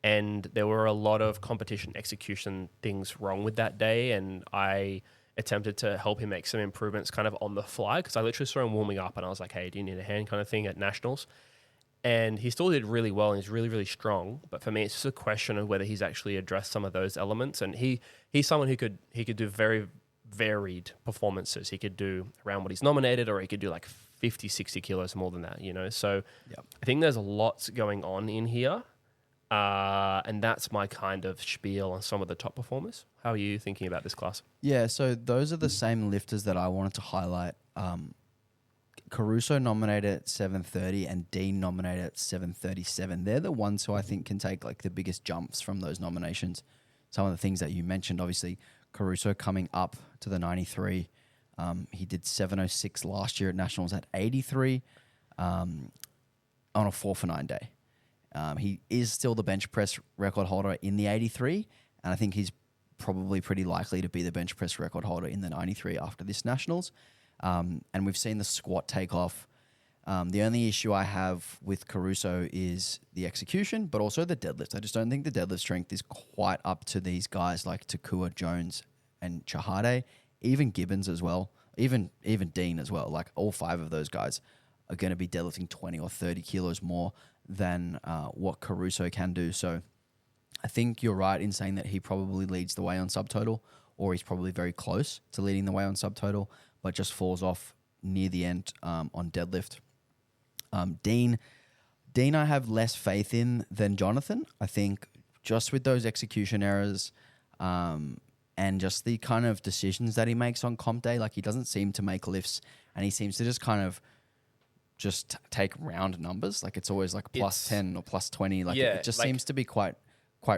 And there were a lot of competition execution things wrong with that day, and I attempted to help him make some improvements kind of on the fly, because I literally saw him warming up and I was like, hey, do you need a hand kind of thing at Nationals? And he still did really well and he's really, really strong. But for me, it's just a question of whether he's actually addressed some of those elements. And he's someone who could do very varied performances. He could do around what he's nominated, or he could do like 50, 60 kilos more than that, So yep. I think there's lots going on in here. And that's my kind of spiel on some of the top performers. How are you thinking about this class? Yeah, so those are the same lifters that I wanted to highlight. Caruso nominated at 730 and Dean nominated at 737. They're the ones who I think can take like the biggest jumps from those nominations. Some of the things that you mentioned, obviously, Caruso coming up to the 93. He did 706 last year at Nationals at 83 on a 4 for 9 day. He is still the bench press record holder in the 83, and I think he's probably pretty likely to be the bench press record holder in the 93 after this Nationals. And we've seen the squat take off. The only issue I have with Caruso is the execution, but also the deadlift. I just don't think the deadlift strength is quite up to these guys like Takua, Jones, and Chahade, even Gibbons as well, even Dean as well. Like all 5 of those guys are going to be deadlifting 20 or 30 kilos more than what Caruso can do. So I think you're right in saying that he probably leads the way on subtotal, or he's probably very close to leading the way on subtotal, but just falls off near the end on deadlift. Dean I have less faith in than Jonathan. I think just with those execution errors and just the kind of decisions that he makes on comp day, like he doesn't seem to make lifts and he seems to just kind of just take round numbers. Like it's always like plus 10 or plus 20. Like it just seems to be quite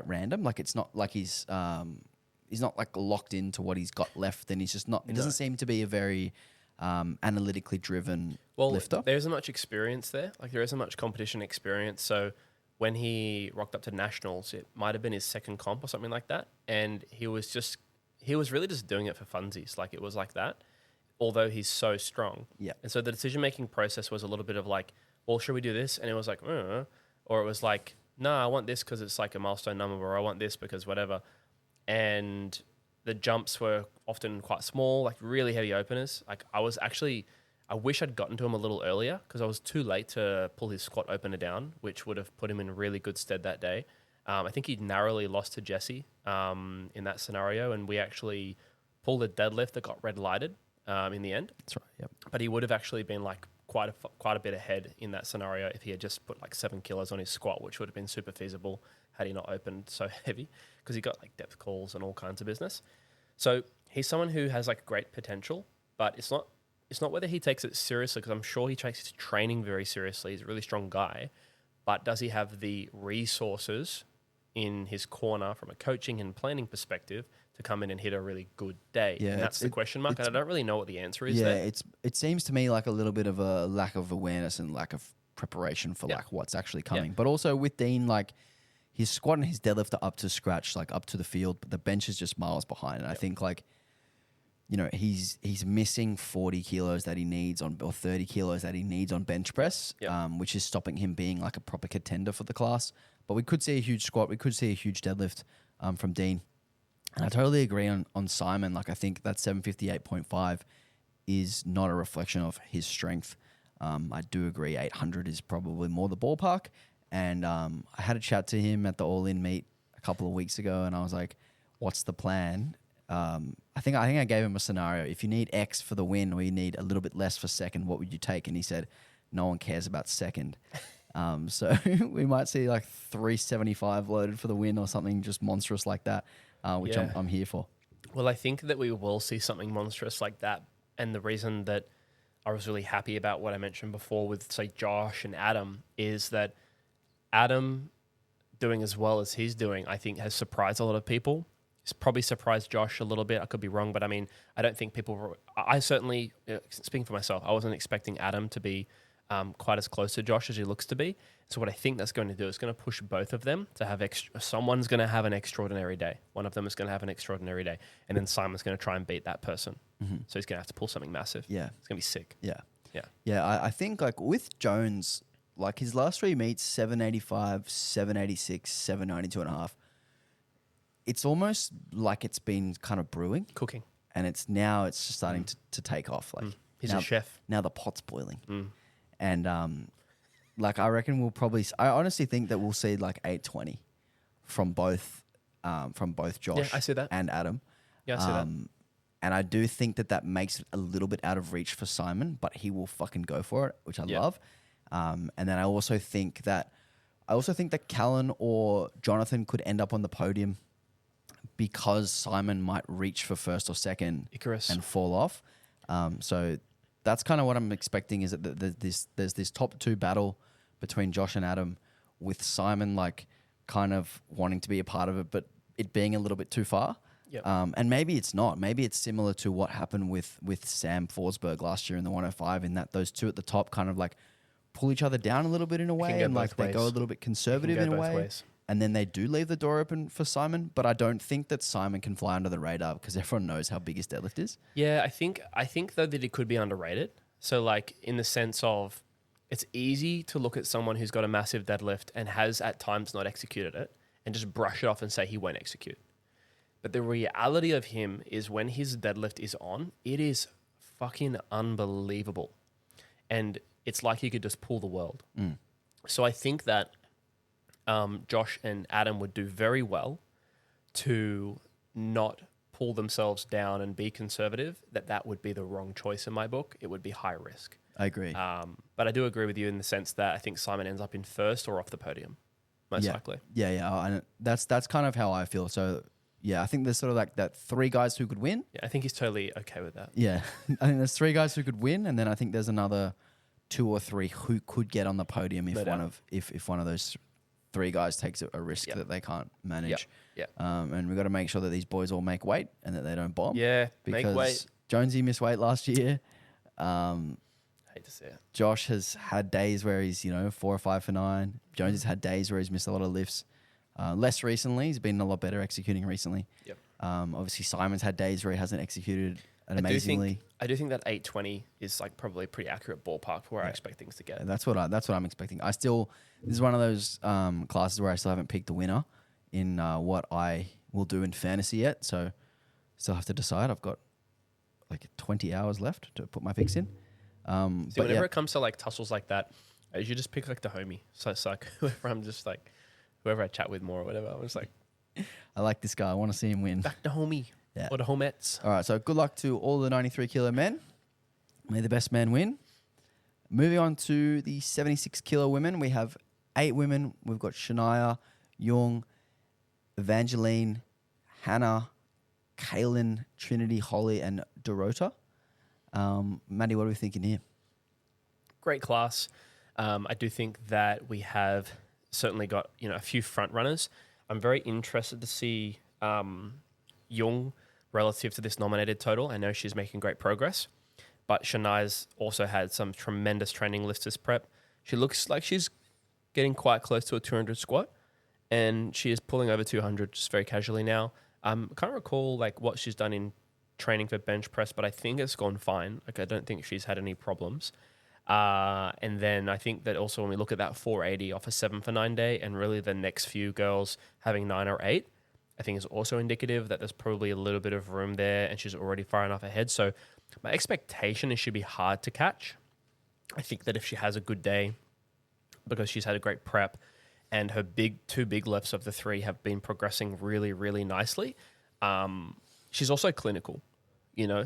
random. Like it's not like he's not like locked into what he's got left. And he's just not, it doesn't seem to be a very analytically driven lifter. There isn't much experience there. Like there isn't much competition experience. So when he rocked up to nationals, it might have been his second comp or something like that. And he was really just doing it for funsies. Like it was like that, although he's so strong. Yeah. And so the decision-making process was a little bit of like, well, should we do this? And it was like, or it was like, no, I want this because it's like a milestone number, or I want this because whatever. And the jumps were often quite small, like really heavy openers. Like I wish I'd gotten to him a little earlier because I was too late to pull his squat opener down, which would have put him in really good stead that day. I think he narrowly lost to Jesse in that scenario, and we actually pulled a deadlift that got red lighted in the end. That's right. Yep. But he would have actually been like quite a bit ahead in that scenario if he had just put like 7 kilos on his squat, which would have been super feasible had he not opened so heavy, because he got like depth calls and all kinds of business. So he's someone who has like great potential, but it's not whether he takes it seriously, because I'm sure he takes his training very seriously. He's a really strong guy, but does he have the resources in his corner from a coaching and planning perspective to come in and hit a really good day? Yeah, and that's the question mark, and I don't really know what the answer is there. It seems to me like a little bit of a lack of awareness and lack of preparation for like what's actually coming. But also with Dean, like his squat and his deadlift are up to scratch, like up to the field, but the bench is just miles behind. And I think like, you know, he's missing 40 kilos that he needs or 30 kilos that he needs on bench press, which is stopping him being like a proper contender for the class. But we could see a huge squat. We could see a huge deadlift from Dean. And I totally agree on Simon. Like I think that 758.5 is not a reflection of his strength. I do agree 800 is probably more the ballpark. And I had a chat to him at the All-In meet a couple of weeks ago, and I was like, what's the plan? I think I gave him a scenario. If you need X for the win or you need a little bit less for second, what would you take? And he said, no one cares about second. So we might see like 375 loaded for the win or something just monstrous like that, which I'm here for. Well, I think that we will see something monstrous like that. And the reason that I was really happy about what I mentioned before with, say, Josh and Adam is that Adam doing as well as he's doing, I think, has surprised a lot of people. It's probably surprised Josh a little bit. I could be wrong, but I mean, I don't think people I certainly, speaking for myself, I wasn't expecting Adam to be quite as close to Josh as he looks to be. So what I think that's going to do is going to push both of them to have someone's going to have an extraordinary day. One of them is going to have an extraordinary day. And then Simon's going to try and beat that person. Mm-hmm. So he's going to have to pull something massive. Yeah. It's going to be sick. Yeah. Yeah. Yeah, I think like with Jones, like his last 3 meets, 785, 786, 792.5. It's almost like it's been kind of brewing. Cooking. And it's just starting to take off. Like he's a chef. Now the pot's boiling. And like I reckon I honestly think that we'll see like 820 from both Josh I see that. and Adam. Yeah, I see that. And I do think that makes it a little bit out of reach for Simon, but he will fucking go for it, which I love. And then I also think that I also think that Callan or Jonathan could end up on the podium because Simon might reach for first or second Icarus. and fall off. So that's kind of what I'm expecting, is that there's this top two battle between Josh and Adam, with Simon like kind of wanting to be a part of it, but it being a little bit too far. Yep. And maybe it's not. Maybe it's similar to what happened with Sam Forsberg last year in the 105, in that those two at the top kind of like pull each other down a little bit in a way, and like they go a little bit conservative in a way. And then they do leave the door open for Simon, but I don't think that Simon can fly under the radar because everyone knows how big his deadlift is. Yeah, I think though that it could be underrated. So like in the sense of, it's easy to look at someone who's got a massive deadlift and has at times not executed it and just brush it off and say he won't execute. But the reality of him is, when his deadlift is on, it is fucking unbelievable. And it's like he could just pull the world. So I think that Josh and Adam would do very well to not pull themselves down and be conservative. That would be the wrong choice in my book. It would be high risk. I agree. But I do agree with you in the sense that I think Simon ends up in first or off the podium, most likely. Yeah. And that's kind of how I feel. So yeah, I think there's sort of like that three guys who could win. Yeah, I think he's totally okay with that. Yeah, I think there's three guys who could win, and then I think there's another two or three who could get on the podium if one of those three guys takes a risk that they can't manage. Yeah. And we've got to make sure that these boys all make weight and that they don't bomb. Yeah, because make weight. Jonesy missed weight last year. Hate to see it. Josh has had days where he's 4 or 5 for 9. Jonesy's had days where he's missed a lot of lifts. Less recently, he's been a lot better executing recently. Yep. Obviously, Simon's had days where he hasn't executed amazingly. I do think that 820 is like probably a pretty accurate ballpark for where I expect things to get. Yeah, that's what I'm expecting. This is one of those classes where I still haven't picked the winner in what I will do in fantasy yet. So still have to decide. I've got like 20 hours left to put my picks in. But whenever it comes to like tussles like that, I usually just pick like the homie. So it's like whoever I chat with more or whatever. I was like, I like this guy. I want to see him win. back the homie. Yeah. Or the homettes. All right. So good luck to all the 93 kilo men. May the best man win. Moving on to the 76 kilo women. We have 8 women. We've got Shania, Jung, Evangeline, Hannah, Kaylin, Trinity, Holly, and Dorota. Maddie, what are we thinking here? Great class. I do think that we have certainly got a few front runners. I'm very interested to see Jung relative to this nominated total. I know she's making great progress, but Shania's also had some tremendous training lifts prep. She looks like she's getting quite close to a 200 squat, and she is pulling over 200 just very casually now. I can't recall like what she's done in training for bench press, but I think it's gone fine. Like I don't think she's had any problems. And then I think that also when we look at that 480 off a 7 for 9 day, and really the next few girls having 9 or 8, I think is also indicative that there's probably a little bit of room there, and she's already far enough ahead. So my expectation is she'll be hard to catch. I think that if she has a good day, because she's had a great prep, and her two big lifts of the 3 have been progressing really, really nicely. She's also clinical,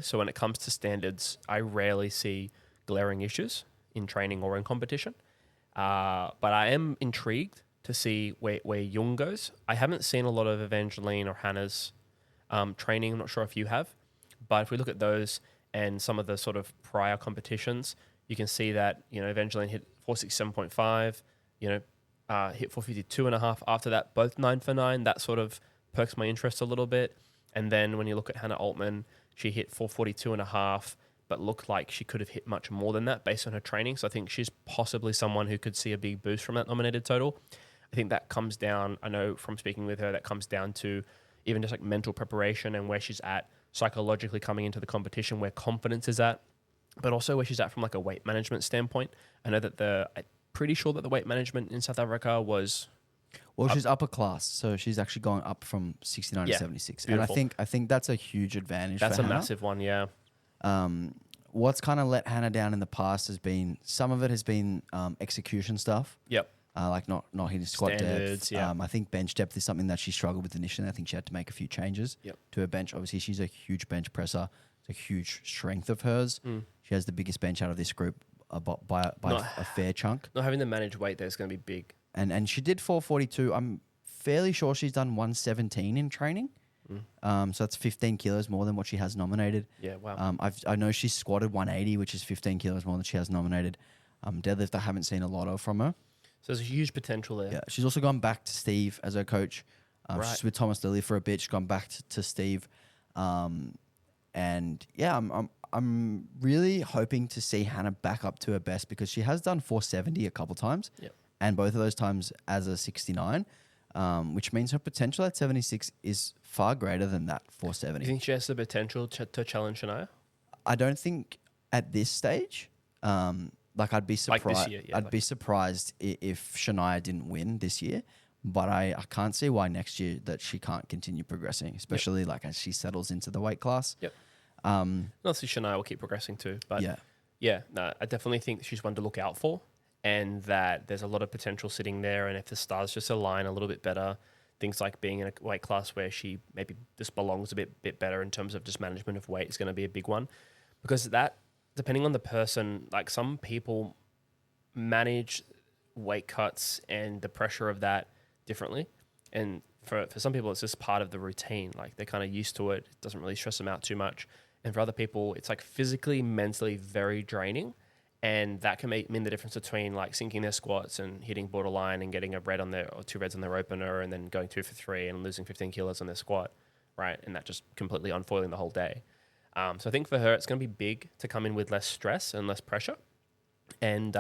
so when it comes to standards, I rarely see glaring issues in training or in competition. But I am intrigued to see where Jung goes. I haven't seen a lot of Evangeline or Hannah's training. I'm not sure if you have, but if we look at those and some of the sort of prior competitions, you can see that, Evangeline hit 467.5, hit 452.5 after that, both 9 for 9. That sort of perks my interest a little bit. And then when you look at Hannah Altman, she hit 442.5, but looked like she could have hit much more than that based on her training. So I think she's possibly someone who could see a big boost from that nominated total. I think that comes down, I know from speaking with her, that comes down to even just like mental preparation and where she's at psychologically coming into the competition, where confidence is at, but also where she's at from like a weight management standpoint. I know that I'm pretty sure that the weight management in South Africa was... Well, she's upper class, so she's actually going up from 69 to 76. Beautiful. And I think that's a huge advantage. That's for a Hannah. Massive one, yeah. What's kind of let Hannah down in the past has been, some of it has been execution stuff. Yep. Like not hitting squat standards, depth. Yeah. I think bench depth is something that she struggled with initially. I think she had to make a few changes to her bench. Obviously, she's a huge bench presser. It's a huge strength of hers. She has the biggest bench out of this group by a fair chunk. Not having to manage weight there is going to be big. And she did 442. I'm fairly sure she's done 117 in training. So that's 15 kilos more than what she has nominated. Yeah, wow. I know she's squatted 180, which is 15 kilos more than she has nominated. Deadlift, I haven't seen a lot of from her. So there's a huge potential there. Yeah, she's also gone back to Steve as her coach. Right. She's with Thomas Lilly for a bit. She's gone back to Steve. And yeah, I'm really hoping to see Hannah back up to her best because she has done 470 a couple times. Yep. And both of those times as a 69, which means her potential at 76 is far greater than that Do 470. you think she has the potential to challenge Shania? I don't think at this stage, I'd be surprised. Like this year, yeah, I'd be surprised if Shania didn't win this year, but I can't see why next year that she can't continue progressing, especially like as she settles into the weight class. Yep. Obviously, Shania will keep progressing too, but yeah, no, I definitely think she's one to look out for, and that there's a lot of potential sitting there. And if the stars just align a little bit better, things like being in a weight class where she maybe just belongs a bit better in terms of just management of weight is going to be a big one, because that, depending on the person, like some people manage weight cuts and the pressure of that differently, and for some people it's just part of the routine, like they're kind of used to it. It doesn't really stress them out too much. And for other people, it's like physically, mentally very draining. And that can mean the difference between like sinking their squats and hitting borderline and getting a red on their, or 2 reds on their opener, and then going 2 for 3 and losing 15 kilos on their squat, right? And that just completely unfoiling the whole day. So I think for her, it's going to be big to come in with less stress and less pressure. And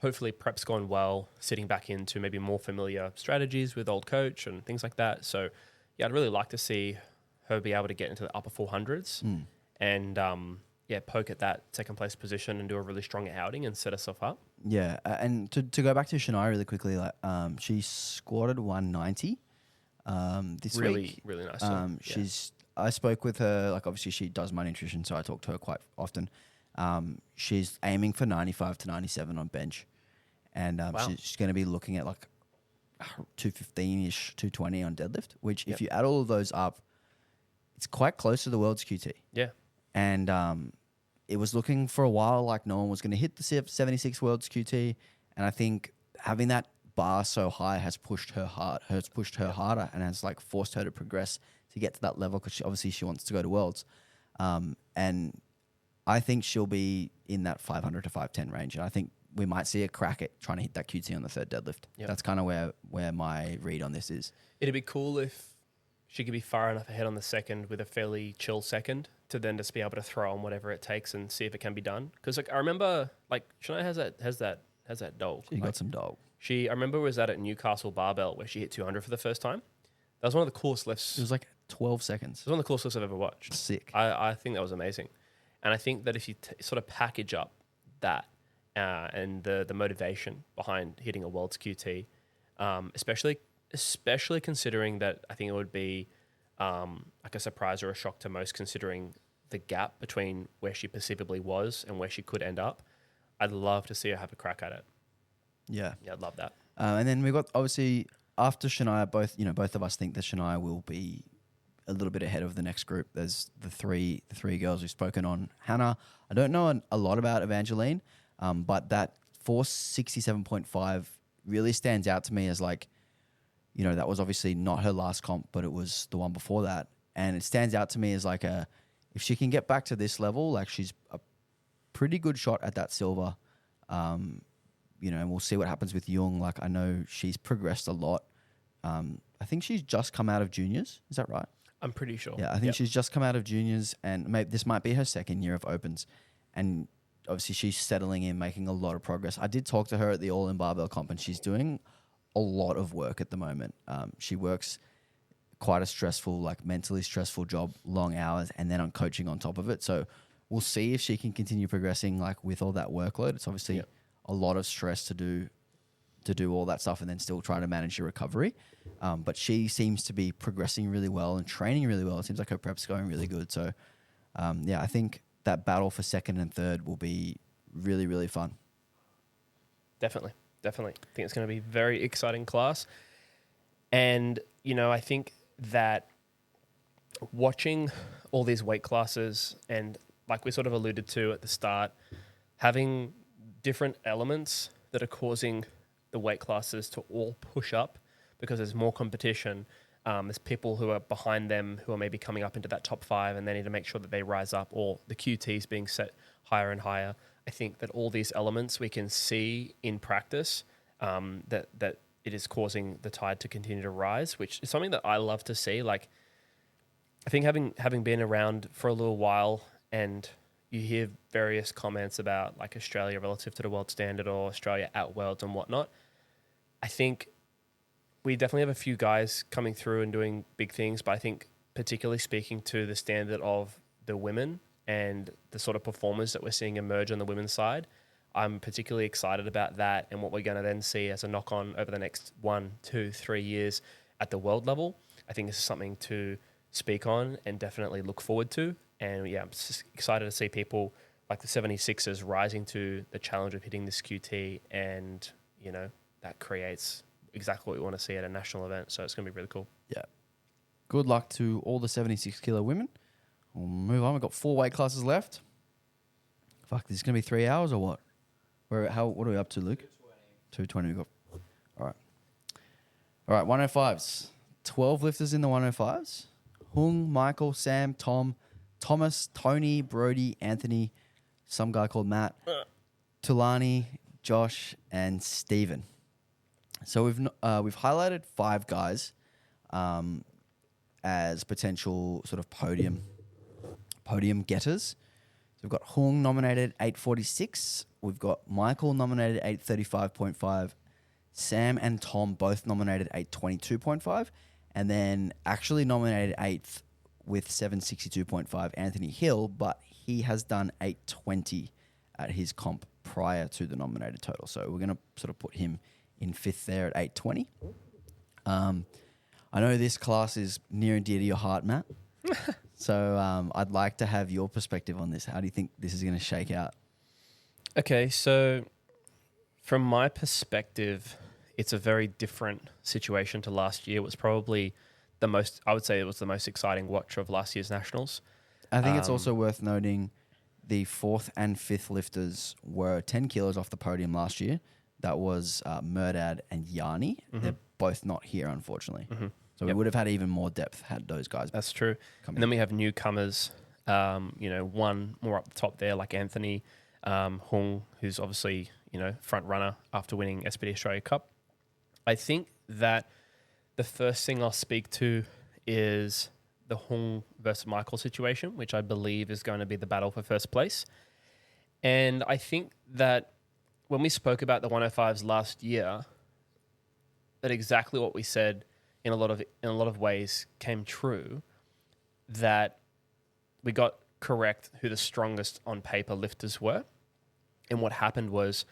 hopefully prep's gone well, sitting back into maybe more familiar strategies with old coach and things like that. So yeah, I'd really like to see her be able to get into the upper 400s. And poke at that second place position and do a really strong outing and set herself up. Yeah, and to go back to Shania really quickly, like she squatted 190 this week. Really nice. I spoke with her, like obviously she does my nutrition, so I talk to her quite often. She's aiming for 95 to 97 on bench, and Wow. she's going to be looking at like 215-ish, 220 on deadlift, which if you add all of those up, it's quite close to the world's QT. Yeah. And it was looking for a while like no one was going to hit the 76 world's QT. And I think having that bar so high has pushed her harder and has like forced her to progress to get to that level, because obviously she wants to go to worlds. And I think she'll be in that 500 to 510 range. And I think we might see a crack at trying to hit that QT on the third deadlift. Yep. That's kind of where my read on this is. It'd be cool if she could be far enough ahead on the second with a fairly chill second to then just be able to throw on whatever it takes and see if it can be done. Because like I remember, like Shania has that dog. She got some dog. I remember was at Newcastle Barbell where she hit 200 for the first time. That was one of the coolest lifts. It was like 12 seconds. It was one of the coolest lifts I've ever watched. Sick. I think that was amazing. And I think that if you sort of package up that and the motivation behind hitting a world's QT, especially considering that I think it would be like a surprise or a shock to most, considering the gap between where she perceivably was and where she could end up. I'd love to see her have a crack at it. Yeah. Yeah, I'd love that. And then we've got, obviously, after Shania, both of us think that Shania will be a little bit ahead of the next group. There's the three girls we've spoken on. Hannah, I don't know a lot about Evangeline, but that 467.5 really stands out to me as like, you know, that was obviously not her last comp, but it was the one before that. And it stands out to me as like if she can get back to this level, like she's a pretty good shot at that silver. You know, and we'll see what happens with Jung. Like I know she's progressed a lot. I think she's just come out of juniors. Is that right? I'm pretty sure. Yeah, I think she's just come out of juniors, and maybe this might be her second year of opens. And obviously she's settling in, making a lot of progress. I did talk to her at the All-In Barbell Comp, and she's doing a lot of work at the moment. She works quite a stressful, like mentally stressful job, long hours, and then on coaching on top of it. So we'll see if she can continue progressing like with all that workload. It's obviously a lot of stress to do all that stuff and then still try to manage your recovery. But she seems to be progressing really well and training really well. It seems like her prep's going really good. So I think that battle for second and third will be really, really fun. Definitely. I think it's going to be a very exciting class. And, you know, I think that watching all these weight classes and like we sort of alluded to at the start, having different elements that are causing the weight classes to all push up because there's more competition. There's people who are behind them who are maybe coming up into that top 5 and they need to make sure that they rise up, or the QTs being set higher and higher. I think that all these elements we can see in practice, that it is causing the tide to continue to rise, which is something that I love to see. Like, I think having been around for a little while, and you hear various comments about like Australia relative to the world standard or Australia at worlds and whatnot, I think we definitely have a few guys coming through and doing big things, but I think particularly speaking to the standard of the women and the sort of performers that we're seeing emerge on the women's side, I'm particularly excited about that and what we're going to then see as a knock-on over the next 1, 2, 3 years at the world level. I think this is something to speak on and definitely look forward to. And yeah, I'm just excited to see people like the 76ers rising to the challenge of hitting this QT, and, you know, that creates exactly what we want to see at a national event. So it's going to be really cool. Yeah. Good luck to all the 76 kilo women. We'll move on. We've got 4 weight classes left. Fuck, this is going to be 3 hours or what? What are we up to, Luke? 220. We've got. All right, 105s. 12 lifters in the 105s. Hung, Michael, Sam, Tom, Thomas, Tony, Brody, Anthony, some guy called Matt, Tulani, Josh, and Stephen. So we've highlighted 5 guys as potential sort of podium getters. So we've got Hung nominated 846. We've got Michael nominated 835.5. Sam and Tom both nominated 822.5. And then actually nominated 8th with 762.5, Anthony Hill, but he has done 820 at his comp prior to the nominated total. So we're going to sort of put him in 5th there at 820. I know this class is near and dear to your heart, Matt. So I'd like to have your perspective on this. How do you think this is going to shake out? Okay, so from my perspective, it's a very different situation to last year. It was probably I would say it was the most exciting watch of last year's Nationals. I think it's also worth noting the 4th and 5th lifters were 10 kilos off the podium last year. That was Murdad and Yanni. Mm-hmm. They're both not here, unfortunately. Mm-hmm. So we would have had even more depth had those guys. That's true. And then we have newcomers, one more up the top there, like Anthony Hung, who's obviously, front runner after winning SPD Australia Cup. I think that the first thing I'll speak to is the Hung versus Michael situation, which I believe is going to be the battle for first place. And I think that when we spoke about the 105s last year, that exactly what we said in a lot of ways came true, that we got correct who the strongest on paper lifters were. And what happened was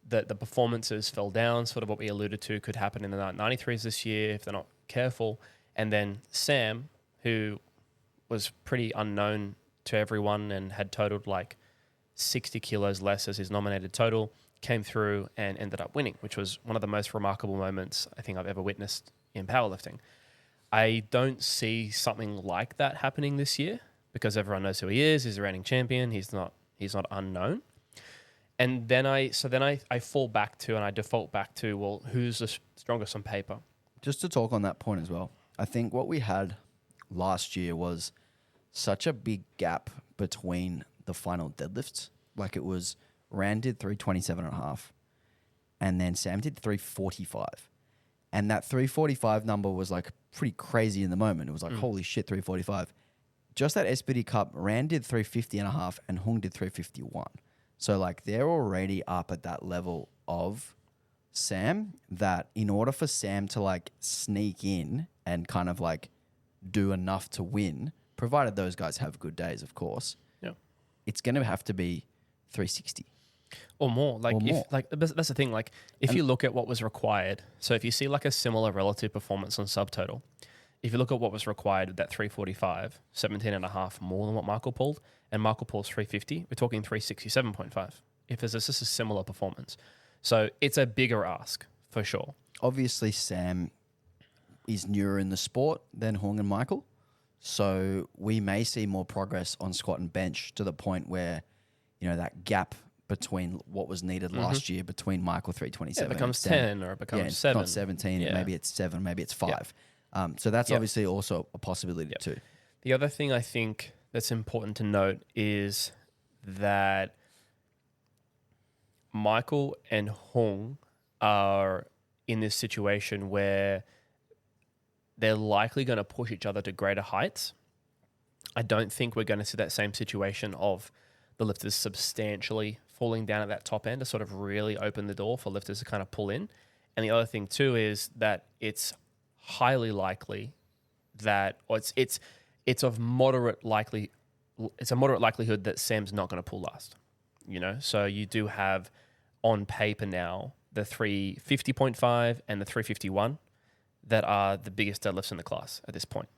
that the performances fell down, sort of what we alluded to could happen in the 93s this year if they're not careful. And then Sam, who was pretty unknown to everyone and had totaled like 60 kilos less as his nominated total, came through and ended up winning, which was one of the most remarkable moments I think I've ever witnessed in powerlifting. I don't see something like that happening this year because everyone knows who he is. He's a reigning champion. He's not unknown. And then I fall back to and I default back to, well, who's the strongest on paper? Just to talk on that point as well, I think what we had last year was such a big gap between the final deadlifts. Like it was Rand did 327.5 and then Sam did 345. And that 345 number was like pretty crazy in the moment. It was like, holy shit, 345. Just that SPD Cup, Rand did 350.5 and Hung did 351. So like they're already up at that level of Sam, that in order for Sam to like sneak in and kind of like do enough to win, provided those guys have good days, of course, it's going to have to be 360. Or more. That's the thing. Like if you look at what was required, so if you see like a similar relative performance on subtotal, if you look at what was required with that 345, 17.5 more than what Michael pulled, and Michael pulls 350, we're talking 367.5. If there's just a similar performance. So it's a bigger ask for sure. Obviously, Sam is newer in the sport than Hung and Michael. So we may see more progress on squat and bench to the point where, that gap between what was needed last year between Michael 327. It becomes and Sam. 10 or it becomes It's 7. not 17. Yeah. Maybe it's 7. Maybe it's 5. So that's obviously also a possibility too. The other thing I think that's important to note is that Michael and Hung are in this situation where they're likely going to push each other to greater heights. I don't think we're going to see that same situation of the lifters substantially falling down at that top end to sort of really open the door for lifters to kind of pull in. And the other thing too is that it's highly likely that, or it's a moderate likelihood that Sam's not going to pull last. You know, so you do have on paper now the 350.5 and the 351 that are the biggest deadlifts in the class at this point.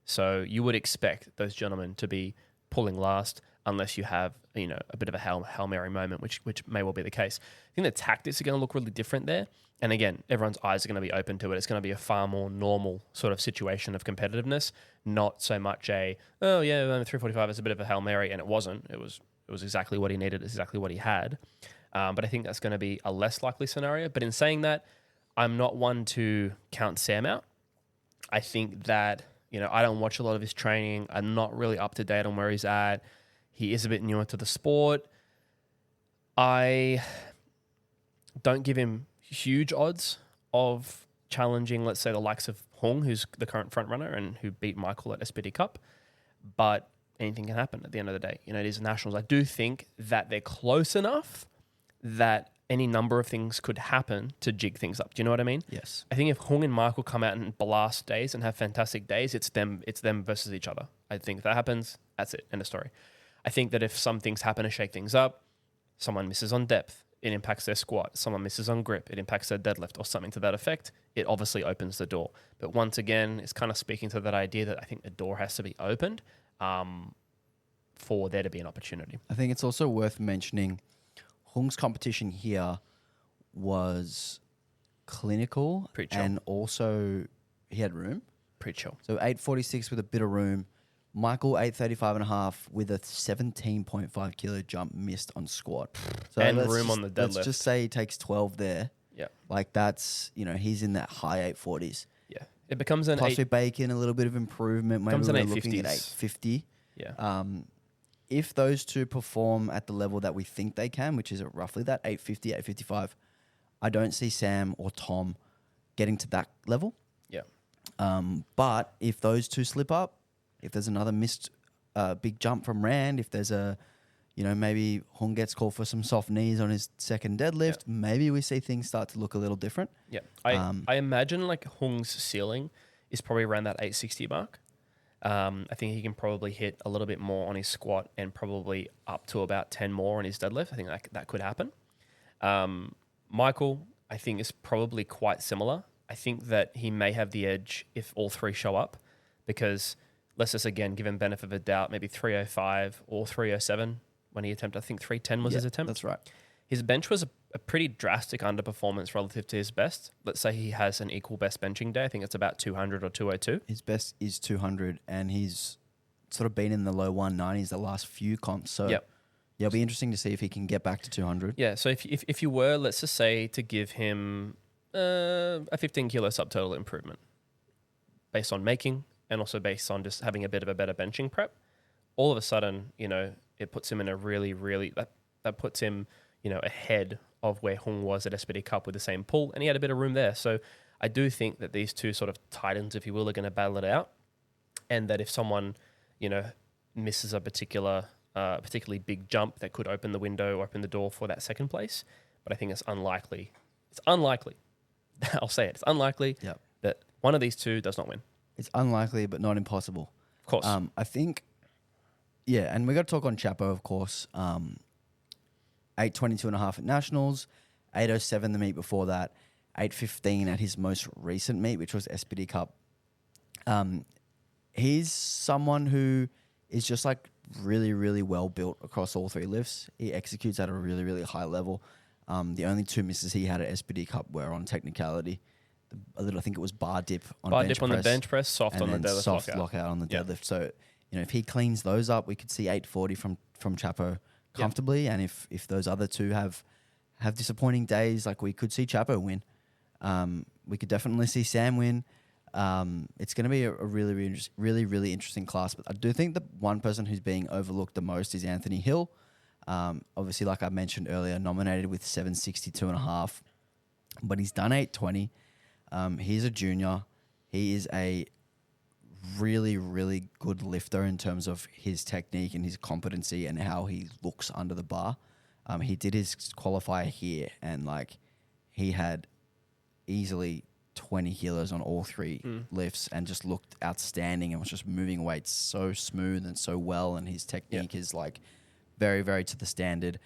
So you would expect those gentlemen to be pulling last unless you have, you know, a bit of a Hail Mary moment, which may well be the case. I think the tactics are going to look really different there. And again, everyone's eyes are going to be open to it. It's going to be a far more normal sort of situation of competitiveness, not so much a, 345 is a bit of a Hail Mary, and it wasn't. It was exactly what he needed, exactly what he had. But I think that's going to be a less likely scenario. But in saying that, I'm not one to count Sam out. I think that, you know, I don't watch a lot of his training. I'm not really up to date on where he's at. He is a bit newer to the sport. I don't give him huge odds of challenging, let's say, the likes of Hung, who's the current front runner and who beat Michael at SPD Cup. But anything can happen at the end of the day. You know, it is nationals. I do think that they're close enough that any number of things could happen to jig things up. Do you know what I mean? Yes. I think if Hung and Michael come out and blast days and have fantastic days, it's them versus each other. I think if that happens, that's it. End of story. I think that if some things happen to shake things up, someone misses on depth, it impacts their squat. Someone misses on grip, it impacts their deadlift or something to that effect. It obviously opens the door. But once again, it's kind of speaking to that idea that I think the door has to be opened for there to be an opportunity. I think it's also worth mentioning Hung's competition here was clinical Pretty chill. and also he had room. Pretty chill. So 846 with a bit of room. Michael 835.5 with a 17.5 kilo jump missed on squat. So and room on the deadlift. Let's just say he takes 12 there. Yeah. Like that's, you know, he's in that high 840s. Yeah. It becomes an Plus we bake in a little bit of improvement. Maybe becomes an we're looking at 850s. 850. Yeah. If those two perform at the level that we think they can, which is roughly that 850, 855, I don't see Sam or Tom getting to that level. Yeah. But if those two slip up, if there's another missed big jump from Rand, if there's a, you know, maybe Hung gets called for some soft knees on his second deadlift, maybe we see things start to look a little different. Yeah. I imagine like Hung's ceiling is probably around that 860 mark. I think he can probably hit a little bit more on his squat and probably up to about 10 more on his deadlift. I think that could happen. Michael, I think, is probably quite similar. I think that he may have the edge if all three show up because let's just, again, give him benefit of a doubt, maybe 305 or 307 when he attempted. I think 310 was his attempt. That's right. His bench was a pretty drastic underperformance relative to his best. Let's say he has an equal best benching day. I think it's about 200 or 202. His best is 200, and he's sort of been in the low 190s the last few comps. So yeah, it'll be interesting to see if he can get back to 200. Yeah, so if you were, let's just say, to give him a 15 kilo subtotal improvement based on making and also based on just having a bit of a better benching prep, all of a sudden, you know, it puts him in a really, really, that puts him, you know, ahead of where Hung was at SPD Cup with the same pull, and he had a bit of room there. So I do think that these two sort of titans, if you will, are going to battle it out, and that if someone, you know, misses a particularly big jump, that could open the window, open the door for that second place. But I think it's unlikely. It's unlikely. I'll say it. It's unlikely that one of these two does not win. It's unlikely, but not impossible. Of course. I think, yeah, and we got to talk on Chapo, of course. 822.5 at Nationals, 807 the meet before that, 815 at his most recent meet, which was SPD Cup. He's someone who is just like really, really well built across all three lifts. He executes at a really, really high level. The only two misses he had at SPD Cup were on technicality. I think it was bar dip on the bench press, soft on the deadlift, soft lockout on the deadlift. So, you know, if he cleans those up, we could see 840 from Chapo comfortably. And if those other two have disappointing days, like we could see Chapo win. We could definitely see Sam win. It's going to be a really interesting class. But I do think the one person who's being overlooked the most is Anthony Hill. Obviously, like I mentioned earlier, nominated with 762.5, but he's done 820. He's a junior. He is a really good lifter in terms of his technique and his competency and how he looks under the bar. He did his qualifier here, and like he had easily 20 kilos on all three lifts and just looked outstanding and was just moving weights so smooth and so well, and his technique is like very to the standard.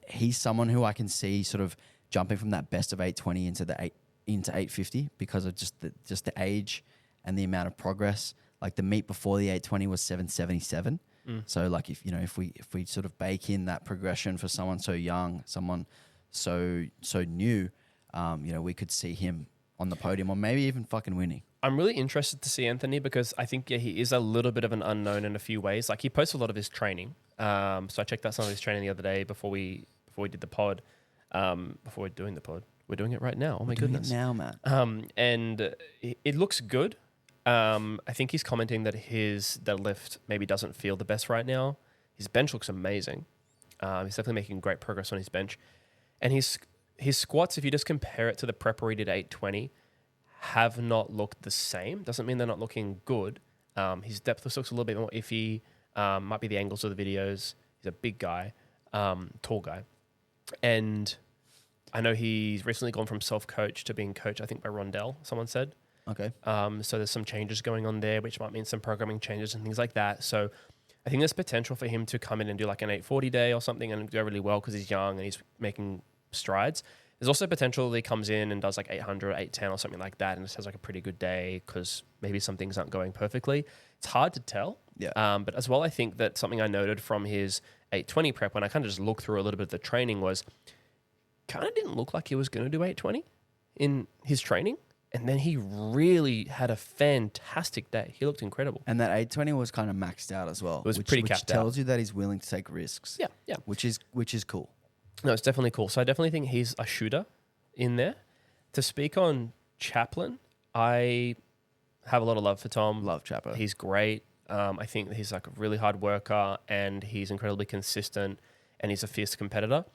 He's someone who I can see sort of jumping from that best of 820 into 850 because of just the age and the amount of progress. Like the meet before the 820 was 777. So like if we sort of bake in that progression for someone so young, someone so new, we could see him on the podium or maybe even fucking winning. I'm really interested to see Anthony because I think he is a little bit of an unknown in a few ways. Like he posts a lot of his training. So I checked out some of his training the other day before we did the pod. Before we're doing the pod, we're doing it right now. Oh my goodness! Now, man. And it looks good. I think he's commenting that his deadlift maybe doesn't feel the best right now. His bench looks amazing. He's definitely making great progress on his bench, and his squats, if you just compare it to the prep where he did 820, have not looked the same. Doesn't mean they're not looking good. His depth looks a little bit more iffy. Might be the angles of the videos. He's a big guy, tall guy. And I know he's recently gone from self-coach to being coached, I think, by Rondell, someone said. Okay. So there's some changes going on there, which might mean some programming changes and things like that. So I think there's potential for him to come in and do like an 840 day or something and go really well because he's young and he's making strides. There's also potential that he comes in and does like 800, 810 or something like that and just has like a pretty good day because maybe some things aren't going perfectly. It's hard to tell. Yeah. But as well, I think that something I noted from his 820 prep when I kind of just looked through a little bit of the training was kind of didn't look like he was going to do 820 in his training. And then he really had a fantastic day. He looked incredible. And that 820 was kind of maxed out as well. It was pretty capped out. Which tells you that he's willing to take risks. Yeah. Which is cool. No, it's definitely cool. So I definitely think he's a shooter in there. To speak on Chaplin, I have a lot of love for Tom. Love Chapo. He's great. I think he's like a really hard worker and he's incredibly consistent and he's a fierce competitor.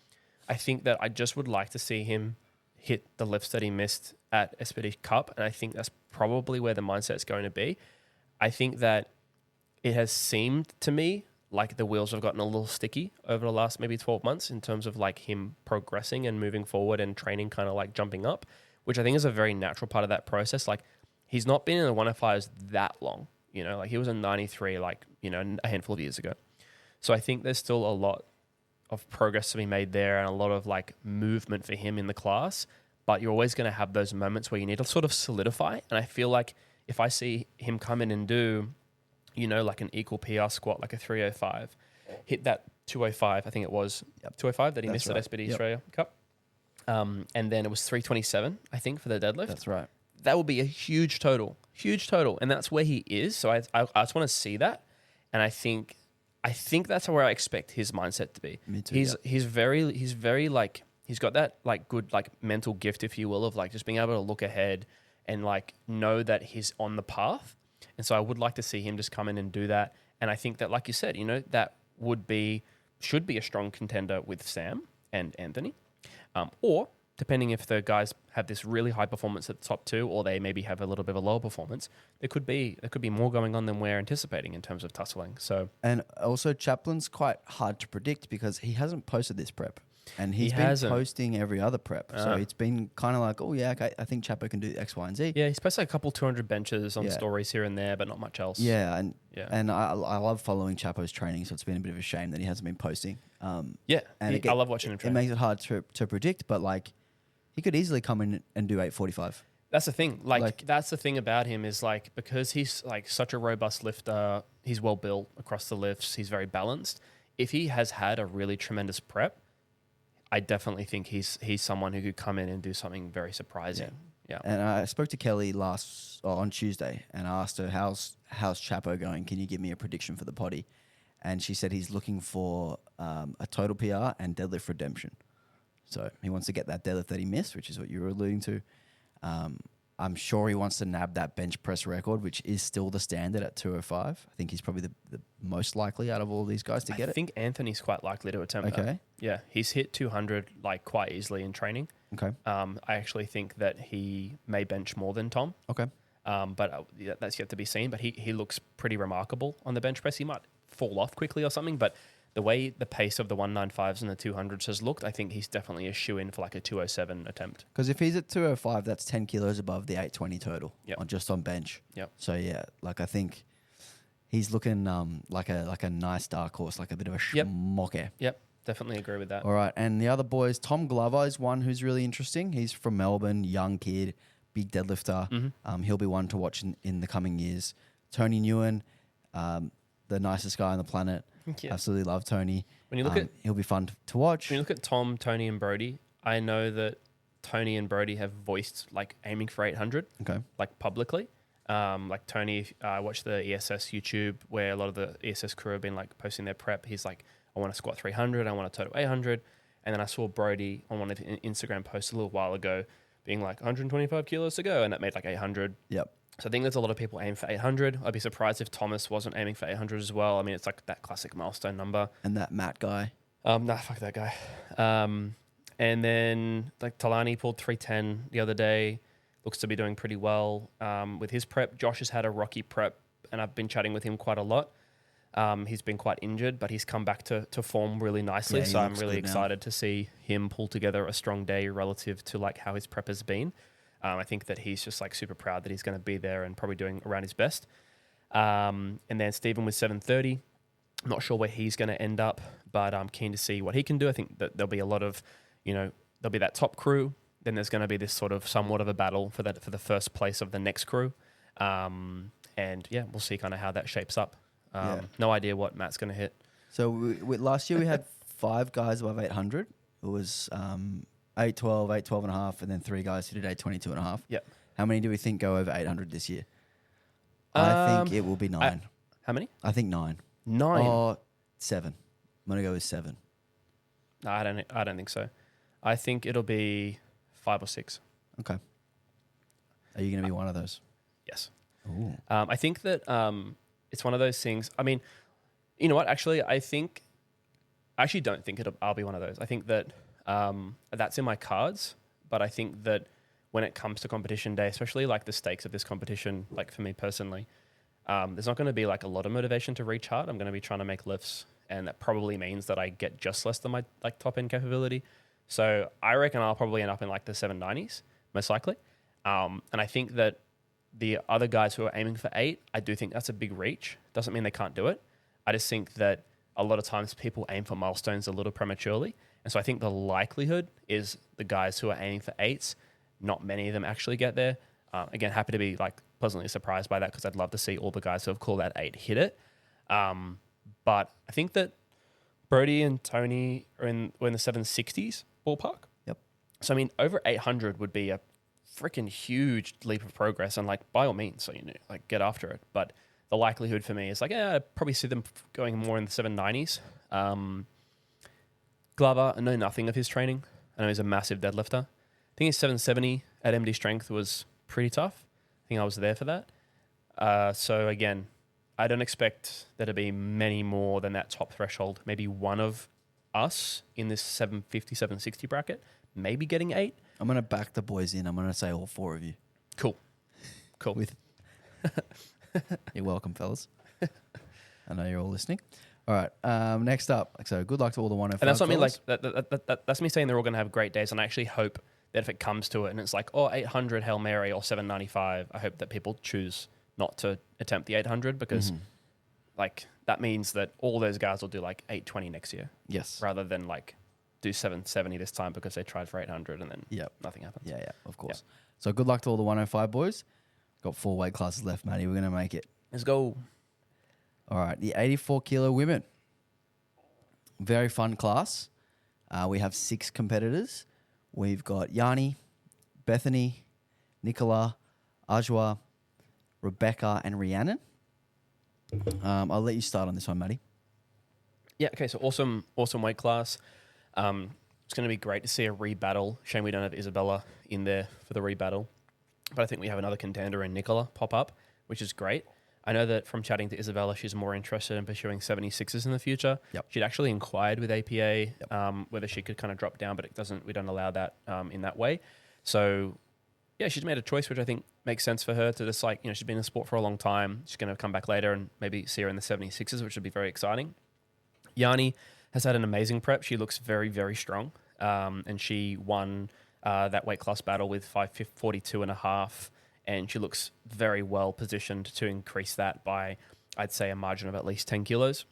I think that I just would like to see him hit the lifts that he missed at SPD Cup, and I think that's probably where the mindset's going to be. I think that it has seemed to me like the wheels have gotten a little sticky over the last maybe 12 months in terms of like him progressing and moving forward and training kind of like jumping up, which I think is a very natural part of that process. Like he's not been in the 105s that long, like he was in 93, like, a handful of years ago. So I think there's still a lot of progress to be made there and a lot of like movement for him in the class, but you're always going to have those moments where you need to sort of solidify. And I feel like if I see him come in and do, like an equal PR squat, like a 305, hit that 205, I think it was 205 that he missed at SPD Australia Cup. And then it was 327, I think, for the deadlift. That's right. That would be a huge total. And that's where he is. So I just want to see that. And I think that's where I expect his mindset to be. Me too. He's very like, he's got that like good like mental gift, if you will, of like just being able to look ahead and like know that he's on the path. And so I would like to see him just come in and do that. And I think that, like you said, that should be a strong contender with Sam and Anthony. Or depending if the guys have this really high performance at the top two, or they maybe have a little bit of a lower performance, there could be more going on than we're anticipating in terms of tussling. So, and also Chaplin's quite hard to predict because he hasn't posted this prep. And he's been posting every other prep. So it's been kind of like, oh, yeah, okay, I think Chapo can do X, Y, and Z. Yeah, he's posted like a couple 200 benches on stories here and there, but not much else. Yeah, and I love following Chapo's training, so it's been a bit of a shame that he hasn't been posting. And I love watching him train. It makes it hard to predict, but like he could easily come in and do 845. That's the thing. Like that's the thing about him is like because he's like such a robust lifter, he's well built across the lifts, he's very balanced. If he has had a really tremendous prep, I definitely think he's someone who could come in and do something very surprising. Yeah. And I spoke to Kelly on Tuesday and I asked her, how's Chapo going? Can you give me a prediction for the potty? And she said he's looking for a total PR and deadlift redemption. So he wants to get that deadlift that he missed, which is what you were alluding to. I'm sure he wants to nab that bench press record, which is still the standard at 205. I think he's probably the most likely out of all these guys to get it. I think Anthony's quite likely to attempt that. Yeah, he's hit 200 like quite easily in training. Okay. I actually think that he may bench more than Tom. Okay. But that's yet to be seen. But he looks pretty remarkable on the bench press. He might fall off quickly or something, but the way the pace of the 195s and the 200s has looked, I think he's definitely a shoe-in for like a 207 attempt. Because if he's at 205, that's 10 kilos above the 820 total just on bench. Yep. So, yeah, like I think he's looking like a nice dark horse, like a bit of a schmocker. Yep, definitely agree with that. All right, and the other boys, Tom Glover is one who's really interesting. He's from Melbourne, young kid, big deadlifter. Mm-hmm. He'll be one to watch in the coming years. Tony Nguyen, the nicest guy on the planet. Yeah. Absolutely love Tony. When you look at, he'll be fun to watch. When you look at Tom, Tony, and Brody, I know that Tony and Brody have voiced like aiming for 800, like publicly. Like Tony, I watched the ESS YouTube where a lot of the ESS crew have been like posting their prep. He's like, I want to squat 300, I want to total 800. And then I saw Brody on one of his Instagram posts a little while ago being like 125 kilos to go, and that made like 800. Yep. So I think there's a lot of people aim for 800. I'd be surprised if Thomas wasn't aiming for 800 as well. I mean, it's like that classic milestone number. And that Matt guy. Nah, fuck that guy. And then like Talani pulled 310 the other day. Looks to be doing pretty well with his prep. Josh has had a rocky prep, and I've been chatting with him quite a lot. He's been quite injured, but he's come back to form really nicely. Yeah, so I'm really excited to see him pull together a strong day relative to like how his prep has been. I think that he's just like super proud that he's going to be there and probably doing around his best. And then Stephen with 730. I'm not sure where he's going to end up, but I'm keen to see what he can do. I think that there'll be a lot of, there'll be that top crew. Then there's going to be this sort of somewhat of a battle for the first place of the next crew. And yeah, we'll see kind of how that shapes up. No idea what Matt's going to hit. So last year we had 5 guys above 800. It was 812, 812 and a half, and then 3 guys who did 822 and a half. Yep. How many do we think go over 800 this year? I think it will be 9. How many? I think 9. 9? Or 7. I'm going to go with 7. No, I don't think so. I think it'll be 5 or 6. Okay. Are you going to be one of those? Yes. Ooh. I think that it's one of those things. I mean, you know what? Actually, I actually don't think I'll be one of those. I think that that's in my cards, but I think that when it comes to competition day, especially like the stakes of this competition, like for me personally, there's not going to be like a lot of motivation to reach hard. I'm going to be trying to make lifts, and that probably means that I get just less than my like top end capability. So I reckon I'll probably end up in like the 790s, most likely. And I think that the other guys who are aiming for 8, I do think that's a big reach. Doesn't mean they can't do it. I just think that a lot of times people aim for milestones a little prematurely. And so I think the likelihood is the guys who are aiming for 8s, not many of them actually get there. Again, happy to be like pleasantly surprised by that because I'd love to see all the guys who have called that 8 hit it. But I think that Brody and Tony are in the 760s ballpark. Yep. So I mean, over 800 would be a freaking huge leap of progress, and like by all means, so like get after it. But the likelihood for me is like, I'd probably see them going more in the 790s. Glover, I know nothing of his training. I know he's a massive deadlifter. I think his 770 at MD Strength was pretty tough. I think I was there for that. So again, I don't expect there to be many more than that top threshold. Maybe one of us in this 750, 760 bracket, maybe getting 8. I'm going to back the boys in. I'm going to say all 4 of you. Cool. You're welcome, fellas. I know you're all listening. All right. Next up. So good luck to all the 105. And that's what I mean. Like that's me saying they're all going to have great days. And I actually hope that if it comes to it and it's like, 800 Hail Mary or 795, I hope that people choose not to attempt the 800 because like that means that all those guys will do like 820 next year. Yes. Rather than like do 770 this time because they tried for 800 and then nothing happens. Yeah, of course. Yep. So good luck to all the 105 boys. Got 4 weight classes left, Matty. We're going to make it. Let's go. All right. The 84 kilo women. Very fun class. We have 6 competitors. We've got Yanni, Bethany, Nicola, Ajwa, Rebecca, and Rhiannon. I'll let you start on this one, Matty. Yeah, okay, so awesome weight class. It's going to be great to see a rebattle. Shame we don't have Isabella in there for the rebattle. But I think we have another contender in Nicola pop up, which is great. I know that from chatting to Isabella, she's more interested in pursuing 76s in the future. Yep. She'd actually inquired with APA whether she could kind of drop down, but we don't allow that in that way. So yeah, she's made a choice, which I think makes sense for her to just she's been in sport for a long time. She's going to come back later and maybe see her in the 76s, which would be very exciting. Yanni has had an amazing prep. She looks very, very strong. And she won that weight class battle with 542.5. And she looks very well positioned to increase that by, I'd say, a margin of at least 10 kilos.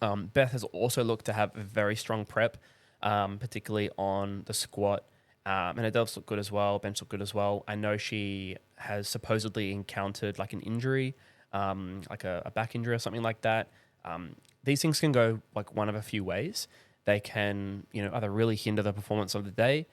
Beth has also looked to have a very strong prep, particularly on the squat. And her deadlifts look good as well. Bench look good as well. I know she has supposedly encountered like an injury, like a back injury or something like that. These things can go like one of a few ways. They can, either really hinder the performance of the day.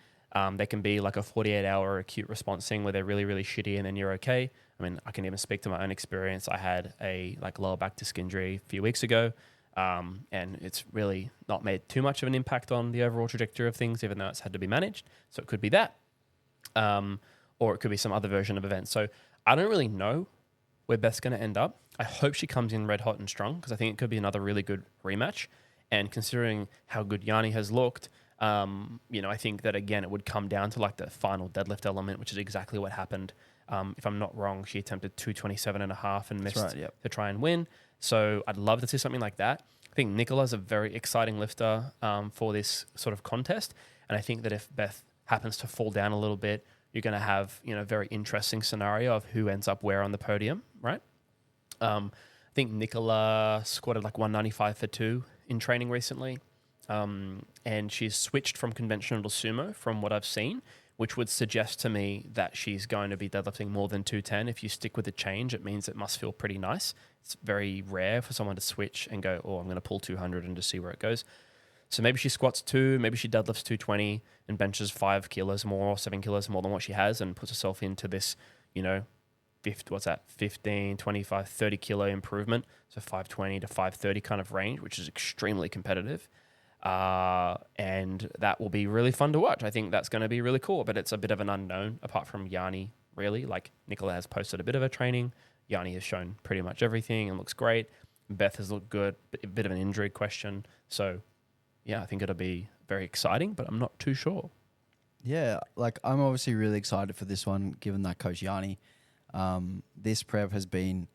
They can be like a 48-hour acute response thing where they're really, really shitty and then you're okay. I mean, I can even speak to my own experience. I had a lower back disc injury a few weeks ago, and it's really not made too much of an impact on the overall trajectory of things, even though it's had to be managed. So it could be that, or it could be some other version of events. So I don't really know where Beth's going to end up. I hope she comes in red hot and strong because I think it could be another really good rematch. And considering how good Yanni has looked, I think that, again, it would come down to like the final deadlift element, which is exactly what happened. If I'm not wrong, she attempted 227.5 and missed to try and win. So I'd love to see something like that. I think Nicola's a very exciting lifter for this sort of contest. And I think that if Beth happens to fall down a little bit, you're going to have, a very interesting scenario of who ends up where on the podium, right? I think Nicola squatted like 195 for 2 in training recently. And she's switched from conventional to sumo from what I've seen, which would suggest to me that she's going to be deadlifting more than 210. If you stick with the change, it means it must feel pretty nice. It's very rare for someone to switch and go, I'm going to pull 200 and just see where it goes. So maybe she squats 2, maybe she deadlifts 220 and benches 5 kilos more or 7 kilos more than what she has and puts herself into this, 15, 25, 30 kilo improvement. So 520 to 530 kind of range, which is extremely competitive. And that will be really fun to watch. I think that's going to be really cool, but it's a bit of an unknown apart from Yanni, really. Like Nicola has posted a bit of her training. Yanni has shown pretty much everything and looks great. Beth has looked good, a bit of an injury question. So yeah, I think it'll be very exciting, but I'm not too sure. Yeah, like I'm obviously really excited for this one, given that Coach Yanni, this prep has been,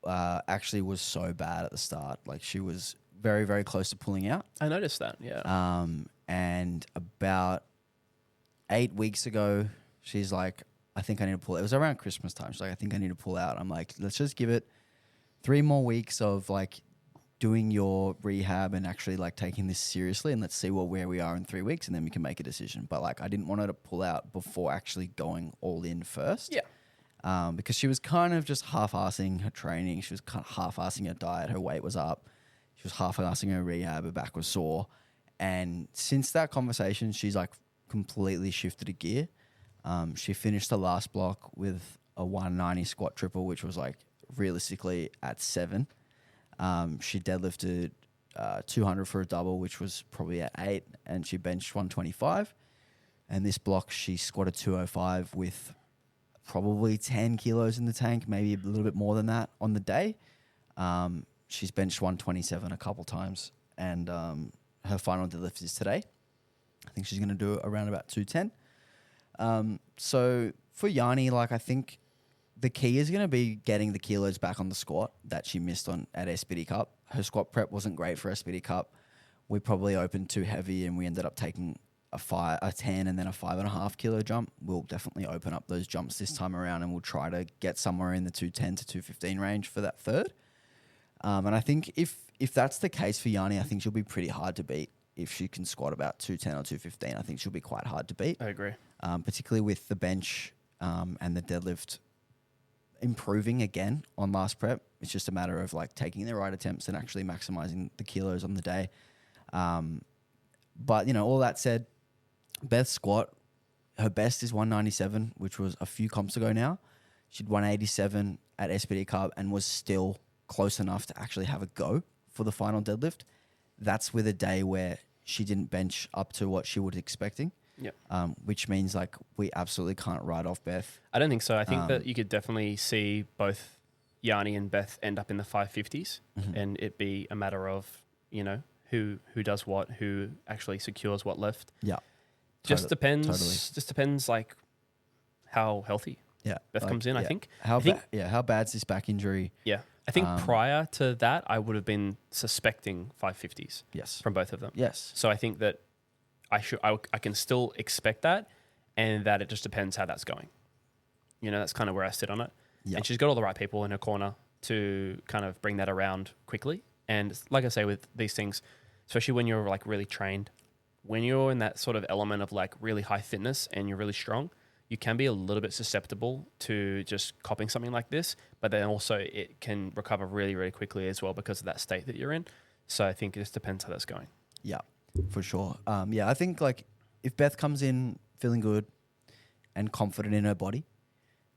actually was so bad at the start. Like she was very, very close to pulling out. I noticed that, yeah. And about 8 weeks ago, she's like, I think I need to pull. It was around Christmas time. She's like, I think I need to pull out. I'm like, let's just give it 3 more weeks of like doing your rehab and actually like taking this seriously, and let's see where we are in 3 weeks, and then we can make a decision. But like, I didn't want her to pull out before actually going all in first. Yeah. Because she was kind of just half-assing her training. She was kind of half-assing her diet. Her weight was up. She was half-assing her rehab. Her back was sore. And since that conversation, she's like completely shifted a gear. She finished the last block with a 190 squat triple, which was like realistically at 7. She deadlifted 200 for a double, which was probably at 8. And she benched 125. And this block, she squatted 205 with probably 10 kilos in the tank, maybe a little bit more than that on the day. She's benched 127 a couple times, and her final deadlift is today. I think she's going to do around about 210. So for Yanni, like I think the key is going to be getting the kilos back on the squat that she missed on at SBD Cup. Her squat prep wasn't great for SBD Cup. We probably opened too heavy, and we ended up taking a 10 and then a 5.5 kilo jump. We'll definitely open up those jumps this time around, and we'll try to get somewhere in the 210 to 215 range for that third. And I think if that's the case for Yanni, I think she'll be pretty hard to beat. If she can squat about 210 or 215, I think she'll be quite hard to beat. I agree. Particularly with the bench and the deadlift improving again on last prep. It's just a matter of like taking the right attempts and actually maximizing the kilos on the day. But all that said, Beth's squat, her best is 197, which was a few comps ago now. She did 187 at SPD Cup and was still close enough to actually have a go for the final deadlift, that's with a day where she didn't bench up to what she was expecting. Yep. Which means like we absolutely can't write off Beth. I don't think so. I think that you could definitely see both Yanni and Beth end up in the 550s, and it be a matter of, you know, who does what, who actually secures what left. Yeah. Just depends. Totally. Just depends like how healthy Beth comes in. I think. How bad's this back injury? Yeah. I think prior to that, I would have been suspecting 550s. Yes. From both of them. Yes. So I think that I can still expect that, and that it just depends how that's going. You know, that's kind of where I sit on it. Yep. And she's got all the right people in her corner to kind of bring that around quickly. And like I say, with these things, especially when you're like really trained, when you're in that sort of element of like really high fitness and you're really strong, you can be a little bit susceptible to just copying something like this, but then also it can recover really, really quickly as well because of that state that you're in. So I think it just depends how that's going. Yeah, for sure. I think like if Beth comes in feeling good and confident in her body,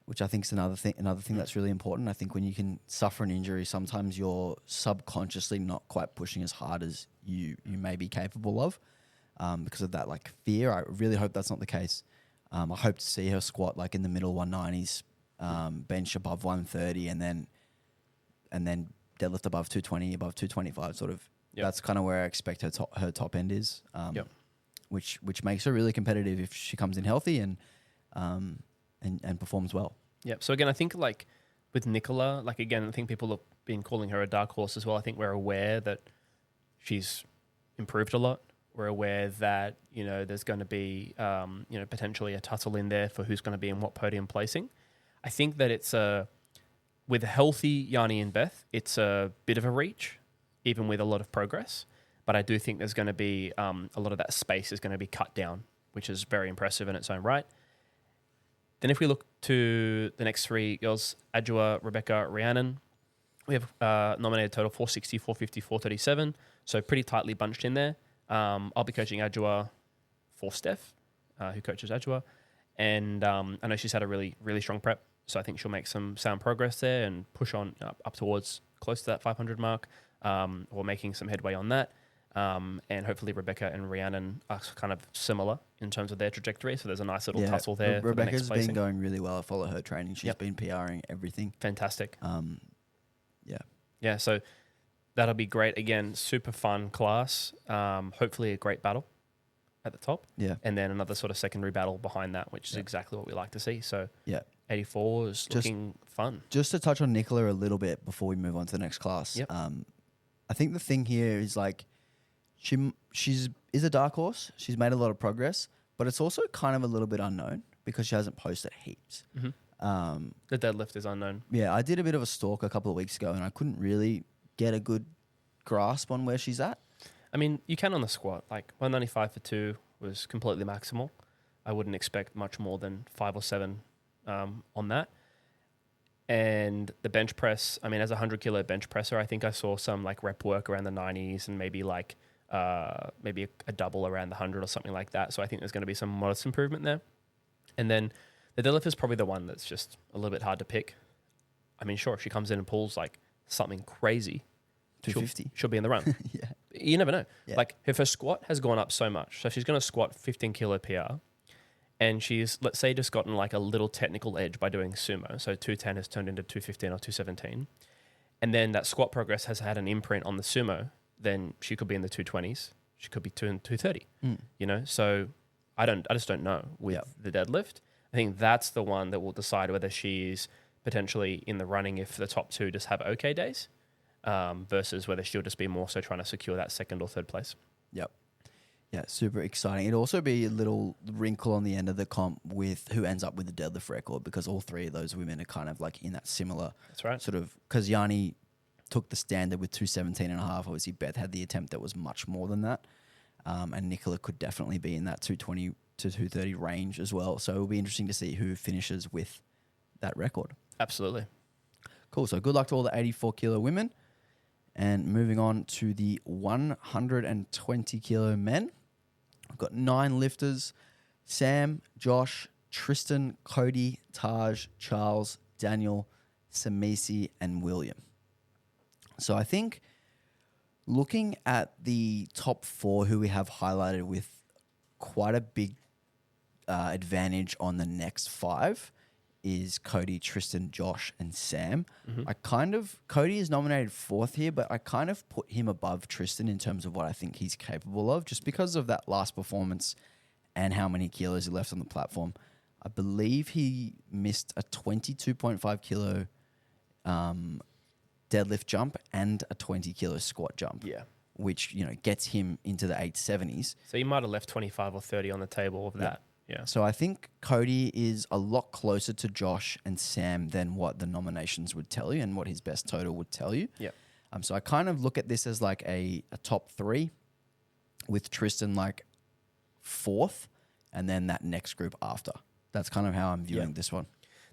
which I think is another thing that's really important. I think when you can suffer an injury, sometimes you're subconsciously not quite pushing as hard as you may be capable of because of that like fear. I really hope that's not the case. I hope to see her squat like in the middle 190s, bench above 130, and then deadlift above 220, above 225. Sort of. Yep. That's kind of where I expect her top end is. Which makes her really competitive if she comes in healthy and performs well. Yeah. So again, I think like with Nicola, like again, I think people have been calling her a dark horse as well. I think we're aware that she's improved a lot. We're aware that, you know, there's going to be, you know, potentially a tussle in there for who's going to be in what podium placing. I think that it's with a healthy Yanni and Beth, it's a bit of a reach, even with a lot of progress. But I do think there's going to be a lot of that space is going to be cut down, which is very impressive in its own right. Then if we look to the next three girls, Adjoa, Rebecca, Rhiannon, we have nominated total 460, 450, 437. So pretty tightly bunched in there. I'll be coaching Adjoa for Steph, who coaches Adjoa. And I know she's had a really, really strong prep. So I think she'll make some sound progress there and push on up towards close to that 500 mark, or making some headway on that. And hopefully Rebecca and Rhiannon are kind of similar in terms of their trajectory. So there's a nice little tussle there. Rebecca's been going really well. I follow her training. She's been PRing everything. Fantastic. Yeah. Yeah. So that'll be great. Again, super fun class. Hopefully a great battle at the top. Yeah. And then another sort of secondary battle behind that, which is exactly what we like to see. So 84 is looking fun. Just to touch on Nicola a little bit before we move on to the next class. Yep. I think the thing here is like she's a dark horse. She's made a lot of progress, but it's also kind of a little bit unknown because she hasn't posted heaps. Mm-hmm. The deadlift is unknown. Yeah, I did a bit of a stalk a couple of weeks ago and I couldn't really get a good grasp on where she's at. I mean, you can on the squat. Like 195 for 2 was completely maximal. I wouldn't expect much more than 5 or 7 on that. And the bench press, I mean, as a 100-kilo bench presser, I think I saw some like rep work around the 90s and maybe like maybe a double around the 100 or something like that. So I think there's going to be some modest improvement there. And then the deadlift is probably the one that's just a little bit hard to pick. I mean, sure, if she comes in and pulls like something crazy, 250. She'll be in the run. Yeah. You never know. Yeah. Like if her squat has gone up so much, so she's going to squat 15 kilo PR and she's, let's say, just gotten like a little technical edge by doing sumo. So 210 has turned into 215 or 217. And then that squat progress has had an imprint on the sumo, then she could be in the 220s. She could be 230, you know? So I just don't know with the deadlift. I think that's the one that will decide whether she's potentially in the running if the top two just have okay days, versus whether she'll just be more so trying to secure that second or third place. Yep. Yeah, super exciting. It'd also be a little wrinkle on the end of the comp with who ends up with the deadlift record because all three of those women are kind of like in that similar sort of, because Yanni took the standard with 217.5. Obviously, Beth had the attempt that was much more than that. And Nicola could definitely be in that 220 to 230 range as well. So it'll be interesting to see who finishes with that record. Absolutely. Cool. So good luck to all the 84 kilo women. And moving on to the 120 kilo men. I've got 9 lifters: Sam, Josh, Tristan, Cody, Taj, Charles, Daniel, Samisi, and William. So I think looking at the top 4 who we have highlighted with quite a big advantage on the next 5 is Cody, Tristan, Josh, and Sam. Cody is nominated 4th here, but I kind of put him above Tristan in terms of what I think he's capable of, just because of that last performance and how many kilos he left on the platform. I believe he missed a 22.5 kilo deadlift jump and a 20 kilo squat jump. Yeah. Which, gets him into the 870s. So you might have left 25 or 30 on the table of that. Yeah. So I think Cody is a lot closer to Josh and Sam than what the nominations would tell you and what his best total would tell you. Yeah. So I kind of look at this as like a top 3 with Tristan like 4th and then that next group after. That's kind of how I'm viewing this one.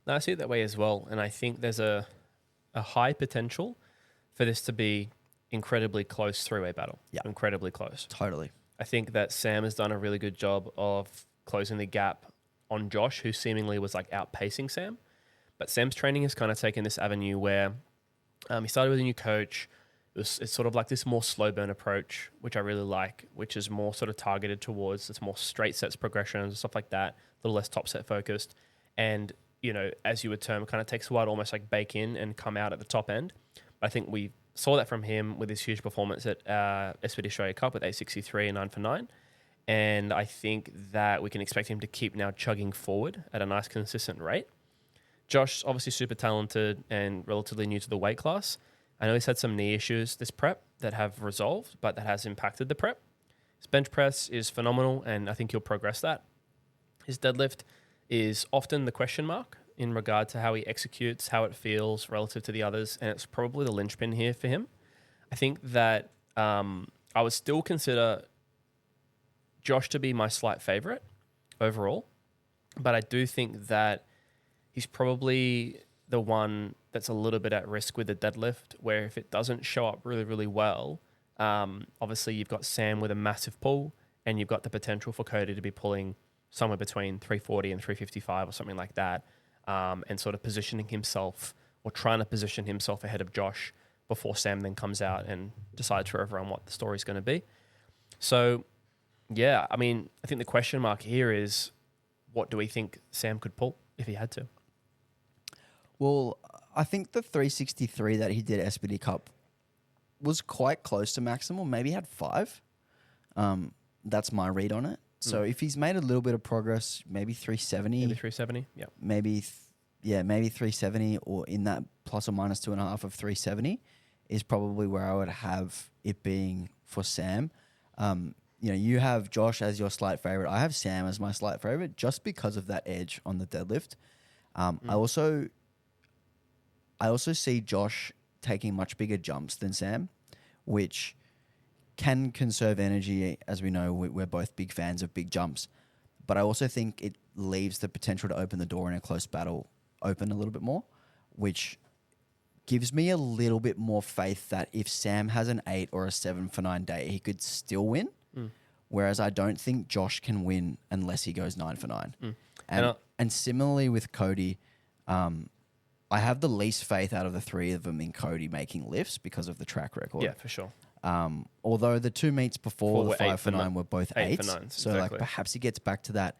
No, I see it that way as well. And I think there's a high potential for this to be incredibly close three-way battle. Yeah. Incredibly close. Totally. I think that Sam has done a really good job of closing the gap on Josh, who seemingly was like outpacing Sam. But Sam's training has kind of taken this avenue where he started with a new coach. It's sort of like this more slow burn approach, which I really like, which is more sort of targeted towards it's more straight sets progressions, stuff like that, a little less top set focused. And, as you would term, it kind of takes a while to almost like bake in and come out at the top end. But I think we saw that from him with his huge performance at SPD Australia Cup with 863 and 9 for 9. And I think that we can expect him to keep now chugging forward at a nice consistent rate. Josh, obviously super talented and relatively new to the weight class. I know he's had some knee issues this prep that have resolved, but that has impacted the prep. His bench press is phenomenal, and I think he'll progress that. His deadlift is often the question mark in regard to how he executes, how it feels relative to the others, and it's probably the linchpin here for him. I think that I would still consider Josh to be my slight favorite overall, but I do think that he's probably the one that's a little bit at risk with the deadlift, where if it doesn't show up really, really well, obviously you've got Sam with a massive pull, and you've got the potential for Cody to be pulling somewhere between 340 and 355 or something like that, and sort of positioning himself or trying to position himself ahead of Josh before Sam then comes out and decides for everyone what the story's going to be. So, yeah, I mean, I think the question mark here is, what do we think Sam could pull if he had to? Well, I think the 363 that he did at SPD Cup was quite close to maximal. Maybe he had 5. That's my read on it. So if he's made a little bit of progress, maybe 370. Maybe 370, yeah. Maybe 370 or in that plus or minus 2.5 of 370 is probably where I would have it being for Sam. You have Josh as your slight favorite. I have Sam as my slight favorite just because of that edge on the deadlift. I also see Josh taking much bigger jumps than Sam, which can conserve energy. As we know, we're both big fans of big jumps. But I also think it leaves the potential to open the door in a close battle open a little bit more, which gives me a little bit more faith that if Sam has an 8 or a 7 for 9 day, he could still win. Whereas I don't think Josh can win unless he goes 9 for 9. And similarly with Cody, I have the least faith out of the 3 of them in Cody making lifts because of the track record. Yeah, for sure. Although the 2 meets before the 5 for 9 were both 8s. So exactly. like perhaps he gets back to that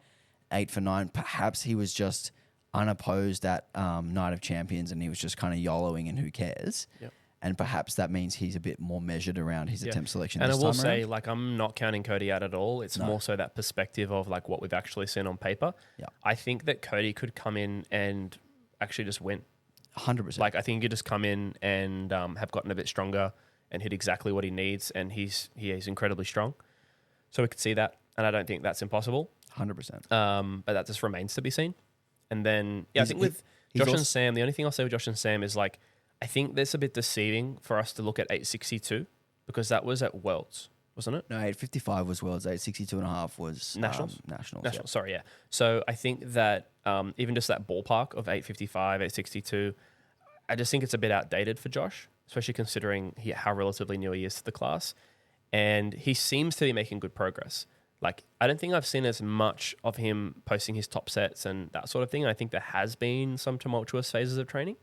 8 for 9. Perhaps he was just unopposed at Night of Champions and he was just kind of YOLOing and who cares. Yep. And perhaps that means he's a bit more measured around his attempt selection. And this I will time say, around. like, I'm not counting Cody out at all. It's more so that perspective of like what we've actually seen on paper. Yeah. I think that Cody could come in and actually just win. 100%. Like, I think he could just come in and have gotten a bit stronger and hit exactly what he needs, and he is incredibly strong. So we could see that, and I don't think that's impossible. 100%. But that just remains to be seen. And then, I think with Josh and Sam, the only thing I'll say with Josh and Sam is like, I think that's a bit deceiving for us to look at 862 because that was at Worlds, wasn't it? No, 855 was Worlds. 862.5 was Nationals. Nationals. National, sorry, yeah. So I think that even just that ballpark of 855, 862, I just think it's a bit outdated for Josh, especially considering how relatively new he is to the class. And he seems to be making good progress. Like, I don't think I've seen as much of him posting his top sets and that sort of thing. I think there has been some tumultuous phases of training,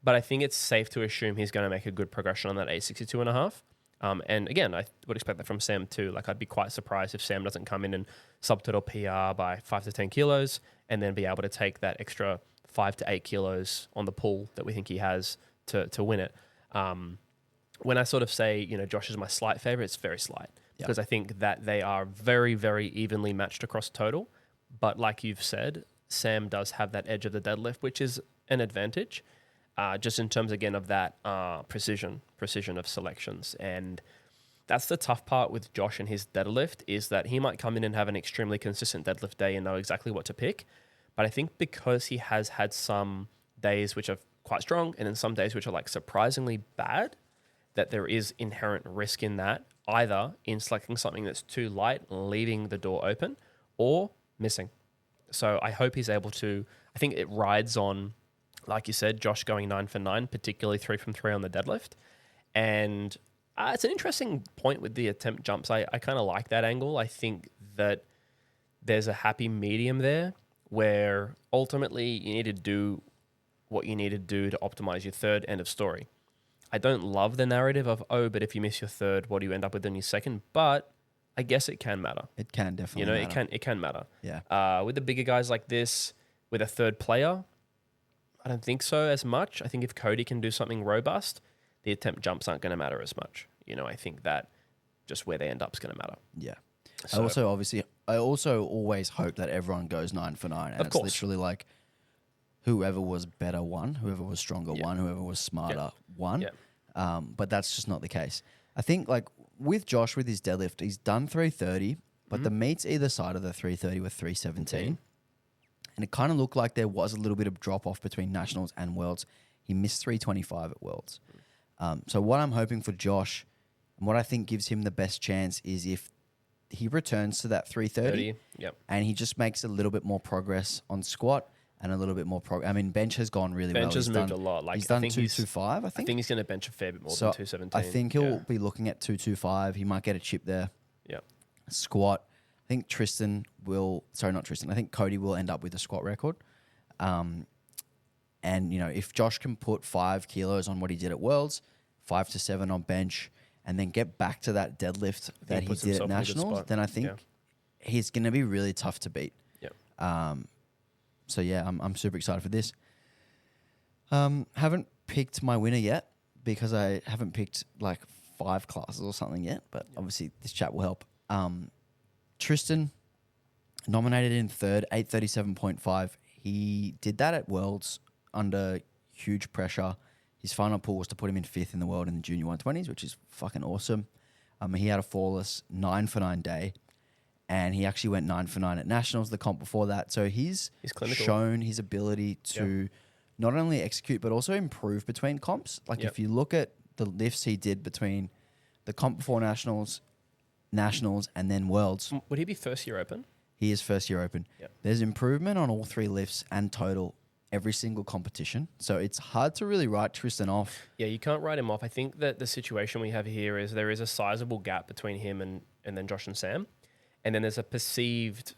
but I think it's safe to assume he's going to make a good progression on that 862.5. And again, I would expect that from Sam too. Like, I'd be quite surprised if Sam doesn't come in and subtotal PR by 5 to 10 kilos and then be able to take that extra 5 to 8 kilos on the pull that we think he has to win it. When I sort of say, you know, Josh is my slight favorite, it's very slight because I think that they are very, very evenly matched across total. But like you've said, Sam does have that edge of the deadlift, which is an advantage. Just in terms, again, of that precision of selections. And that's the tough part with Josh and his deadlift is that he might come in and have an extremely consistent deadlift day and know exactly what to pick. But I think because he has had some days which are quite strong and then some days which are like surprisingly bad, that there is inherent risk in that, either in selecting something that's too light, leaving the door open, or missing. So I hope he's able to, I think it rides on, like you said, Josh going 9 for 9, particularly 3 from 3 on the deadlift. And it's an interesting point with the attempt jumps. I kind of like that angle. I think that there's a happy medium there where ultimately you need to do what you need to do to optimize your third, end of story. I don't love the narrative of, oh, but if you miss your third, what do you end up with in your second? But I guess it can matter. It can definitely matter. It can matter. Yeah. With the bigger guys like this, with a third player, I don't think so as much. I think if Cody can do something robust, the attempt jumps aren't going to matter as much. You know, I think that just where they end up is going to matter. Yeah. So, I also always hope that everyone goes 9 for 9. And of course. It's literally like whoever was better won, whoever was stronger won, whoever was smarter won. Yeah. But that's just not the case. I think like with Josh, with his deadlift, he's done 330, but the meets either side of the 330 were 317. And it kind of looked like there was a little bit of drop off between nationals and worlds. He missed 325 at worlds. So what I'm hoping for Josh and what I think gives him the best chance is if he returns to that 330 and he just makes a little bit more progress on squat and a little bit more progress. I mean, bench has gone really well. Bench has moved a lot. Like, he's done 225, I think. I think he's going to bench a fair bit more than 217. I think he'll be looking at 225. He might get a chip there. Yeah. Squat. I think I think Cody will end up with a squat record. And, you know, if Josh can put 5 kilos on what he did at Worlds, 5 to 7 on bench, and then get back to that deadlift that he did at Nationals, then I think he's going to be really tough to beat. Yeah. So, yeah, I'm super excited for this. Haven't picked my winner yet because I haven't picked like 5 classes or something yet, but obviously this chat will help. Tristan, nominated in third, 837.5. He did that at Worlds under huge pressure. His final pull was to put him in 5th in the world in the junior 120s, which is fucking awesome. He had a flawless 9 for 9 day, and he actually went 9 for 9 at Nationals, the comp before that. So he's shown his ability to not only execute, but also improve between comps. Like if you look at the lifts he did between the comp before Nationals, and then Worlds. Would he be first year open? He is first year open. Yep. There's improvement on all 3 lifts and total every single competition. So it's hard to really write Tristan off. Yeah, you can't write him off. I think that the situation we have here is there is a sizable gap between him and then Josh and Sam. And then there's a perceived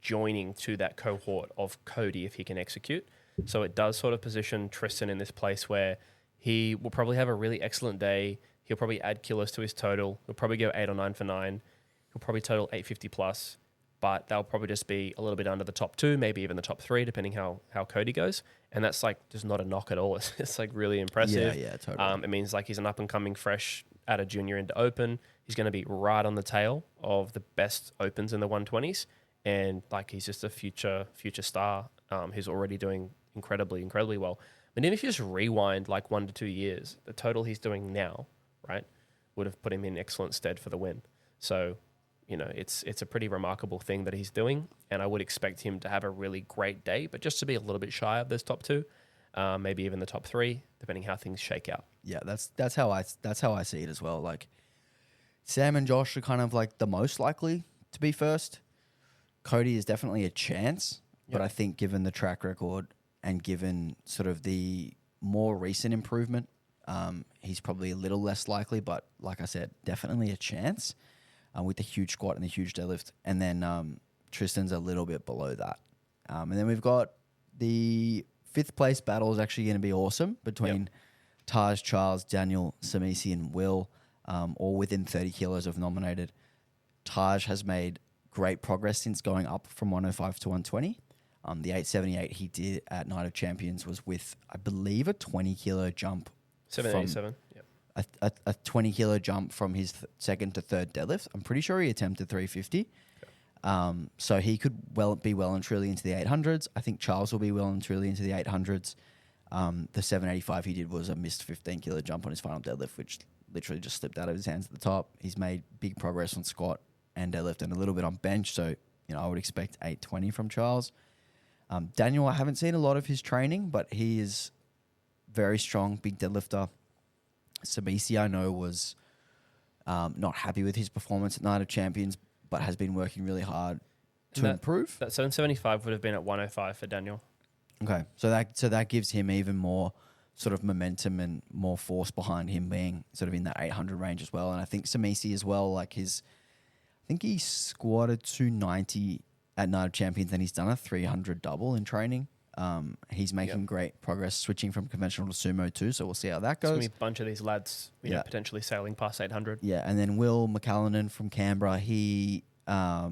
joining to that cohort of Cody if he can execute. So it does sort of position Tristan in this place where he will probably have a really excellent day. He'll probably add kilos to his total. He'll probably go 8 or 9 for 9. He'll probably total 850 plus, but they'll probably just be a little bit under the top 2, maybe even the top 3, depending how Cody goes. And that's like just not a knock at all. It's like really impressive. Yeah, totally. It means like he's an up and coming fresh at a junior into open. He's going to be right on the tail of the best opens in the 120s. And like he's just a future star who's already doing incredibly well. But even if you just rewind like 1 to 2 years, the total he's doing now, right, would have put him in excellent stead for the win. So, you know, it's a pretty remarkable thing that he's doing, and I would expect him to have a really great day, but just to be a little bit shy of those top 2, maybe even the top 3, depending how things shake out. Yeah, that's how I see it as well. Like Sam and Josh are kind of like the most likely to be first. Cody is definitely a chance, but I think given the track record and given sort of the more recent improvement, he's probably a little less likely, but like I said, definitely a chance with the huge squat and the huge deadlift. And then Tristan's a little bit below that. And then we've got the 5th place battle is actually going to be awesome between Taj, Charles, Daniel, Samisi, and Will. or within 30 kilos of nominated. Taj has made great progress since going up from 105 to 120. The 878 he did at Night of Champions was with, I believe, a 20 kilo jump. 787. Yep. A 20 kilo jump from his second to third deadlift. I'm pretty sure he attempted 350. Okay. So he could be well and truly into the 800s. I think Charles will be well and truly into the 800s. The 785 he did was a missed 15 kilo jump on his final deadlift, which literally just slipped out of his hands at the top. He's made big progress on squat and deadlift and a little bit on bench. So, I would expect 820 from Charles. Daniel, I haven't seen a lot of his training, but he is very strong, big deadlifter. Sabisi, I know, was not happy with his performance at Night of Champions, but has been working really hard to improve. That 775 would have been at 105 for Daniel. Okay, so that gives him even more sort of momentum and more force behind him being sort of in that 800 range as well. And I think Samisi as well, I think he squatted 290 at Night of Champions, and he's done a 300 double in training. He's making great progress, switching from conventional to sumo too. So we'll see how that goes. There's going to be a bunch of these lads, potentially sailing past 800. Yeah, and then Will McCallanan from Canberra, he, I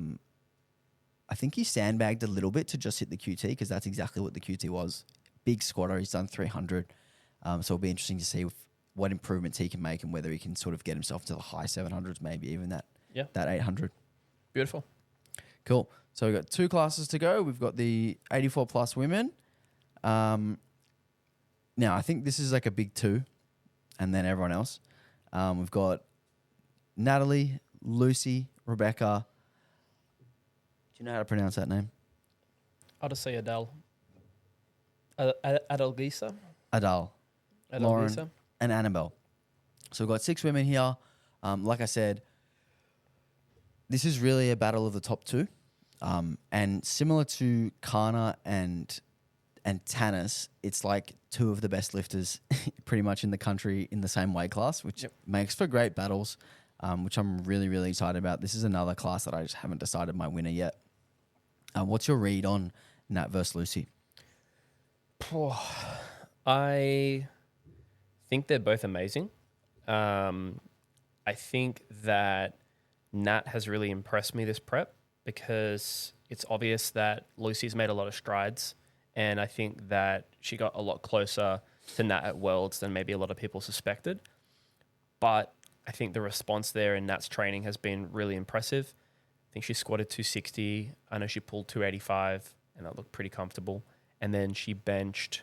think he sandbagged a little bit to just hit the QT because that's exactly what the QT was. Big squatter, he's done 300. So it'll be interesting to see what improvements he can make and whether he can sort of get himself to the high 700s, maybe even that 800. Beautiful. Cool. So we've got 2 classes to go. We've got the 84 plus women. Now, I think this is like a big 2 and then everyone else. We've got Natalie, Lucy, Rebecca. Do you know how to pronounce that name? I'll just say Adele. Adelgisa? Adele. Lauren, and Annabelle. So we've got 6 women here. Like I said, this is really a battle of the top 2. And similar to Kana and Tanis, it's like 2 of the best lifters pretty much in the country in the same weight class, which makes for great battles, which I'm really, really excited about. This is another class that I just haven't decided my winner yet. What's your read on Nat versus Lucy? I think they're both amazing. I think that Nat has really impressed me this prep because it's obvious that Lucy's made a lot of strides, and I think that she got a lot closer to Nat at Worlds than maybe a lot of people suspected. But I think the response there in Nat's training has been really impressive. I think she squatted 260. I know she pulled 285, and that looked pretty comfortable. And then she benched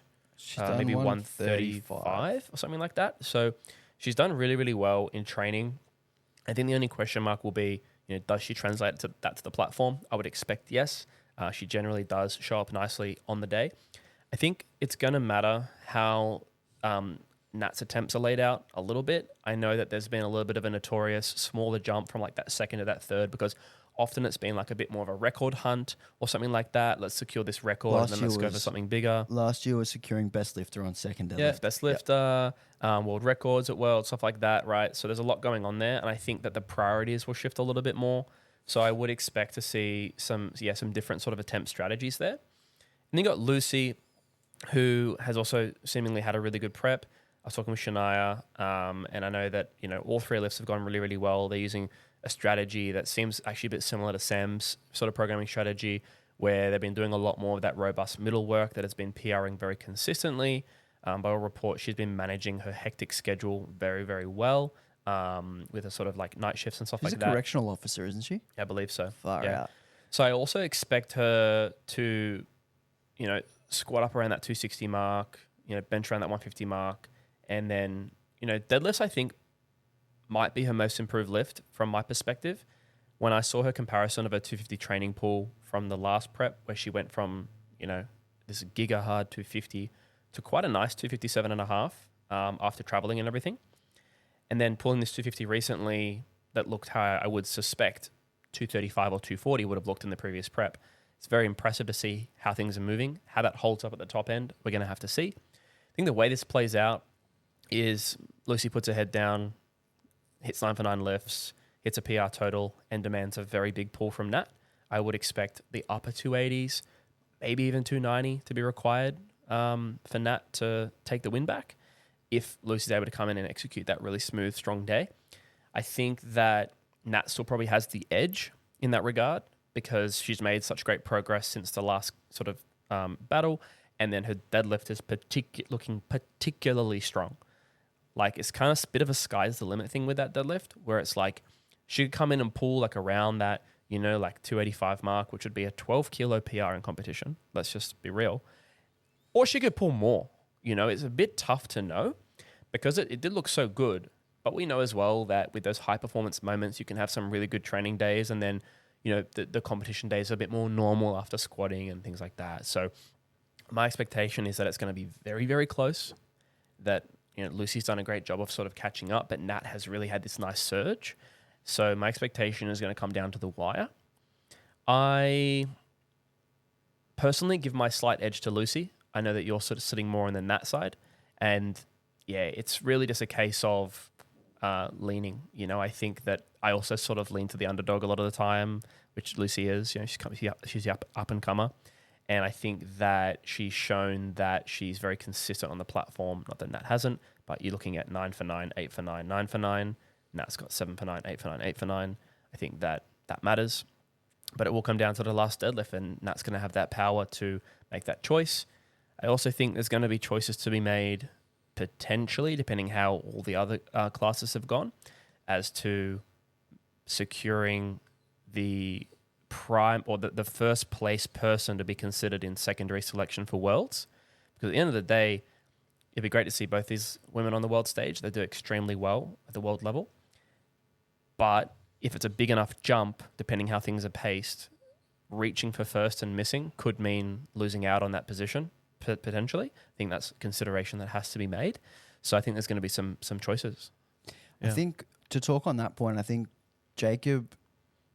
maybe 135 or something like that. So she's done really, really well in training. I think the only question mark will be, does she translate that to the platform? I would expect yes. She generally does show up nicely on the day. I think it's going to matter how Nat's attempts are laid out a little bit. I know that there's been a little bit of a notorious smaller jump from like that second to that third because often it's been like a bit more of a record hunt or something like that. Let's secure this record and then let's go for something bigger. Last year was securing best lifter on second deadlift. Yeah, best lifter, world records at World, stuff like that, right? So there's a lot going on there, and I think that the priorities will shift a little bit more. So I would expect to see some different sort of attempt strategies there. And then you got Lucy, who has also seemingly had a really good prep. I was talking with Shania, and I know that all 3 lifts have gone really, really well. They're using a strategy that seems actually a bit similar to Sam's sort of programming strategy, where they've been doing a lot more of that robust middle work that has been PRing very consistently. By all reports, she's been managing her hectic schedule very, very well, with a sort of like night shifts and stuff like that. She's a correctional officer, isn't she? Yeah, I believe so. Far out. So I also expect her to, squat up around that 260 mark, bench around that 150 mark, and then, deadlifts, I think, might be her most improved lift from my perspective. When I saw her comparison of her 250 training pool from the last prep, where she went from, this giga hard 250 to quite a nice 257.5 after traveling and everything. And then pulling this 250 recently that looked how I would suspect 235 or 240 would have looked in the previous prep. It's very impressive to see how things are moving, how that holds up at the top end. We're going to have to see. I think the way this plays out is Lucy puts her head down, hits 9 for 9 lifts, hits a PR total, and demands a very big pull from Nat. I would expect the upper 280s, maybe even 290 to be required for Nat to take the win back if Lucy's able to come in and execute that really smooth, strong day. I think that Nat still probably has the edge in that regard because she's made such great progress since the last sort of battle, and then her deadlift is looking particularly strong. Like, it's kind of a bit of a sky's the limit thing with that deadlift, where it's like she could come in and pull like around that, like 285 mark, which would be a 12 kilo PR in competition. Let's just be real. Or she could pull more. It's a bit tough to know because it did look so good. But we know as well that with those high performance moments, you can have some really good training days, and then, the competition days are a bit more normal after squatting and things like that. So my expectation is that it's going to be very, very close, that Lucy's done a great job of sort of catching up, but Nat has really had this nice surge. So my expectation is going to come down to the wire. I personally give my slight edge to Lucy. I know that you're sort of sitting more on the Nat side. And yeah, it's really just a case of leaning. I think that I also sort of lean to the underdog a lot of the time, which Lucy is. She's the up and comer. And I think that she's shown that she's very consistent on the platform. Not that Nat hasn't, but you're looking at 9 for 9, 8 for 9, 9 for 9. Nat's got 7 for 9, 8 for 9, 8 for 9. I think that matters. But it will come down to the last deadlift, and Nat's going to have that power to make that choice. I also think there's going to be choices to be made, potentially, depending how all the other classes have gone, as to securing the prime or the first place person to be considered in secondary selection for Worlds. Because at the end of the day, it'd be great to see both these women on the world stage. They do extremely well at the world level. But if it's a big enough jump, depending how things are paced, reaching for first and missing could mean losing out on that position, potentially. I think that's a consideration that has to be made. So I think there's going to be some choices. Yeah. I think to talk on that point, I think Jacob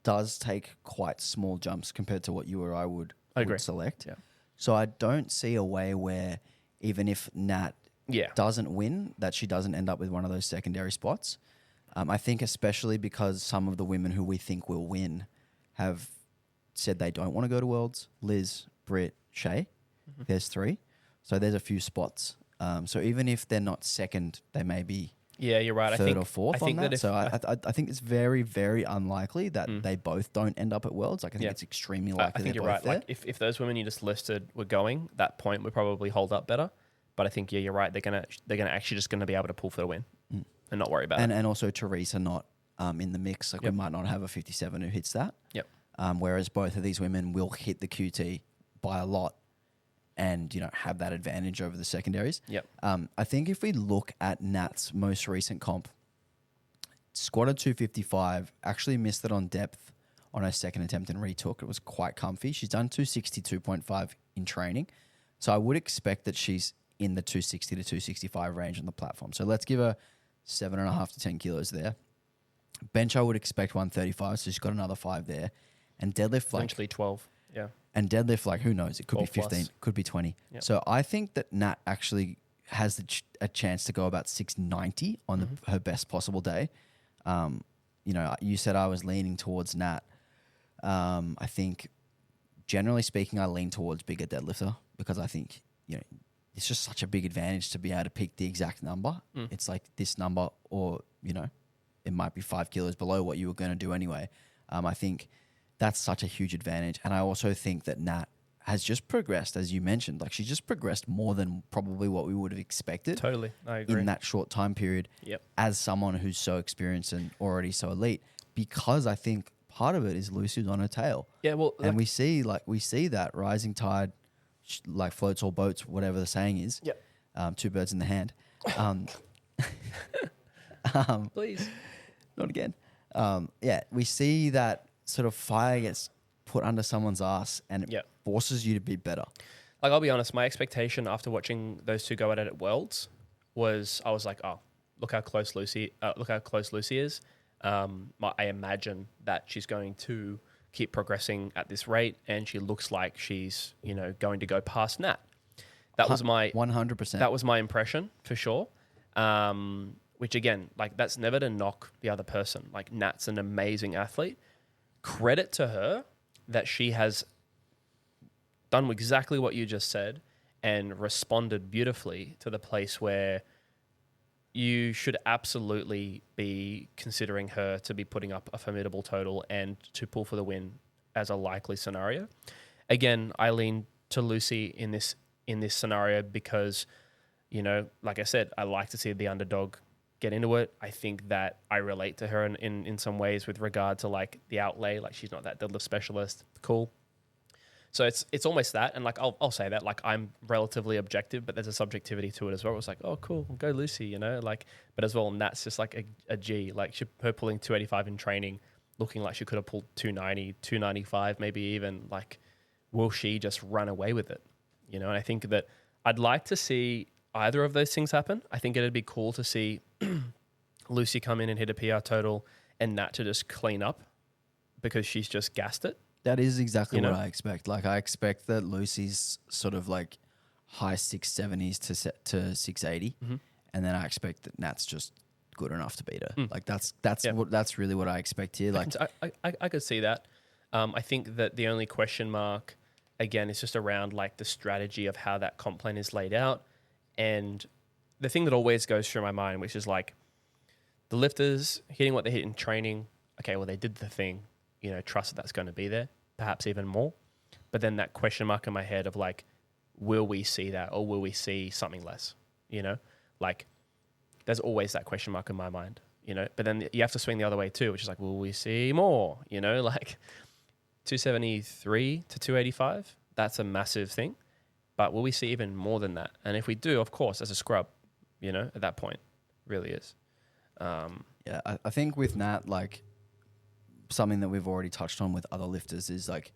does take quite small jumps compared to what you or I would select. Yeah. So I don't see a way where even if Nat doesn't win, that she doesn't end up with one of those secondary spots. I think especially because some of the women who we think will win have said they don't want to go to Worlds. Liz, Britt, Shay. Mm-hmm. There's 3. So there's a few spots. So even if they're not second, they may be you're right. third or fourth on that. So I think it's very, very unlikely that they both don't end up at Worlds. Like I think it's extremely likely. I think you're right. There. Like if those women you just listed were going, that point would probably hold up better. But I think you're right. They're gonna actually just gonna be able to pull for the win and not worry about it. And also Teresa not in the mix. Like we might not have a 57 who hits that. Yep. Whereas both of these women will hit the QT by a lot, and have that advantage over the secondaries. Yep. I think if we look at Nat's most recent comp, squatted 255, actually missed it on depth on her second attempt and retook. It was quite comfy. She's done 262.5 in training. So I would expect that she's in the 260 to 265 range on the platform. So let's give her 7.5 to 10 kilos there. Bench, I would expect 135, so she's got another 5 there. And deadlift, eventually 12. Yeah. And deadlift, who knows? It could be 15, plus. Could be 20. Yep. So I think that Nat actually has a chance to go about 690 on her best possible day. You said I was leaning towards Nat. I think, generally speaking, I lean towards bigger deadlifter because I think, it's just such a big advantage to be able to pick the exact number. It's like this number or, it might be 5 kilos below what you were going to do anyway. I think that's such a huge advantage. And I also think that Nat has just progressed, as you mentioned. Like she's just progressed more than probably what we would have expected. Totally. I agree. In that short time period as someone who's so experienced and already so elite, because I think part of it is Lucy's on her tail. Yeah, well, and we see that rising tide floats all boats, whatever the saying is. Yeah. 2 birds in the hand. Please. Not again. We see that sort of fire gets put under someone's ass and it forces you to be better. Like, I'll be honest, my expectation after watching those two go at it at Worlds was, I was like, oh, look how close Lucy is. I imagine that she's going to keep progressing at this rate, and she looks like she's, going to go past Nat. That was my 100%. That was my impression for sure. Which again, that's never to knock the other person. Like, Nat's an amazing athlete. Credit to her that she has done exactly what you just said and responded beautifully to the place where you should absolutely be considering her to be putting up a formidable total and to pull for the win as a likely scenario. Again, I lean to Lucy in this scenario because, like I said, I like to see the underdog get into it. I think that I relate to her in some ways with regard to like the outlay. Like she's not that deadlift specialist. Cool. So it's almost that. And like I'll say that like I'm relatively objective, but there's a subjectivity to it as well. It's like, oh cool, go Lucy, like, but as well, and that's just like a G. Like her pulling 285 in training, looking like she could have pulled 290, 295, maybe even like, will she just run away with it? And I think that I'd like to see either of those things happen. I think it'd be cool to see Lucy come in and hit a PR total and Nat to just clean up because she's just gassed it. That is exactly what I expect. Like I expect that Lucy's sort of like high 670s to 680, and then I expect that Nat's just good enough to beat her. Like that's really what I expect here. Like I could see that. I think that the only question mark again is just around like the strategy of how that comp plan is laid out, and the thing that always goes through my mind, which is like the lifters hitting what they hit in training. Okay, well they did the thing. Trust that that's going to be there, perhaps even more. But then that question mark in my head of like, will we see that or will we see something less? Like there's always that question mark in my mind, but then you have to swing the other way too, which is like, will we see more? Like 273 to 285, that's a massive thing. But will we see even more than that? And if we do, of course, as a scrub, at that point, really is. Yeah, I think with Nat, like, something that we've already touched on with other lifters is like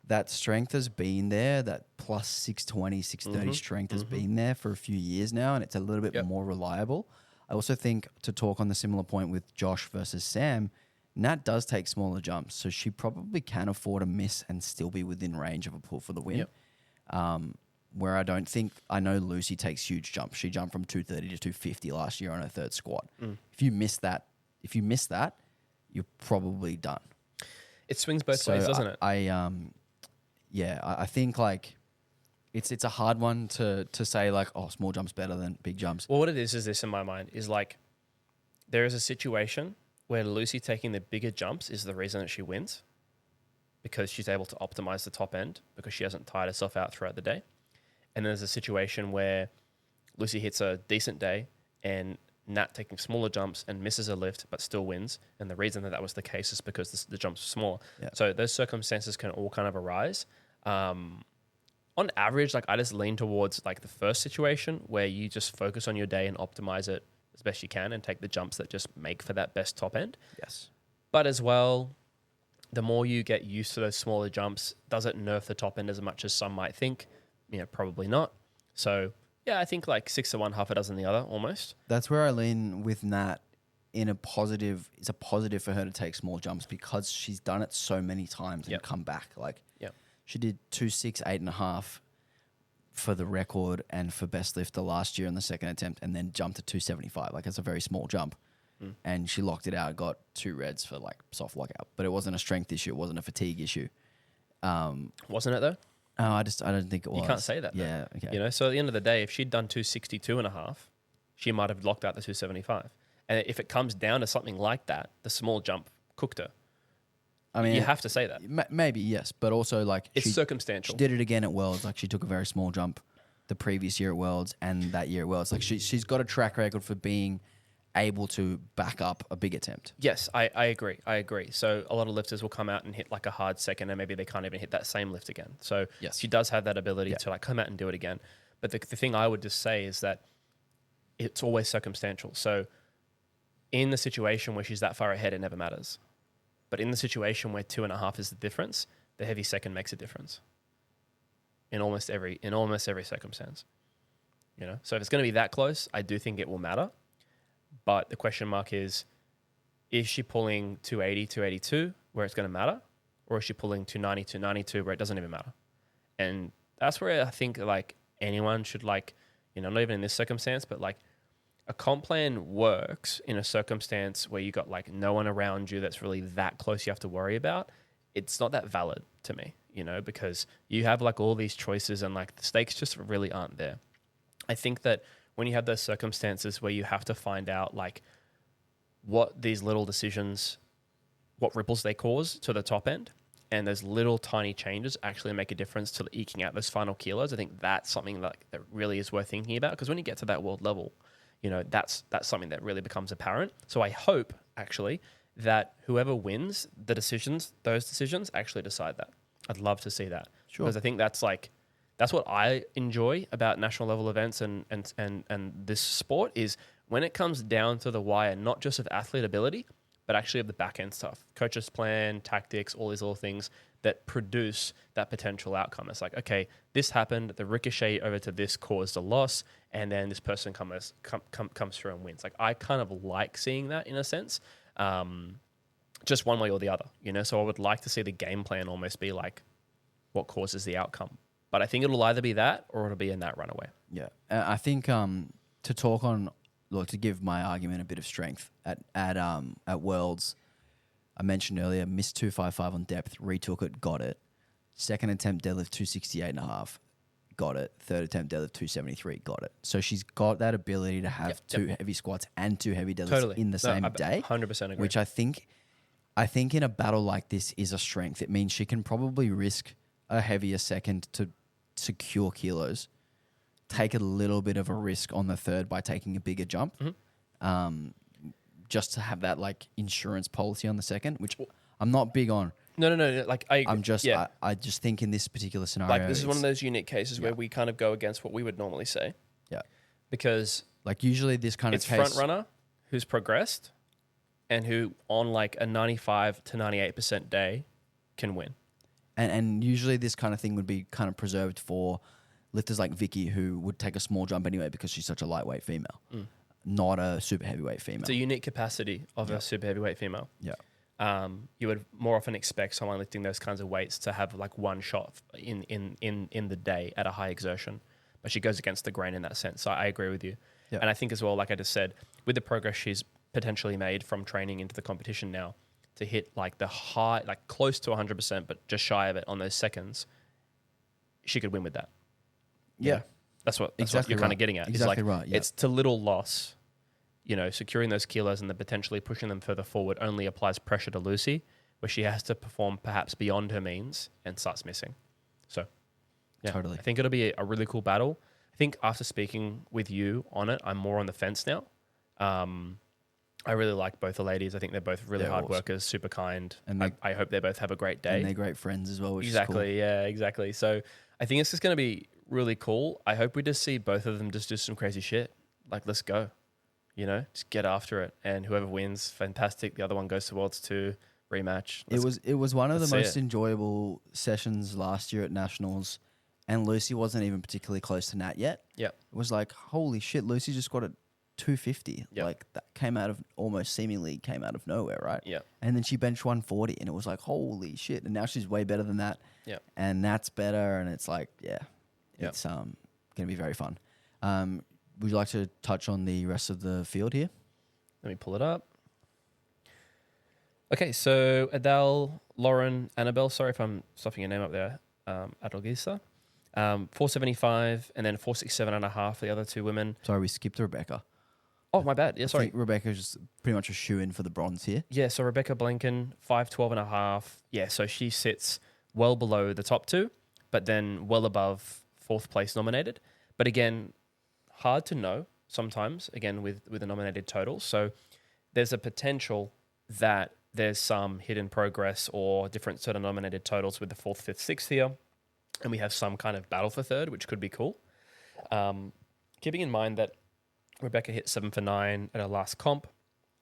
that strength has been there, that plus 620, 630 strength has been there for a few years now, and it's a little bit more reliable. I also think, to talk on the similar point with Josh versus Sam, Nat does take smaller jumps, so she probably can afford a miss and still be within range of a pull for the win. Where I know Lucy takes huge jumps. She jumped from 230 to 250 last year on her third squat. If you miss that, you're probably done. It swings both ways, doesn't it? I think like it's a hard one to say like, oh, small jumps better than big jumps. Well, what it is this in my mind is like there is a situation where Lucy taking the bigger jumps is the reason that she wins because she's able to optimize the top end because she hasn't tired herself out throughout the day. And there's a situation where Lucy hits a decent day and Nat taking smaller jumps and misses a lift but still wins. And the reason that was the case is because the jumps are smaller. Yeah. So those circumstances can all kind of arise. On average, like I just lean towards like the first situation where you just focus on your day and optimize it as best you can and take the jumps that just make for that best top end. Yes. But as well, the more you get used to those smaller jumps, does it nerf the top end as much as some might think? Probably not. So yeah, I think like 6 to 1, half a dozen the other almost. That's where I lean with Nat in a positive. It's a positive for her to take small jumps because she's done it so many times and come back. Like she did 2.6, 8.5 for the record and for best lifter last year in the second attempt, and then jumped to 275. Like it's a very small jump. And she locked it out, got 2 reds for like soft lockout. But it wasn't a strength issue. It wasn't a fatigue issue. Wasn't it though? Oh, I don't think it was. You can't say that. Yeah. Though. Okay. So at the end of the day, if she'd done 262.5, she might have locked out the 275. And if it comes down to something like that, the small jump cooked her. I mean, you have to say that. Maybe, yes. But also like it's circumstantial. She did it again at Worlds. Like she took a very small jump the previous year at Worlds and that year at Worlds. Like she's got a track record for being able to back up a big attempt. Yes, I agree. So a lot of lifters will come out and hit like a hard second and maybe they can't even hit that same lift again. So she does have that ability to like come out and do it again. But the thing I would just say is that it's always circumstantial. So in the situation where she's that far ahead, it never matters. But in the situation where 2.5 is the difference, the heavy second makes a difference in almost every circumstance. So if it's going to be that close, I do think it will matter. But the question mark is she pulling 280, 282 where it's going to matter? Or is she pulling 290, 292 where it doesn't even matter? And that's where I think like anyone should like, not even in this circumstance, but like a comp plan works in a circumstance where you got like no one around you that's really that close you have to worry about. It's not that valid to me, because you have like all these choices and like the stakes just really aren't there. I think that when you have those circumstances where you have to find out like what these little decisions, what ripples they cause to the top end, and those little tiny changes actually make a difference to eking out those final kilos. I think that's something that really is worth thinking about, because when you get to that world level, you know, that's something that really becomes apparent. So I hope actually that whoever wins those decisions actually decide that. I'd love to see that. Sure. Because I think that's what I enjoy about national level events and this sport is when it comes down to the wire, not just of athlete ability, but actually of the back end stuff, coach's plan, tactics, all these little things that produce that potential outcome. It's like, okay, this happened, the ricochet over to this caused a loss, and then this person comes through and wins. Like, I kind of like seeing that in a sense, just one way or the other, you know? So I would like to see the game plan almost be like what causes the outcome. But I think it'll either be that or it'll be in that runaway. Yeah. I think to talk on, to give my argument a bit of strength, at Worlds, I mentioned earlier, missed 255 on depth, retook it, got it. Second attempt deadlift 268.5, got it. Third attempt deadlift 273, got it. So she's got that ability to have two heavy squats and two heavy deadlifts in the same day. 100% agree. Which I think in a battle like this is a strength. It means she can probably risk a heavier second to secure kilos, take a little bit of a risk on the third by taking a bigger jump, just to have that like insurance policy on the second, which I'm not big on. No. Like I just think in this particular scenario, like this is one of those unique cases where we kind of go against what we would normally say. Yeah, because like usually this kind of case, front runner who's progressed and who on like a 95 to 98% day can win. And usually this kind of thing would be kind of preserved for lifters like Vicky, who would take a small jump anyway because she's such a lightweight female, not a super heavyweight female. It's a unique capacity of a super heavyweight female. Yeah. You would more often expect someone lifting those kinds of weights to have like one shot in the day at a high exertion, but she goes against the grain in that sense. So I agree with you. Yeah. And I think as well, like I just said, with the progress she's potentially made from training into the competition now, to hit like the high, like close to 100%, but just shy of it on those seconds, she could win with that. Yeah. That's what you're kind of getting at. Exactly right. Yeah. It's to little loss, you know, securing those kilos and then potentially pushing them further forward only applies pressure to Lucy, where she has to perform perhaps beyond her means and starts missing. So, yeah, totally. I think it'll be a really cool battle. I think after speaking with you on it, I'm more on the fence now. I really like both the ladies. I think they're both really hard workers, super kind. And I hope they both have a great day. And they're great friends as well, which exactly, is cool. Yeah, exactly. So I think it's just going to be really cool. I hope we just see both of them just do some crazy shit. Like, let's go. You know, just get after it. And whoever wins, fantastic. The other one goes to Worlds 2, rematch. It was one of the most enjoyable sessions last year at Nationals. And Lucy wasn't even particularly close to Nat yet. Yeah. It was like, holy shit, Lucy just got it. 250, yep. Like that seemingly came out of nowhere, right? Yeah. And then she benched 140, and it was like, holy shit! And now she's way better than that. Yeah. And that's better, and it's like, it's gonna be very fun. Would you like to touch on the rest of the field here? Let me pull it up. Okay, so Adele, Lauren, Annabelle. Sorry if I'm stuffing your name up there. Adelgisa. 475, and then 467.5 for the other two women. Sorry, we skipped Rebecca. Oh, my bad. Yeah, sorry. I think Rebecca's just pretty much a shoe-in for the bronze here. Yeah, so Rebecca Blanken, 512.5. Yeah, so she sits well below the top two, but then well above fourth place nominated. But again, hard to know sometimes, again, with the nominated totals. So there's a potential that there's some hidden progress or different sort of nominated totals with the fourth, fifth, sixth here. And we have some kind of battle for third, which could be cool. Keeping in mind that Rebecca hit 7 for 9 at her last comp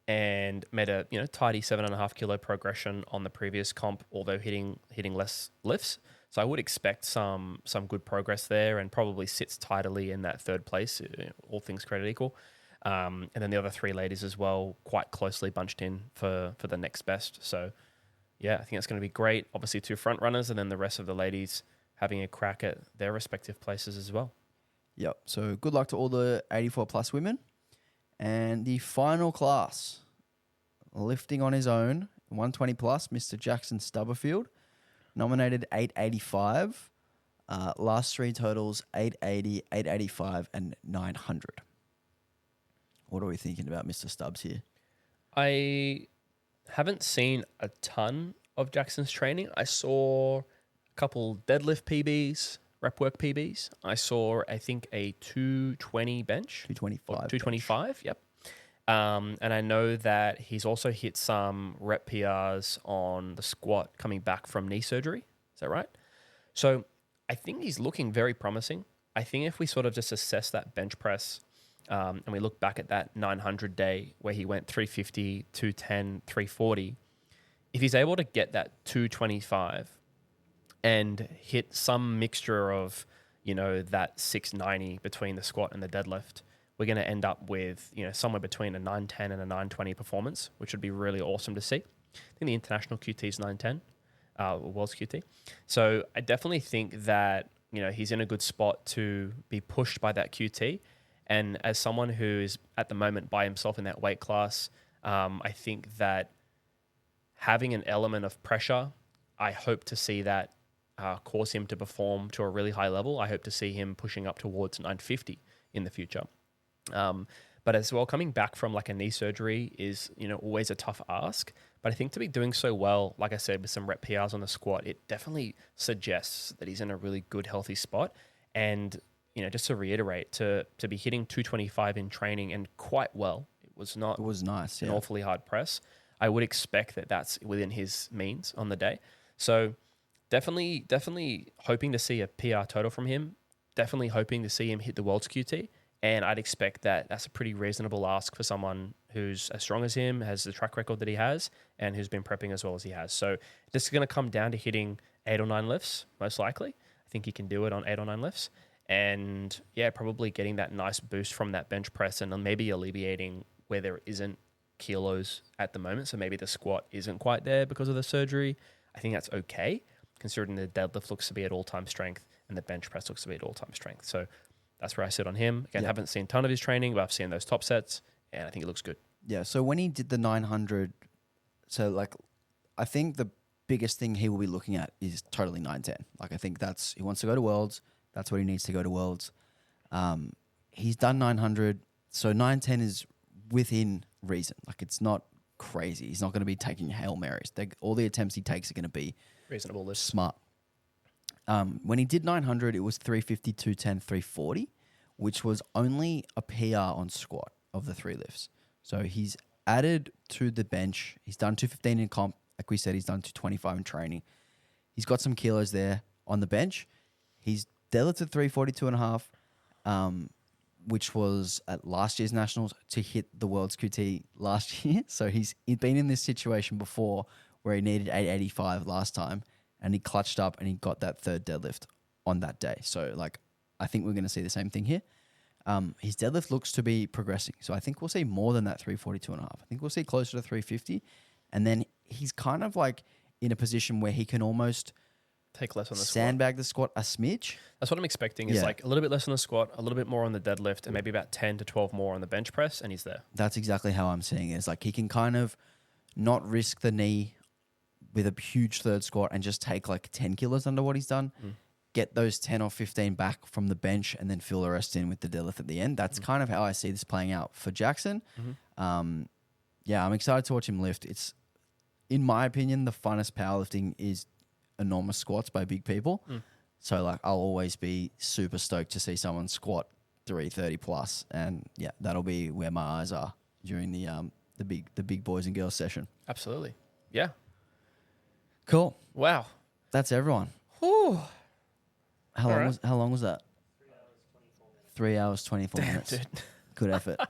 and made a tidy 7.5 kilo progression on the previous comp, although hitting less lifts. So I would expect some good progress there, and probably sits tidily in that third place, all things created equal. And then the other three ladies as well, quite closely bunched in for the next best. So yeah, I think it's going to be great. Obviously 2 front runners, and then the rest of the ladies having a crack at their respective places as well. Yep. So good luck to all the 84 plus women. And the final class, lifting on his own, 120 plus, Mr. Jackson Stubberfield, nominated 885. Last three totals, 880, 885, and 900. What are we thinking about Mr. Stubbs here? I haven't seen a ton of Jackson's training. I saw a couple deadlift PBs, rep work PBs. I saw, I think, a 220 bench. 225. 225, yep. And I know that he's also hit some rep PRs on the squat coming back from knee surgery. Is that right? So I think he's looking very promising. I think if we sort of just assess that bench press and we look back at that 900 day where he went 350, 210, 340, if he's able to get that 225 and hit some mixture of, that 690 between the squat and the deadlift, we're going to end up with, somewhere between a 910 and a 920 performance, which would be really awesome to see. I think the international QT is 910, World's QT. So I definitely think that, he's in a good spot to be pushed by that QT. And as someone who is at the moment by himself in that weight class, I think that having an element of pressure, I hope to see that cause him to perform to a really high level. I hope to see him pushing up towards 950 in the future. But as well, coming back from like a knee surgery is, always a tough ask. But I think to be doing so well, like I said, with some rep PRs on the squat, it definitely suggests that he's in a really good, healthy spot. And, just to reiterate, to be hitting 225 in training and quite well, it was nice, an awfully hard press. I would expect that that's within his means on the day. So definitely hoping to see a PR total from him. Definitely hoping to see him hit the world's QT. And I'd expect that that's a pretty reasonable ask for someone who's as strong as him, has the track record that he has, and who's been prepping as well as he has. So this is going to come down to hitting 8 or 9 lifts, most likely. I think he can do it on 8 or 9 lifts. And yeah, probably getting that nice boost from that bench press and maybe alleviating where there isn't kilos at the moment. So maybe the squat isn't quite there because of the surgery. I think that's okay, considering the deadlift looks to be at all-time strength and the bench press looks to be at all-time strength. So that's where I sit on him. Again, haven't seen a ton of his training, but I've seen those top sets, and I think it looks good. Yeah, so when he did the 900, I think the biggest thing he will be looking at is totally 910. I think he wants to go to Worlds. That's what he needs to go to Worlds. He's done 900, so 910 is within reason. It's not crazy. He's not going to be taking Hail Marys. All the attempts he takes are going to be reasonable, smart. When he did 900, it was 350, 210, 340, which was only a PR on squat of the 3 lifts. So he's added to the bench. He's done 215 in comp. Like we said, he's done 225 in training. He's got some kilos there on the bench. He's deadlifted 342.5, which was at last year's nationals to hit the world's QT last year. So he's been in this situation before where he needed 885 last time. And he clutched up and he got that third deadlift on that day. So, I think we're going to see the same thing here. His deadlift looks to be progressing. So, I think we'll see more than that 342.5. I think we'll see closer to 350. And then he's kind of in a position where he can almost take less on the sandbag the squat a smidge. That's what I'm expecting is a little bit less on the squat, a little bit more on the deadlift, and maybe about 10 to 12 more on the bench press, and he's there. That's exactly how I'm seeing it. It's he can kind of not risk the knee with a huge third squat and just take 10 kilos under what he's done, get those 10 or 15 back from the bench and then fill the rest in with the deadlift at the end. That's kind of how I see this playing out for Jackson. I'm excited to watch him lift. It's, in my opinion, the funnest powerlifting is enormous squats by big people. So I'll always be super stoked to see someone squat 330 plus. And yeah, that'll be where my eyes are during the big boys and girls session. Absolutely. Yeah. Cool. Wow. That's everyone. Whew. How long was that? 3 hours, 24 minutes. Dude. Good effort.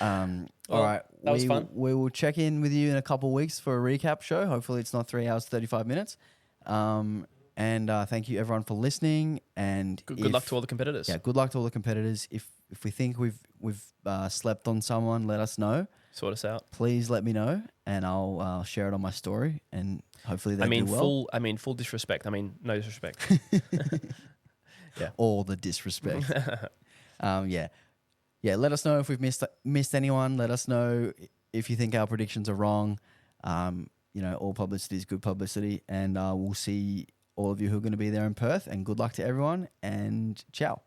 All right. That was fun. We will check in with you in a couple of weeks for a recap show. Hopefully it's not 3 hours, 35 minutes. And thank you everyone for listening. And good luck to all the competitors. Yeah, good luck to all the competitors. If we think we've slept on someone, let us know. Sort us out. Please let me know, and I'll share it on my story, and hopefully they do well. Full disrespect. No disrespect. Yeah, all the disrespect. Yeah. Let us know if we've missed anyone. Let us know if you think our predictions are wrong. All publicity is good publicity, and we'll see all of you who are going to be there in Perth. And good luck to everyone. And ciao.